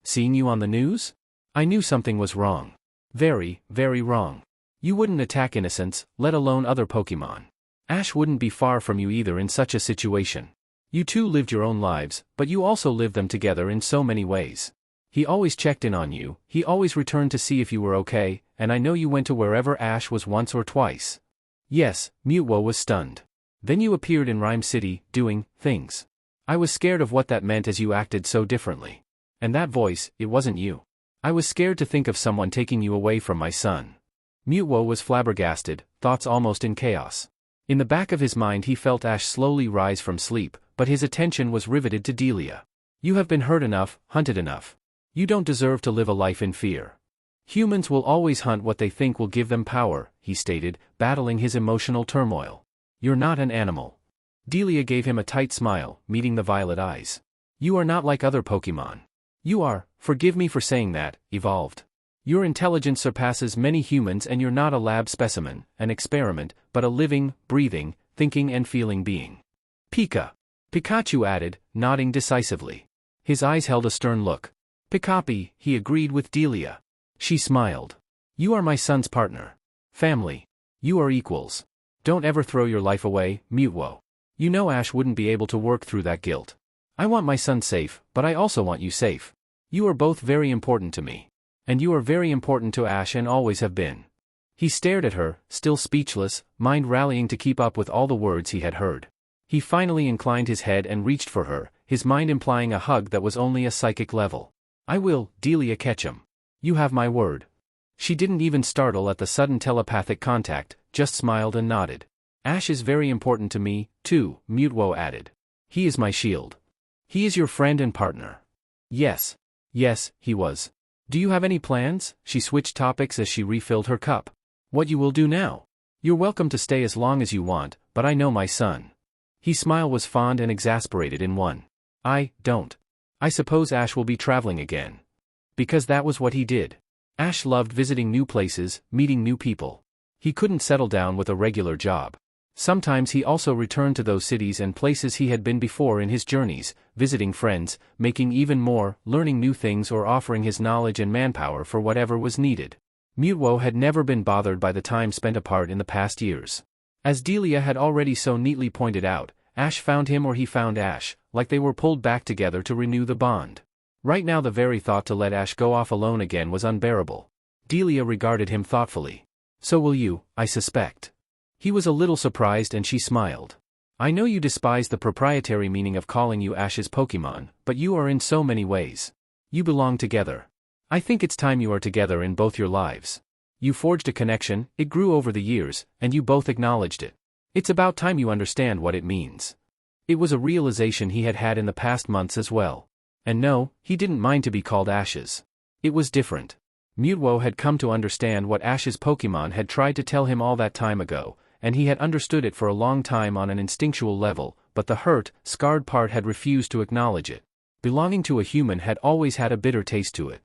Seeing you on the news? I knew something was wrong. Very, very wrong. You wouldn't attack innocents, let alone other Pokemon. Ash wouldn't be far from you either in such a situation. You two lived your own lives, but you also lived them together in so many ways. He always checked in on you, he always returned to see if you were okay, and I know you went to wherever Ash was once or twice." "Yes," Mewtwo was stunned. "Then you appeared in Ryme City, doing things. I was scared of what that meant as you acted so differently. And that voice, it wasn't you. I was scared to think of someone taking you away from my son." Mewtwo was flabbergasted, thoughts almost in chaos. In the back of his mind he felt Ash slowly rise from sleep, but his attention was riveted to Delia. "You have been hurt enough, hunted enough. You don't deserve to live a life in fear. Humans will always hunt what they think will give them power," he stated, battling his emotional turmoil. "You're not an animal." Delia gave him a tight smile, meeting the violet eyes. "You are not like other Pokemon. You are, forgive me for saying that, evolved. Your intelligence surpasses many humans and you're not a lab specimen, an experiment, but a living, breathing, thinking and feeling being." "Pika," Pikachu added, nodding decisively. His eyes held a stern look. "Pikapi," he agreed with Delia. She smiled. "You are my son's partner. Family. You are equals. Don't ever throw your life away, Mewtwo. You know Ash wouldn't be able to work through that guilt. I want my son safe, but I also want you safe. You are both very important to me. And you are very important to Ash and always have been." He stared at her, still speechless, mind rallying to keep up with all the words he had heard. He finally inclined his head and reached for her, his mind implying a hug that was only a psychic level. "I will, Delia Ketchum. You have my word." She didn't even startle at the sudden telepathic contact, just smiled and nodded. Ash is very important to me, too, Mewtwo added. He is my shield. He is your friend and partner. Yes. Yes, he was. Do you have any plans? She switched topics as she refilled her cup. What you will do now? You're welcome to stay as long as you want, but I know my son. His smile was fond and exasperated in one. I don't. I suppose Ash will be traveling again. Because that was what he did. Ash loved visiting new places, meeting new people. He couldn't settle down with a regular job. Sometimes he also returned to those cities and places he had been before in his journeys, visiting friends, making even more, learning new things or offering his knowledge and manpower for whatever was needed. Mewtwo had never been bothered by the time spent apart in the past years. As Delia had already so neatly pointed out, Ash found him or he found Ash, like they were pulled back together to renew the bond. Right now the very thought to let Ash go off alone again was unbearable. Delia regarded him thoughtfully. So will you, I suspect. He was a little surprised and she smiled. I know you despise the proprietary meaning of calling you Ash's Pokemon, but you are in so many ways. You belong together. I think it's time you are together in both your lives. You forged a connection, it grew over the years, and you both acknowledged it. It's about time you understand what it means. It was a realization he had had in the past months as well. And no, he didn't mind to be called Ash's. It was different. Mewtwo had come to understand what Ash's Pokemon had tried to tell him all that time ago, and he had understood it for a long time on an instinctual level, but the hurt, scarred part had refused to acknowledge it. Belonging to a human had always had a bitter taste to it.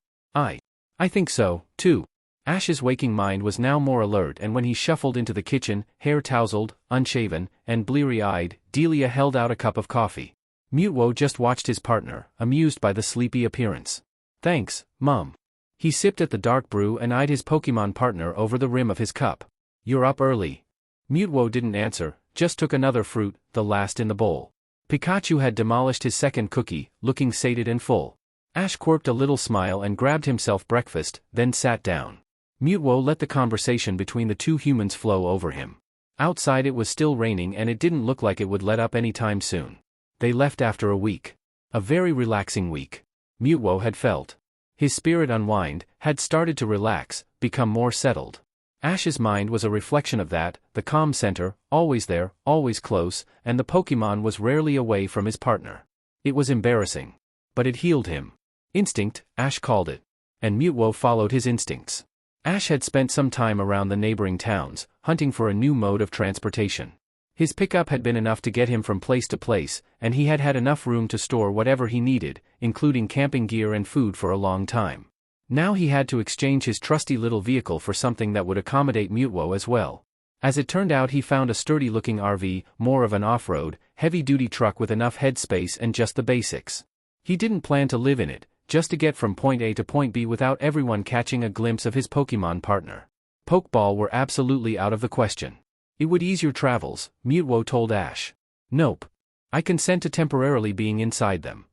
I think so, too. Ash's waking mind was now more alert, and when he shuffled into the kitchen, hair tousled, unshaven, and bleary-eyed, Delia held out a cup of coffee. Mewtwo just watched his partner, amused by the sleepy appearance. Thanks, Mum. He sipped at the dark brew and eyed his Pokemon partner over the rim of his cup. You're up early. Mewtwo didn't answer, just took another fruit, the last in the bowl. Pikachu had demolished his second cookie, looking sated and full. Ash quirked a little smile and grabbed himself breakfast, then sat down. Mewtwo let the conversation between the two humans flow over him. Outside it was still raining and it didn't look like it would let up anytime soon. They left after a week. A very relaxing week. Mewtwo had felt. His spirit unwind, had started to relax, become more settled. Ash's mind was a reflection of that, the calm center, always there, always close, and the Pokemon was rarely away from his partner. It was embarrassing. But it healed him. Instinct, Ash called it. And Mewtwo followed his instincts. Ash had spent some time around the neighboring towns, hunting for a new mode of transportation. His pickup had been enough to get him from place to place, and he had had enough room to store whatever he needed, including camping gear and food for a long time. Now he had to exchange his trusty little vehicle for something that would accommodate Mewtwo as well. As it turned out, he found a sturdy-looking RV, more of an off-road, heavy-duty truck with enough headspace and just the basics. He didn't plan to live in it, just to get from point A to point B without everyone catching a glimpse of his Pokemon partner. Pokeball were absolutely out of the question. It would ease your travels, Mewtwo told Ash. Nope. I consent to temporarily being inside them.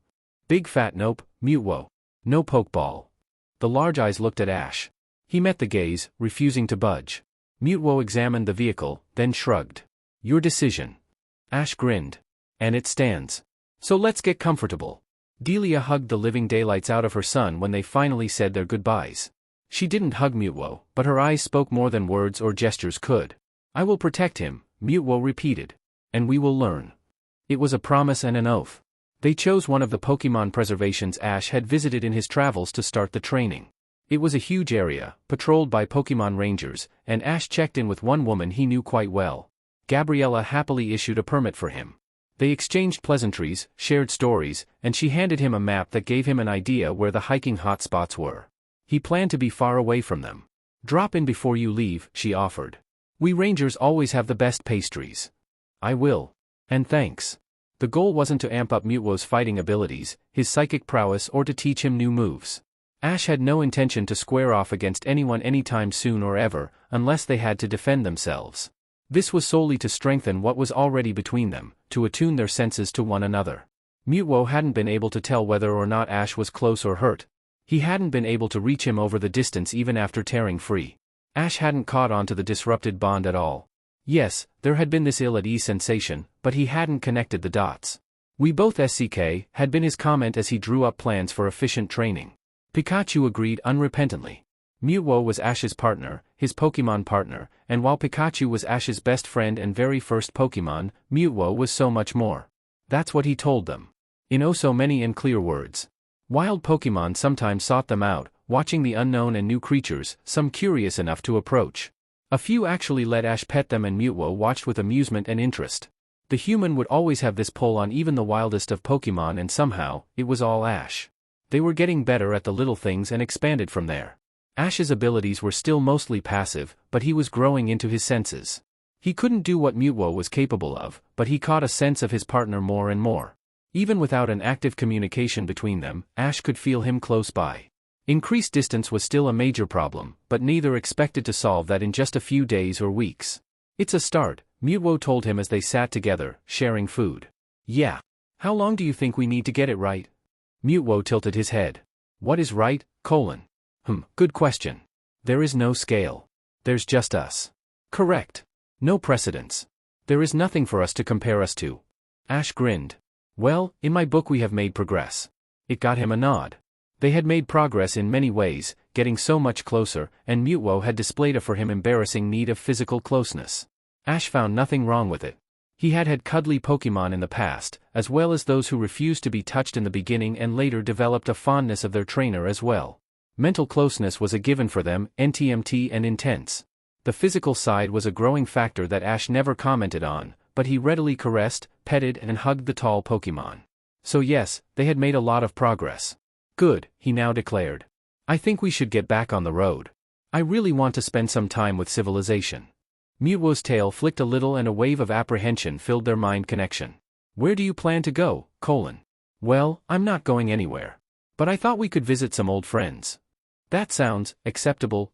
Big fat nope, Mewtwo. No Pokeball. The large eyes looked at Ash. He met the gaze, refusing to budge. Mewtwo examined the vehicle, then shrugged. Your decision. Ash grinned. And it stands. So let's get comfortable. Delia hugged the living daylights out of her son when they finally said their goodbyes. She didn't hug Mewtwo, but her eyes spoke more than words or gestures could. I will protect him, Mewtwo repeated. And we will learn. It was a promise and an oath. They chose one of the Pokemon preservations Ash had visited in his travels to start the training. It was a huge area, patrolled by Pokemon Rangers, and Ash checked in with one woman he knew quite well. Gabriella happily issued a permit for him. They exchanged pleasantries, shared stories, and she handed him a map that gave him an idea where the hiking hotspots were. He planned to be far away from them. Drop in before you leave, she offered. We Rangers always have the best pastries. I will. And thanks. The goal wasn't to amp up Mewtwo's fighting abilities, his psychic prowess, or to teach him new moves. Ash had no intention to square off against anyone anytime soon or ever, unless they had to defend themselves. This was solely to strengthen what was already between them, to attune their senses to one another. Mewtwo hadn't been able to tell whether or not Ash was close or hurt. He hadn't been able to reach him over the distance even after tearing free. Ash hadn't caught on to the disrupted bond at all. Yes, there had been this ill-at-ease sensation, but he hadn't connected the dots. We both SCK, had been his comment as he drew up plans for efficient training. Pikachu agreed unrepentantly. Mewtwo was Ash's partner, his Pokemon partner, and while Pikachu was Ash's best friend and very first Pokemon, Mewtwo was so much more. That's what he told them. In oh so many and clear words. Wild Pokemon sometimes sought them out, watching the unknown and new creatures, some curious enough to approach. A few actually let Ash pet them and Mewtwo watched with amusement and interest. The human would always have this pull on even the wildest of Pokemon and somehow, it was all Ash. They were getting better at the little things and expanded from there. Ash's abilities were still mostly passive, but he was growing into his senses. He couldn't do what Mewtwo was capable of, but he caught a sense of his partner more and more. Even without an active communication between them, Ash could feel him close by. Increased distance was still a major problem, but neither expected to solve that in just a few days or weeks. It's a start, Mewtwo told him as they sat together, sharing food. Yeah. How long do you think we need to get it right? Mewtwo tilted his head. What is right, ? Good question. There is no scale. There's just us. Correct. No precedents. There is nothing for us to compare us to. Ash grinned. Well, in my book we have made progress. It got him a nod. They had made progress in many ways, getting so much closer, and Mewtwo had displayed a for him embarrassing need of physical closeness. Ash found nothing wrong with it. He had had cuddly Pokemon in the past, as well as those who refused to be touched in the beginning and later developed a fondness of their trainer as well. Mental closeness was a given for them, NTMT and intense. The physical side was a growing factor that Ash never commented on, but he readily caressed, petted and hugged the tall Pokemon. So yes, they had made a lot of progress. Good, he now declared. I think we should get back on the road. I really want to spend some time with civilization. Mewtwo's tail flicked a little and a wave of apprehension filled their mind connection. Where do you plan to go, ? Well, I'm not going anywhere. But I thought we could visit some old friends. That sounds acceptable, .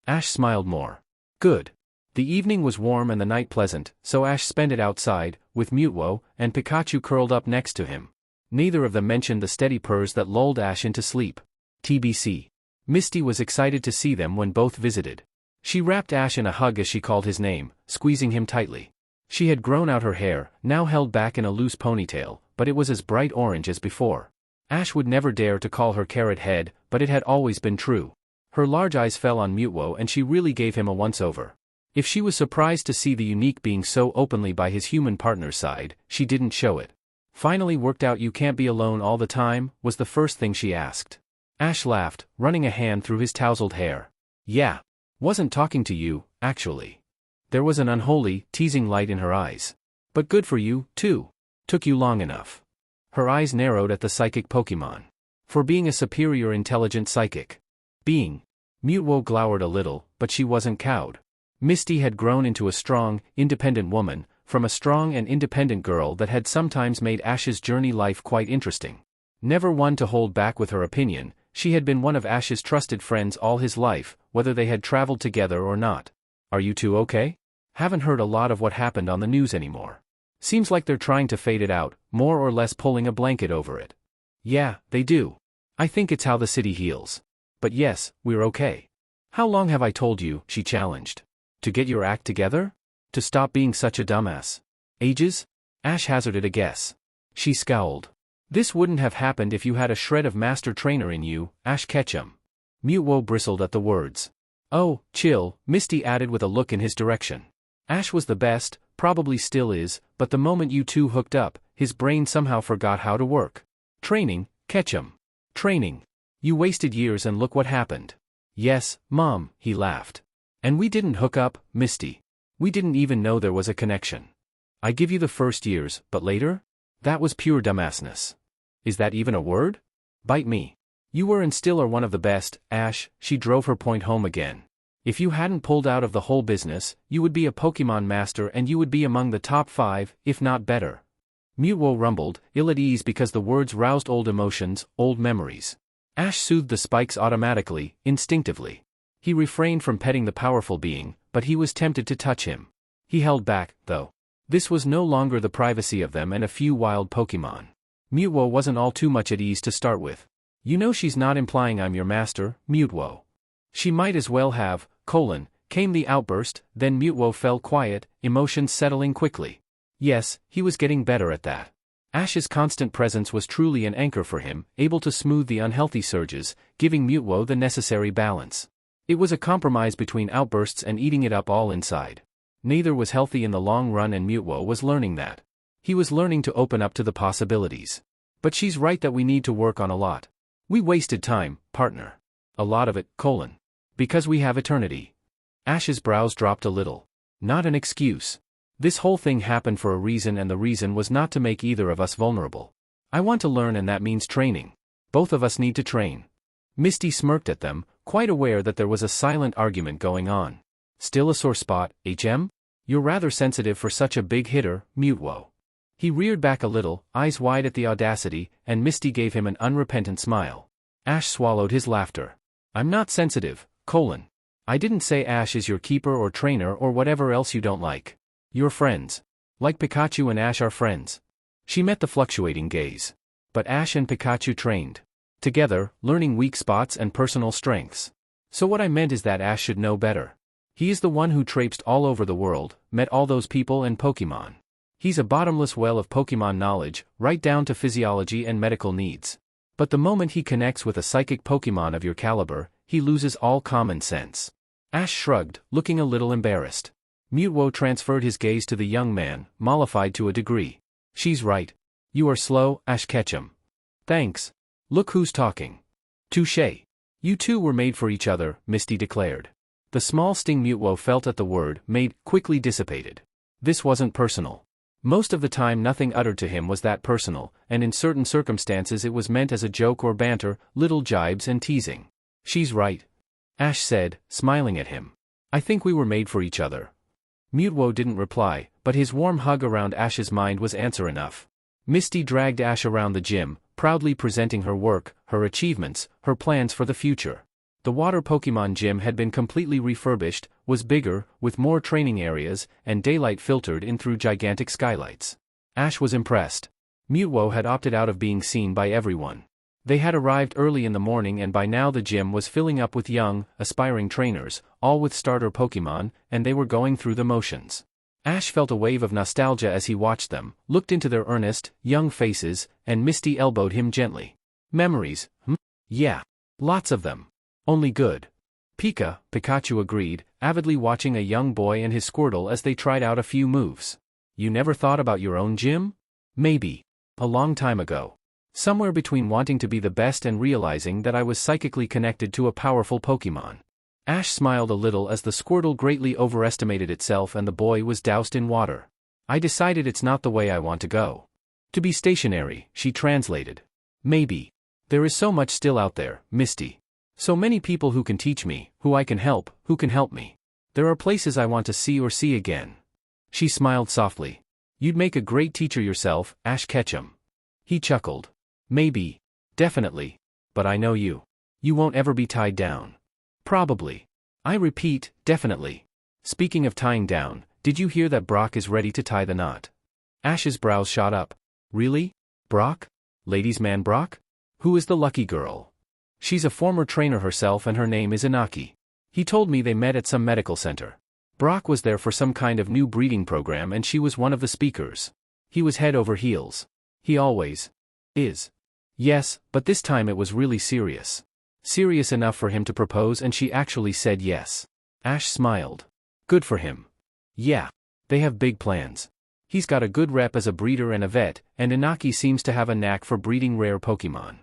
Ash smiled more. Good. The evening was warm and the night pleasant, so Ash spent it outside, with Mewtwo, and Pikachu curled up next to him. Neither of them mentioned the steady purrs that lulled Ash into sleep. TBC. Misty was excited to see them when both visited. She wrapped Ash in a hug as she called his name, squeezing him tightly. She had grown out her hair, now held back in a loose ponytail, but it was as bright orange as before. Ash would never dare to call her Carrot Head, but it had always been true. Her large eyes fell on Mewtwo and she really gave him a once-over. If she was surprised to see the unique being so openly by his human partner's side, she didn't show it. Finally worked out you can't be alone all the time, was the first thing she asked. Ash laughed, running a hand through his tousled hair. Yeah. Wasn't talking to you, actually. There was an unholy, teasing light in her eyes. But good for you, too. Took you long enough. Her eyes narrowed at the psychic Pokemon. For being a superior intelligent psychic. Being. Mewtwo glowered a little, but she wasn't cowed. Misty had grown into a strong, independent woman, from a strong and independent girl that had sometimes made Ash's journey life quite interesting. Never one to hold back with her opinion, she had been one of Ash's trusted friends all his life, whether they had traveled together or not. Are you two okay? Haven't heard a lot of what happened on the news anymore. Seems like they're trying to fade it out, more or less pulling a blanket over it. Yeah, they do. I think it's how the city heals. But yes, we're okay. How long have I told you, she challenged. To get your act together? To stop being such a dumbass? Ages? Ash hazarded a guess. She scowled. This wouldn't have happened if you had a shred of master trainer in you, Ash Ketchum. Mewtwo bristled at the words. Oh, chill, Misty added with a look in his direction. Ash was the best, probably still is, but the moment you two hooked up, his brain somehow forgot how to work. Training, Ketchum. Training. You wasted years and look what happened. Yes, Mom, he laughed. And we didn't hook up, Misty. We didn't even know there was a connection. I give you the first years, but later? That was pure dumbassness. Is that even a word? Bite me. You were and still are one of the best, Ash, she drove her point home again. If you hadn't pulled out of the whole business, you would be a Pokemon master and you would be among the top 5, if not better. Mewtwo rumbled, ill at ease because the words roused old emotions, old memories. Ash soothed the spikes automatically, instinctively. He refrained from petting the powerful being, but he was tempted to touch him. He held back, though. This was no longer the privacy of them and a few wild Pokemon. Mewtwo wasn't all too much at ease to start with. You know she's not implying I'm your master, Mewtwo. She might as well have, came the outburst, then Mewtwo fell quiet, emotions settling quickly. Yes, he was getting better at that. Ash's constant presence was truly an anchor for him, able to smooth the unhealthy surges, giving Mewtwo the necessary balance. It was a compromise between outbursts and eating it up all inside. Neither was healthy in the long run, and Mewtwo was learning that. He was learning to open up to the possibilities. But she's right that we need to work on a lot. We wasted time, partner. A lot of it, because we have eternity. Ash's brows dropped a little. Not an excuse. This whole thing happened for a reason, and the reason was not to make either of us vulnerable. I want to learn, and that means training. Both of us need to train. Misty smirked at them, quite aware that there was a silent argument going on. Still a sore spot, HM? You're rather sensitive for such a big hitter, Mewtwo. He reared back a little, eyes wide at the audacity, and Misty gave him an unrepentant smile. Ash swallowed his laughter. I'm not sensitive, I didn't say Ash is your keeper or trainer or whatever else you don't like. You're friends. Like Pikachu and Ash are friends. She met the fluctuating gaze. But Ash and Pikachu trained together, learning weak spots and personal strengths. So what I meant is that Ash should know better. He is the one who traipsed all over the world, met all those people and Pokemon. He's a bottomless well of Pokemon knowledge, right down to physiology and medical needs. But the moment he connects with a psychic Pokemon of your caliber, he loses all common sense. Ash shrugged, looking a little embarrassed. Mewtwo transferred his gaze to the young man, mollified to a degree. She's right. You are slow, Ash Ketchum. Thanks. Look who's talking. Touché. You two were made for each other, Misty declared. The small sting Mewtwo felt at the word "made" quickly dissipated. This wasn't personal. Most of the time nothing uttered to him was that personal, and in certain circumstances it was meant as a joke or banter, little jibes and teasing. She's right. Ash said, smiling at him. I think we were made for each other. Mewtwo didn't reply, but his warm hug around Ash's mind was answer enough. Misty dragged Ash around the gym, proudly presenting her work, her achievements, her plans for the future. The water Pokemon gym had been completely refurbished, was bigger, with more training areas, and daylight filtered in through gigantic skylights. Ash was impressed. Mewtwo had opted out of being seen by everyone. They had arrived early in the morning, and by now the gym was filling up with young, aspiring trainers, all with starter Pokemon, and they were going through the motions. Ash felt a wave of nostalgia as he watched them, looked into their earnest, young faces, and Misty elbowed him gently. Memories, Yeah. Lots of them. Only good. Pika, Pikachu agreed, avidly watching a young boy and his Squirtle as they tried out a few moves. You never thought about your own gym? Maybe. A long time ago. Somewhere between wanting to be the best and realizing that I was psychically connected to a powerful Pokemon. Ash smiled a little as the Squirtle greatly overestimated itself and the boy was doused in water. I decided it's not the way I want to go. To be stationary, she translated. Maybe. There is so much still out there, Misty. So many people who can teach me, who I can help, who can help me. There are places I want to see or see again. She smiled softly. You'd make a great teacher yourself, Ash Ketchum. He chuckled. Maybe. Definitely. But I know you. You won't ever be tied down. Probably. I repeat, definitely. Speaking of tying down, did you hear that Brock is ready to tie the knot? Ash's brows shot up. Really? Brock? Ladies' man Brock? Who is the lucky girl? She's a former trainer herself and her name is Inaki. He told me they met at some medical center. Brock was there for some kind of new breeding program and she was one of the speakers. He was head over heels. He always is. Yes, but this time it was really serious. Serious enough for him to propose and she actually said yes. Ash smiled. Good for him. Yeah. They have big plans. He's got a good rep as a breeder and a vet, and Inaki seems to have a knack for breeding rare Pokemon.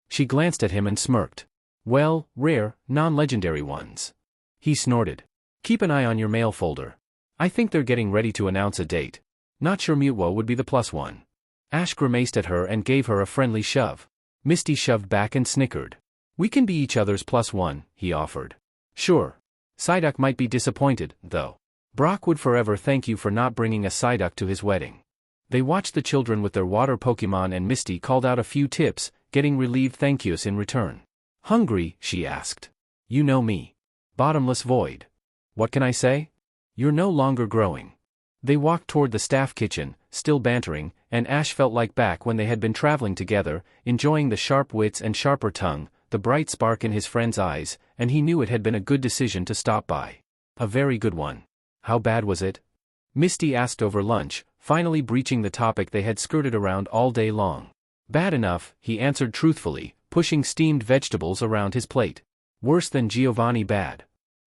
She glanced at him and smirked. Well, rare, non-legendary ones. He snorted. Keep an eye on your mail folder. I think they're getting ready to announce a date. Not sure Mewtwo would be the +1. Ash grimaced at her and gave her a friendly shove. Misty shoved back and snickered. We can be each other's +1, he offered. Sure. Psyduck might be disappointed, though. Brock would forever thank you for not bringing a Psyduck to his wedding. They watched the children with their water Pokemon and Misty called out a few tips, getting relieved thank yous in return. Hungry? She asked. You know me. Bottomless void. What can I say? You're no longer growing. They walked toward the staff kitchen, still bantering, and Ash felt like back when they had been traveling together, enjoying the sharp wits and sharper tongue, the bright spark in his friend's eyes, and he knew it had been a good decision to stop by. A very good one. How bad was it? Misty asked over lunch, finally breaching the topic they had skirted around all day long. Bad enough, he answered truthfully, pushing steamed vegetables around his plate. Worse than Giovanni bad.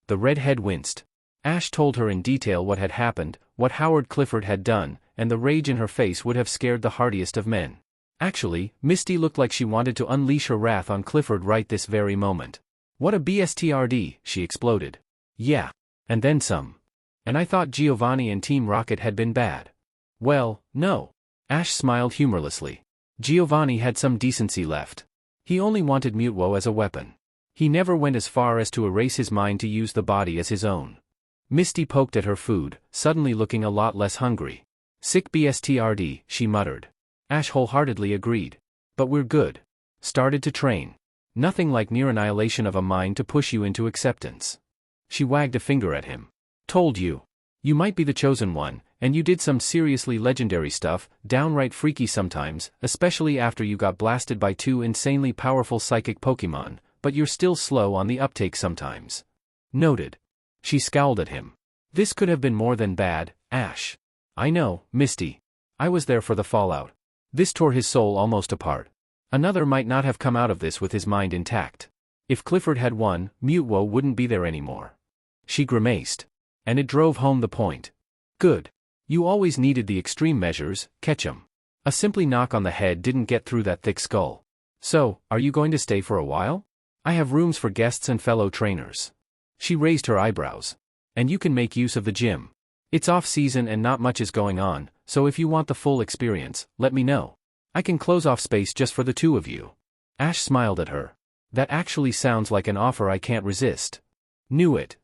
The redhead winced. Ash told her in detail what had happened, what Howard Clifford had done, and the rage in her face would have scared the hardiest of men. Actually, Misty looked like she wanted to unleash her wrath on Clifford right this very moment. What a BSTRD, she exploded. Yeah. And then some. And I thought Giovanni and Team Rocket had been bad. Well, no. Ash smiled humorlessly. Giovanni had some decency left. He only wanted Mewtwo as a weapon. He never went as far as to erase his mind to use the body as his own. Misty poked at her food, suddenly looking a lot less hungry. Sick BSTRD, she muttered. Ash wholeheartedly agreed. But we're good. Started to train. Nothing like near annihilation of a mind to push you into acceptance. She wagged a finger at him. Told you. You might be the chosen one, and you did some seriously legendary stuff, downright freaky sometimes, especially after you got blasted by 2 insanely powerful psychic Pokemon, but you're still slow on the uptake sometimes. Noted. She scowled at him. This could have been more than bad, Ash. I know, Misty. I was there for the fallout. This tore his soul almost apart. Another might not have come out of this with his mind intact. If Clifford had won, Mewtwo wouldn't be there anymore. She grimaced. And it drove home the point. Good. You always needed the extreme measures, catch 'em. A simply knock on the head didn't get through that thick skull. So, are you going to stay for a while? I have rooms for guests and fellow trainers. She raised her eyebrows. And you can make use of the gym. It's off-season and not much is going on, so if you want the full experience, let me know. I can close off space just for the 2 of you. Ash smiled at her. That actually sounds like an offer I can't resist. Knew it.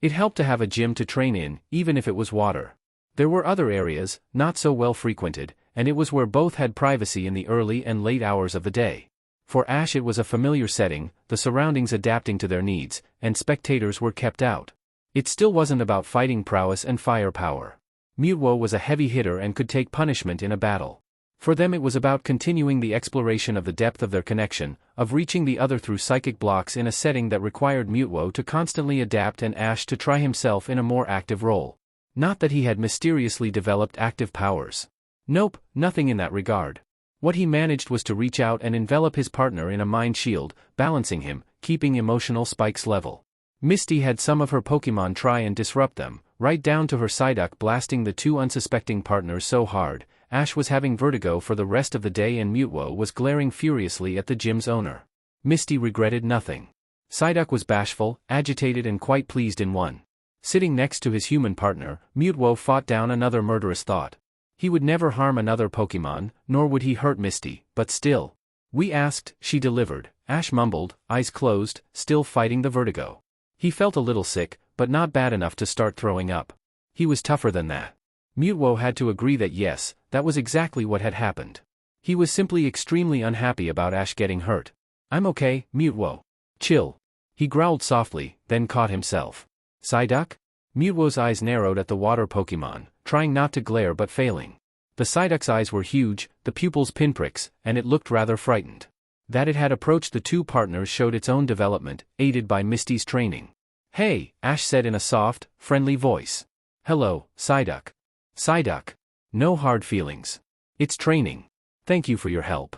It helped to have a gym to train in, even if it was water. There were other areas, not so well frequented, and it was where both had privacy in the early and late hours of the day. For Ash it was a familiar setting, the surroundings adapting to their needs, and spectators were kept out. It still wasn't about fighting prowess and firepower. Mewtwo was a heavy hitter and could take punishment in a battle. For them it was about continuing the exploration of the depth of their connection, of reaching the other through psychic blocks in a setting that required Mewtwo to constantly adapt and Ash to try himself in a more active role. Not that he had mysteriously developed active powers. Nope, nothing in that regard. What he managed was to reach out and envelop his partner in a mind shield, balancing him, keeping emotional spikes level. Misty had some of her Pokemon try and disrupt them, right down to her Psyduck blasting the 2 unsuspecting partners so hard, Ash was having vertigo for the rest of the day and Mewtwo was glaring furiously at the gym's owner. Misty regretted nothing. Psyduck was bashful, agitated and quite pleased in one. Sitting next to his human partner, Mewtwo fought down another murderous thought. He would never harm another Pokemon, nor would he hurt Misty, but still. We asked, she delivered, Ash mumbled, eyes closed, still fighting the vertigo. He felt a little sick, but not bad enough to start throwing up. He was tougher than that. Mewtwo had to agree that yes, that was exactly what had happened. He was simply extremely unhappy about Ash getting hurt. I'm okay, Mewtwo. Chill. He growled softly, then caught himself. Psyduck? Mewtwo's eyes narrowed at the water Pokemon, trying not to glare but failing. The Psyduck's eyes were huge, the pupils pinpricks, and it looked rather frightened. That it had approached the 2 partners showed its own development, aided by Misty's training. Hey, Ash said in a soft, friendly voice. Hello, Psyduck. Psyduck. No hard feelings. It's training. Thank you for your help.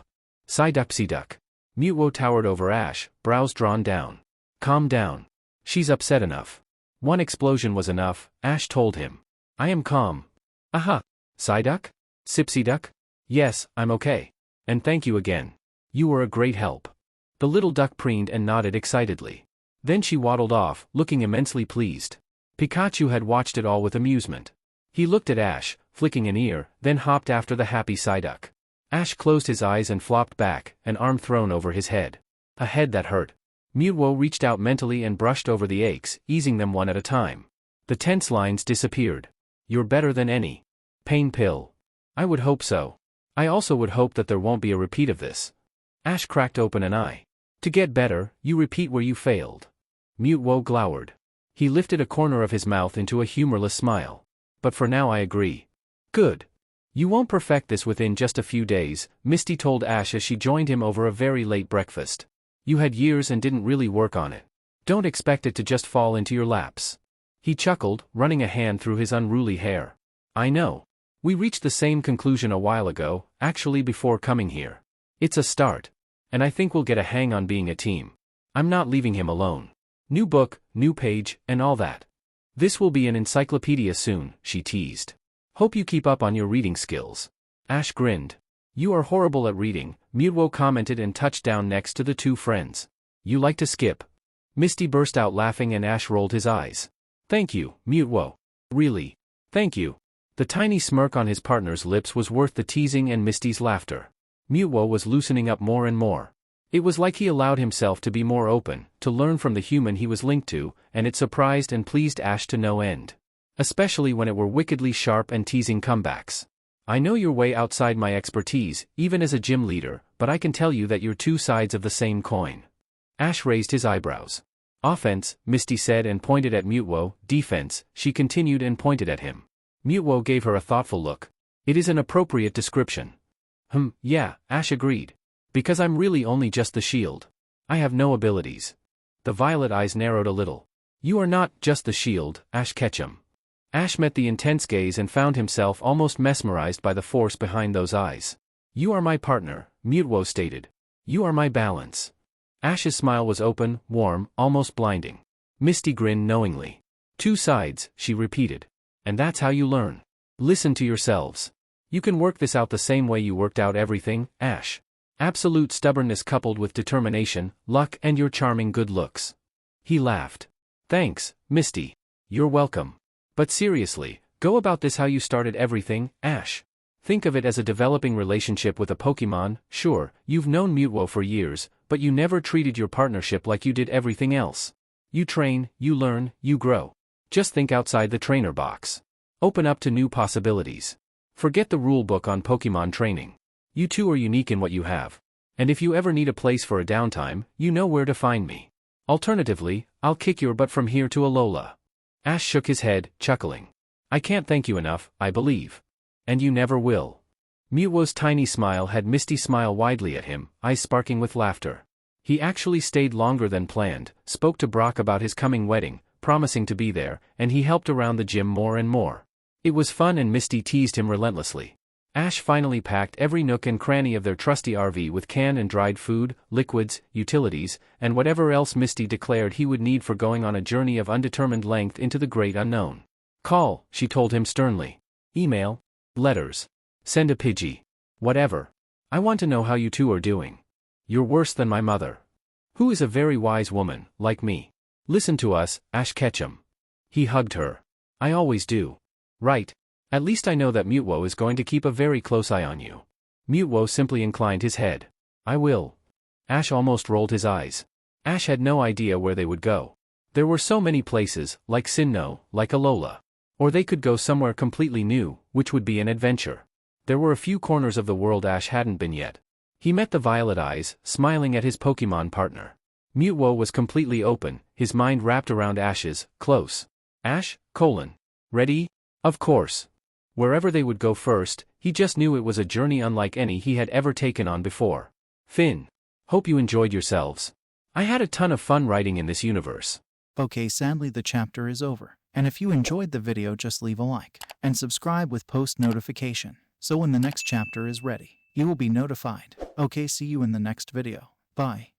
Psyduck. Mewtwo towered over Ash, brows drawn down. Calm down. She's upset enough. One explosion was enough, Ash told him. I am calm. Aha. Psyduck? Sipsyduck? Yes, I'm okay. And thank you again. You were a great help. The little duck preened and nodded excitedly. Then she waddled off, looking immensely pleased. Pikachu had watched it all with amusement. He looked at Ash, flicking an ear, then hopped after the happy Psyduck. Ash closed his eyes and flopped back, an arm thrown over his head. A head that hurt. Mewtwo reached out mentally and brushed over the aches, easing them one at a time. The tense lines disappeared. You're better than any pain pill. I would hope so. I also would hope that there won't be a repeat of this. Ash cracked open an eye. To get better, you repeat where you failed. Mewtwo glowered. He lifted a corner of his mouth into a humorless smile. But for now I agree. Good. You won't perfect this within just a few days, Misty told Ash as she joined him over a very late breakfast. You had years and didn't really work on it. Don't expect it to just fall into your laps. He chuckled, running a hand through his unruly hair. I know. We reached the same conclusion a while ago, actually before coming here. It's a start. And I think we'll get a hang on being a team. I'm not leaving him alone. New book, new page, and all that. This will be an encyclopedia soon, she teased. Hope you keep up on your reading skills. Ash grinned. You are horrible at reading, Mewtwo commented and touched down next to the two friends. You like to skip. Misty burst out laughing and Ash rolled his eyes. Thank you, Mewtwo. Really? Thank you. The tiny smirk on his partner's lips was worth the teasing and Misty's laughter. Mewtwo was loosening up more and more. It was like he allowed himself to be more open, to learn from the human he was linked to, and it surprised and pleased Ash to no end. Especially when it were wickedly sharp and teasing comebacks. I know you're way outside my expertise, even as a gym leader, but I can tell you that you're two sides of the same coin. Ash raised his eyebrows. Offense, Misty said and pointed at Mewtwo. Defense, she continued and pointed at him. Mewtwo gave her a thoughtful look. It is an appropriate description. Yeah, Ash agreed. Because I'm really only just the shield. I have no abilities. The violet eyes narrowed a little. You are not just the shield, Ash Ketchum. Ash met the intense gaze and found himself almost mesmerized by the force behind those eyes. You are my partner, Mewtwo stated. You are my balance. Ash's smile was open, warm, almost blinding. Misty grinned knowingly. Two sides, she repeated. And that's how you learn. Listen to yourselves. You can work this out the same way you worked out everything, Ash. Absolute stubbornness coupled with determination, luck and your charming good looks. He laughed. Thanks, Misty. You're welcome. But seriously, go about this how you started everything, Ash. Think of it as a developing relationship with a Pokemon. Sure, you've known Mewtwo for years, but you never treated your partnership like you did everything else. You train, you learn, you grow. Just think outside the trainer box. Open up to new possibilities. Forget the rule book on Pokemon training. You two are unique in what you have. And if you ever need a place for a downtime, you know where to find me. Alternatively, I'll kick your butt from here to Alola. Ash shook his head, chuckling. I can't thank you enough, I believe. And you never will. Mewtwo's tiny smile had Misty smile widely at him, eyes sparking with laughter. He actually stayed longer than planned, spoke to Brock about his coming wedding, promising to be there, and he helped around the gym more and more. It was fun and Misty teased him relentlessly. Ash finally packed every nook and cranny of their trusty RV with canned and dried food, liquids, utilities, and whatever else Misty declared he would need for going on a journey of undetermined length into the great unknown. Call, she told him sternly. Email. Letters. Send a Pidgey. Whatever. I want to know how you two are doing. You're worse than my mother. Who is a very wise woman, like me. Listen to us, Ash Ketchum. He hugged her. I always do. Right. At least I know that Mewtwo is going to keep a very close eye on you. Mewtwo simply inclined his head. I will. Ash almost rolled his eyes. Ash had no idea where they would go. There were so many places, like Sinnoh, like Alola. Or they could go somewhere completely new, which would be an adventure. There were a few corners of the world Ash hadn't been yet. He met the violet eyes, smiling at his Pokemon partner. Mewtwo was completely open, his mind wrapped around Ash's, close. Ash, ready? Of course. Wherever they would go first, he just knew it was a journey unlike any he had ever taken on before. Finn. Hope you enjoyed yourselves. I had a ton of fun writing in this universe. Okay, sadly the chapter is over. And if you enjoyed the video, just leave a like and subscribe with post notification. So when the next chapter is ready, you will be notified. Okay, see you in the next video. Bye.